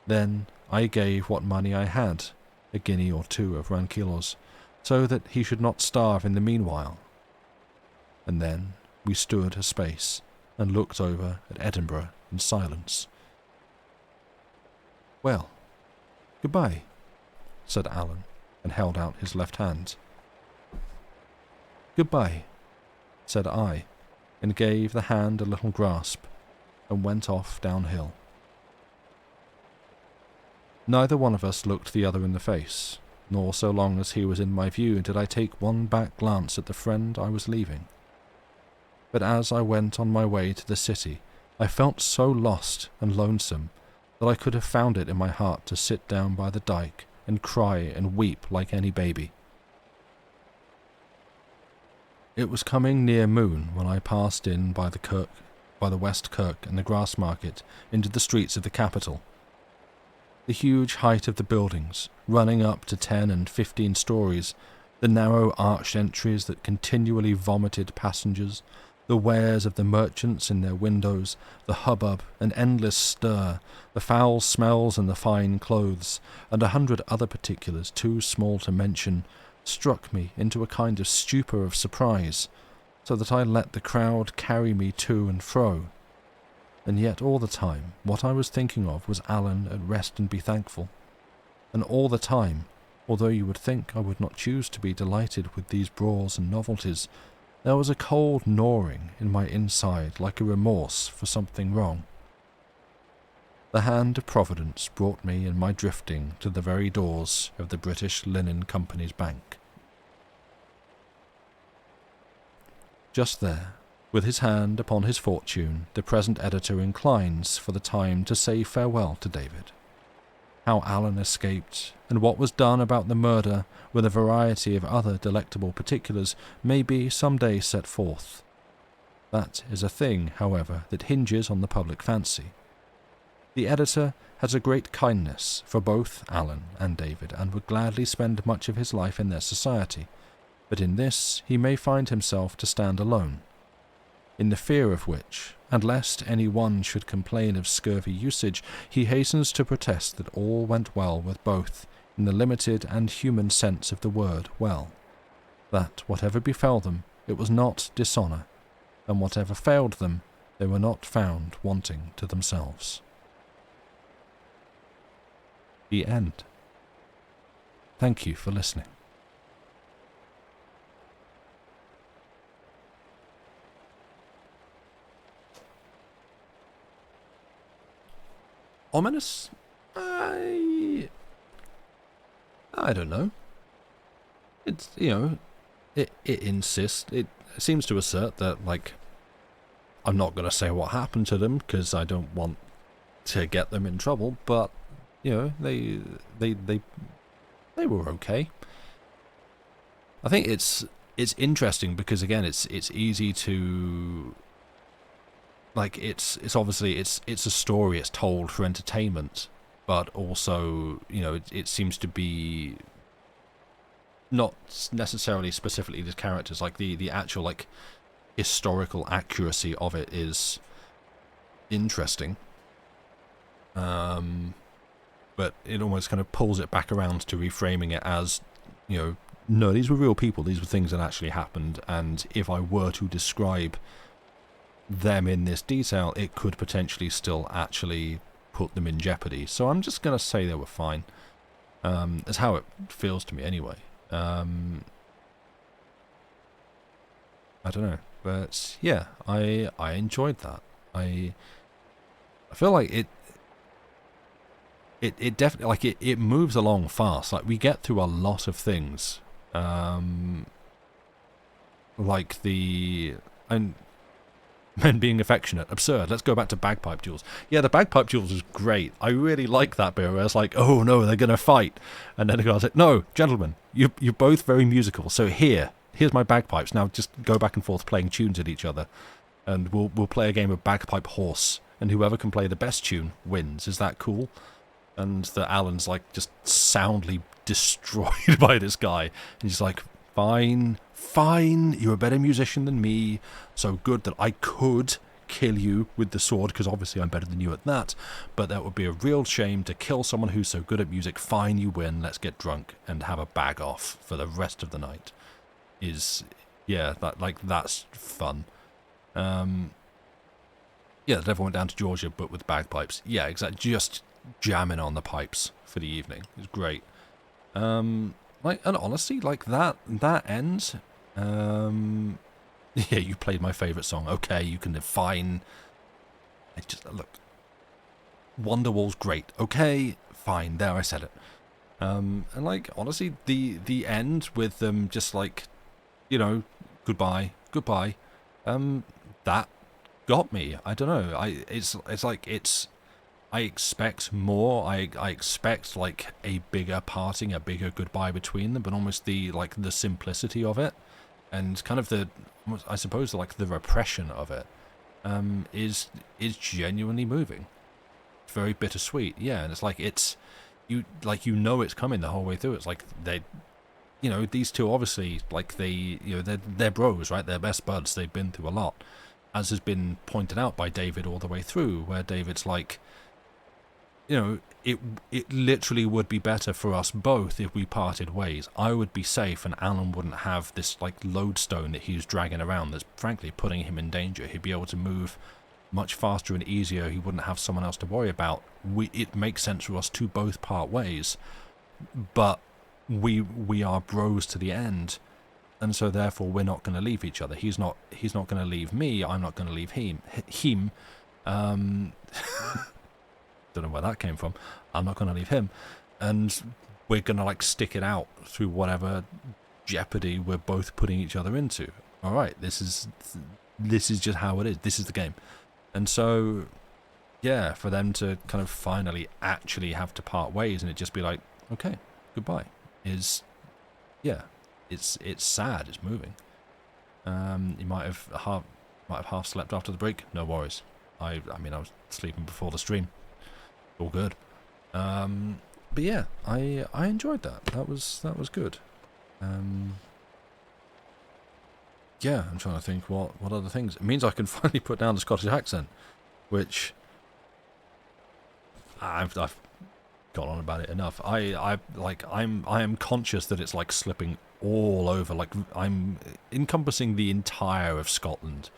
Then I gave what money I had, a guinea or two of rankilos, so that he should not starve in the meanwhile. And then we stood a space and looked over at Edinburgh in silence. "Well, goodbye," said Alan, and held out his left hand. "Goodbye," said I, and gave the hand a little grasp, and went off downhill. Neither one of us looked the other in the face, nor so long as he was in my view did I take one back glance at the friend I was leaving. But as I went on my way to the city, I felt so lost and lonesome that I could have found it in my heart to sit down by the dyke and cry and weep like any baby. It was coming near moon when I passed in by the West Kirk and the Grass Market into the streets of the capital. The huge height of the buildings, running up to 10 and 15 stories, the narrow arched entries that continually vomited passengers, the wares of the merchants in their windows, the hubbub and endless stir, the foul smells and the fine clothes, and 100 other particulars too small to mention, struck me into a kind of stupor of surprise, so that I let the crowd carry me to and fro. And yet all the time what I was thinking of was Alan at Rest and Be Thankful. And all the time, although you would think I would not choose to be delighted with these brawls and novelties, There was a cold gnawing in my inside like a remorse for something wrong. The hand of Providence brought me in my drifting to the very doors of the British Linen Company's bank. Just there, with his hand upon his fortune, the present editor inclines for the time to say farewell to David. How Alan escaped, and what was done about the murder, with a variety of other delectable particulars, may be some day set forth. That is a thing, however, that hinges on the public fancy. The editor has a great kindness for both Alan and David, and would gladly spend much of his life in their society, but in this he may find himself to stand alone, in the fear of which, and lest any one should complain of scurvy usage, he hastens to protest that all went well with both, in the limited and human sense of the word well, that whatever befell them, it was not dishonour, and whatever failed them, they were not found wanting to themselves. The end. Thank you for listening. Ominous? I don't know. It's, it insists, it seems to assert that, like, I'm not going to say what happened to them because I don't want to get them in trouble, but, they were okay. I think it's interesting because, again, it's easy to, like, it's obviously, it's a story, it's told for entertainment, but also, it seems to be not necessarily specifically the characters, like the actual, like, historical accuracy of it is interesting. But it almost kind of pulls it back around to reframing it as, no, these were real people, these were things that actually happened, and if I were to describe them in this detail, it could potentially still actually put them in jeopardy. So I'm just going to say they were fine. That's how it feels to me anyway. I don't know. But yeah, I enjoyed that. I feel like it definitely, like, it moves along fast. Like, we get through a lot of things. Like and men being affectionate, absurd. Let's go back to bagpipe duels. Yeah, the bagpipe duels is great. I really like that bit where it's like, oh no, they're gonna fight, and then the guy's like, no, gentlemen, you're both very musical. So here's my bagpipes. Now just go back and forth playing tunes at each other, and we'll play a game of bagpipe horse, and whoever can play the best tune wins. Is that cool? And the Alan's like just soundly destroyed by this guy, and he's like, fine, you're a better musician than me, so good that I could kill you with the sword, because obviously I'm better than you at that, but that would be a real shame to kill someone who's so good at music. Fine, you win, let's get drunk and have a bag off for the rest of the night. That's fun. Yeah, the devil went down to Georgia, but with bagpipes. Yeah, exactly, just jamming on the pipes for the evening. It was great. And honestly, like, that ends. Yeah, you played my favourite song. Okay, you can define. Look, Wonderwall's great. Okay, fine. There, I said it. And like, honestly, the end with them just like, goodbye. That got me. I don't know. I expect more. I expect like a bigger parting, a bigger goodbye between them, but almost the simplicity of it, and kind of the repression of it, is genuinely moving. It's very bittersweet, yeah, and it's like it's coming the whole way through. It's like these two obviously they're bros, right? They're best buds. They've been through a lot, as has been pointed out by David all the way through, where David's like, it literally would be better for us both if we parted ways. I would be safe, and Alan wouldn't have this lodestone that he's dragging around that's frankly putting him in danger. He'd be able to move much faster and easier. He wouldn't have someone else to worry about. It makes sense for us to both part ways, but we are bros to the end. and so therefore we're not going to leave each other. He's not going to leave me. I'm not going to leave him. Don't know where that came from. I'm not going to leave him, and we're going to like stick it out through whatever jeopardy we're both putting each other into. All right, this is just how it is. This is the game. And so, yeah, for them to kind of finally actually have to part ways and it just be like, okay, goodbye, is, yeah, it's sad. It's moving. You might have half slept after the break. No worries. I mean, I was sleeping before the stream. All good. But yeah, I enjoyed that. That was good. Yeah, I'm trying to think what other things. It means I can finally put down the Scottish accent, which I've gone on about it enough. I am conscious that it's like slipping all over. Like I'm encompassing the entire of Scotland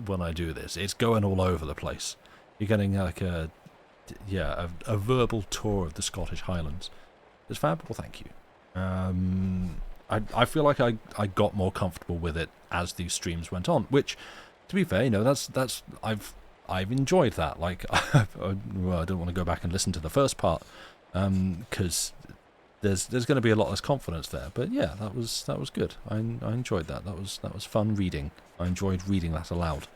when I do this. It's going all over the place. You're getting like a verbal tour of the Scottish Highlands. It's fab. Well, thank you. I feel like I got more comfortable with it as these streams went on, which, to be fair, that's I've enjoyed that. Like, I don't want to go back and listen to the first part, because there's going to be a lot less confidence there. But yeah, that was good. I enjoyed that. That was fun reading. I enjoyed reading that aloud.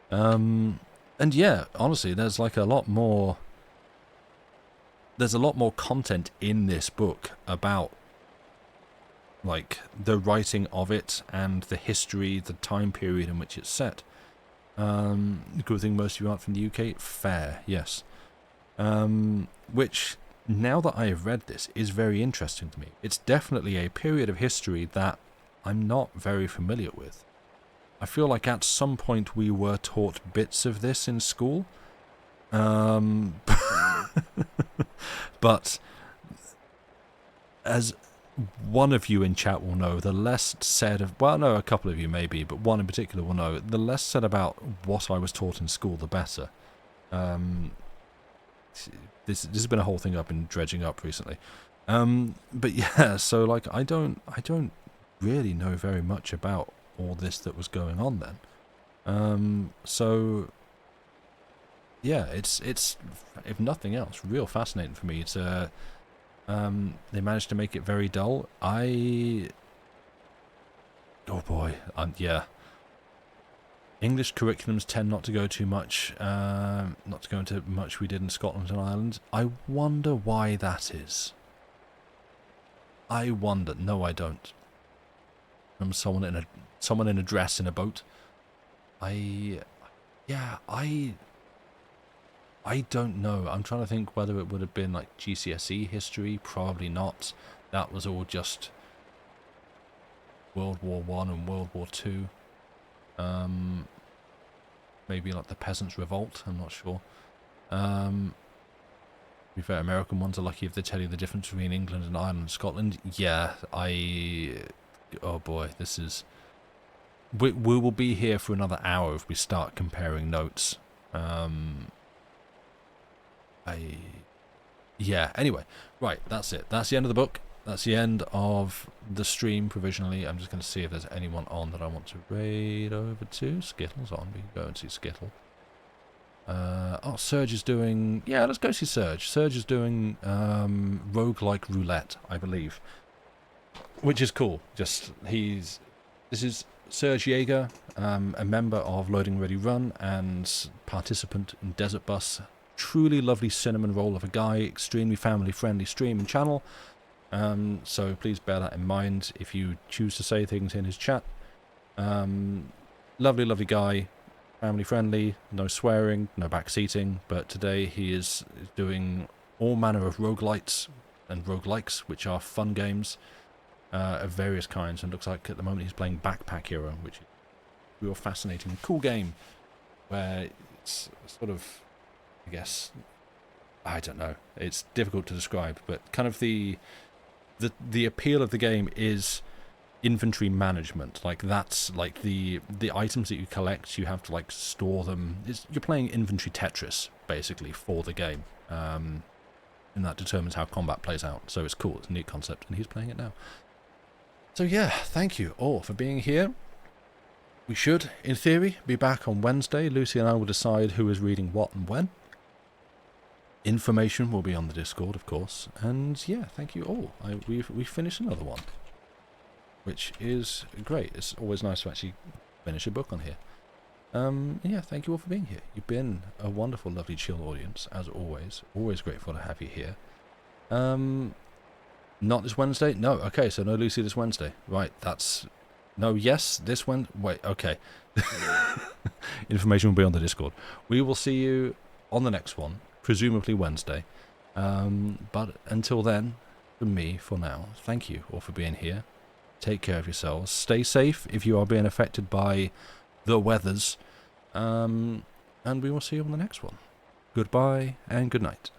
And yeah, honestly, there's like a lot more. There's a lot more content in this book about like the writing of it and the history, the time period in which it's set. Good thing most of you aren't from the UK. Fair, yes. Which, now that I have read this, is very interesting to me. It's definitely a period of history that I'm not very familiar with. I feel like at some point we were taught bits of this in school. But as one of you in chat will know, the less said of, well, no, a couple of you maybe, but one in particular will know, the less said about what I was taught in school, the better. This has been a whole thing I've been dredging up recently. But yeah, so like I don't really know very much about all this that was going on then. So yeah, it's if nothing else, real fascinating for me to. They managed to make it very dull. Oh boy, yeah. English curriculums tend not to go too much, not to go into much we did in Scotland and Ireland. I wonder why that is. I wonder. No, I don't. From someone in a dress in a boat. I don't know. I'm trying to think whether it would have been like GCSE history. Probably not. That was all just World War I and World War II. Maybe like the Peasants' Revolt. I'm not sure. To be fair, American ones are lucky if they tell you the difference between England and Ireland and Scotland. Yeah, oh boy, this is. We will be here for another hour if we start comparing notes. Yeah, anyway, right, that's it. That's the end of the book. That's the end of the stream, provisionally. I'm just going to see if there's anyone on that I want to raid over to. Skittle's on. We can go and see Skittle. Oh, Serge is doing... Yeah, let's go see Serge. Serge is doing roguelike roulette, I believe. Which is cool. This is Serge Jaeger, a member of Loading Ready Run and participant in Desert Bus. Truly lovely cinnamon roll of a guy, extremely family-friendly stream and channel. So please bear that in mind if you choose to say things in his chat. Lovely guy, family-friendly, no swearing, no backseating, but today he is doing all manner of roguelites and roguelikes, which are fun games of various kinds, and looks like at the moment he's playing Backpack Hero, which is a real fascinating, cool game, where it's sort of... I guess, I don't know, it's difficult to describe, but kind of the appeal of the game is inventory management. Like that's like the items that you collect, you have to like store them. You're playing inventory Tetris basically for the game, and that determines how combat plays out. So it's cool. It's a neat concept, and he's playing it now. So yeah, thank you all for being here. We should, in theory, be back on Wednesday. Lucy and I will decide who is reading what and when. Information will be on the Discord, of course. And yeah, thank you all. We've finished another one, which is great. It's always nice to actually finish a book on here. Yeah, thank you all for being here. You've been a wonderful, lovely, chill audience, as always. Always grateful to have you here. Not this Wednesday? No, okay, so no Lucy this Wednesday. Right, that's... No, yes, this Wednesday... Wait, okay. Information will be on the Discord. We will see you on the next one, presumably Wednesday. But until then, from me, for now, thank you all for being here. Take care of yourselves. Stay safe if you are being affected by the weathers. And we will see you on the next one. Goodbye and good night.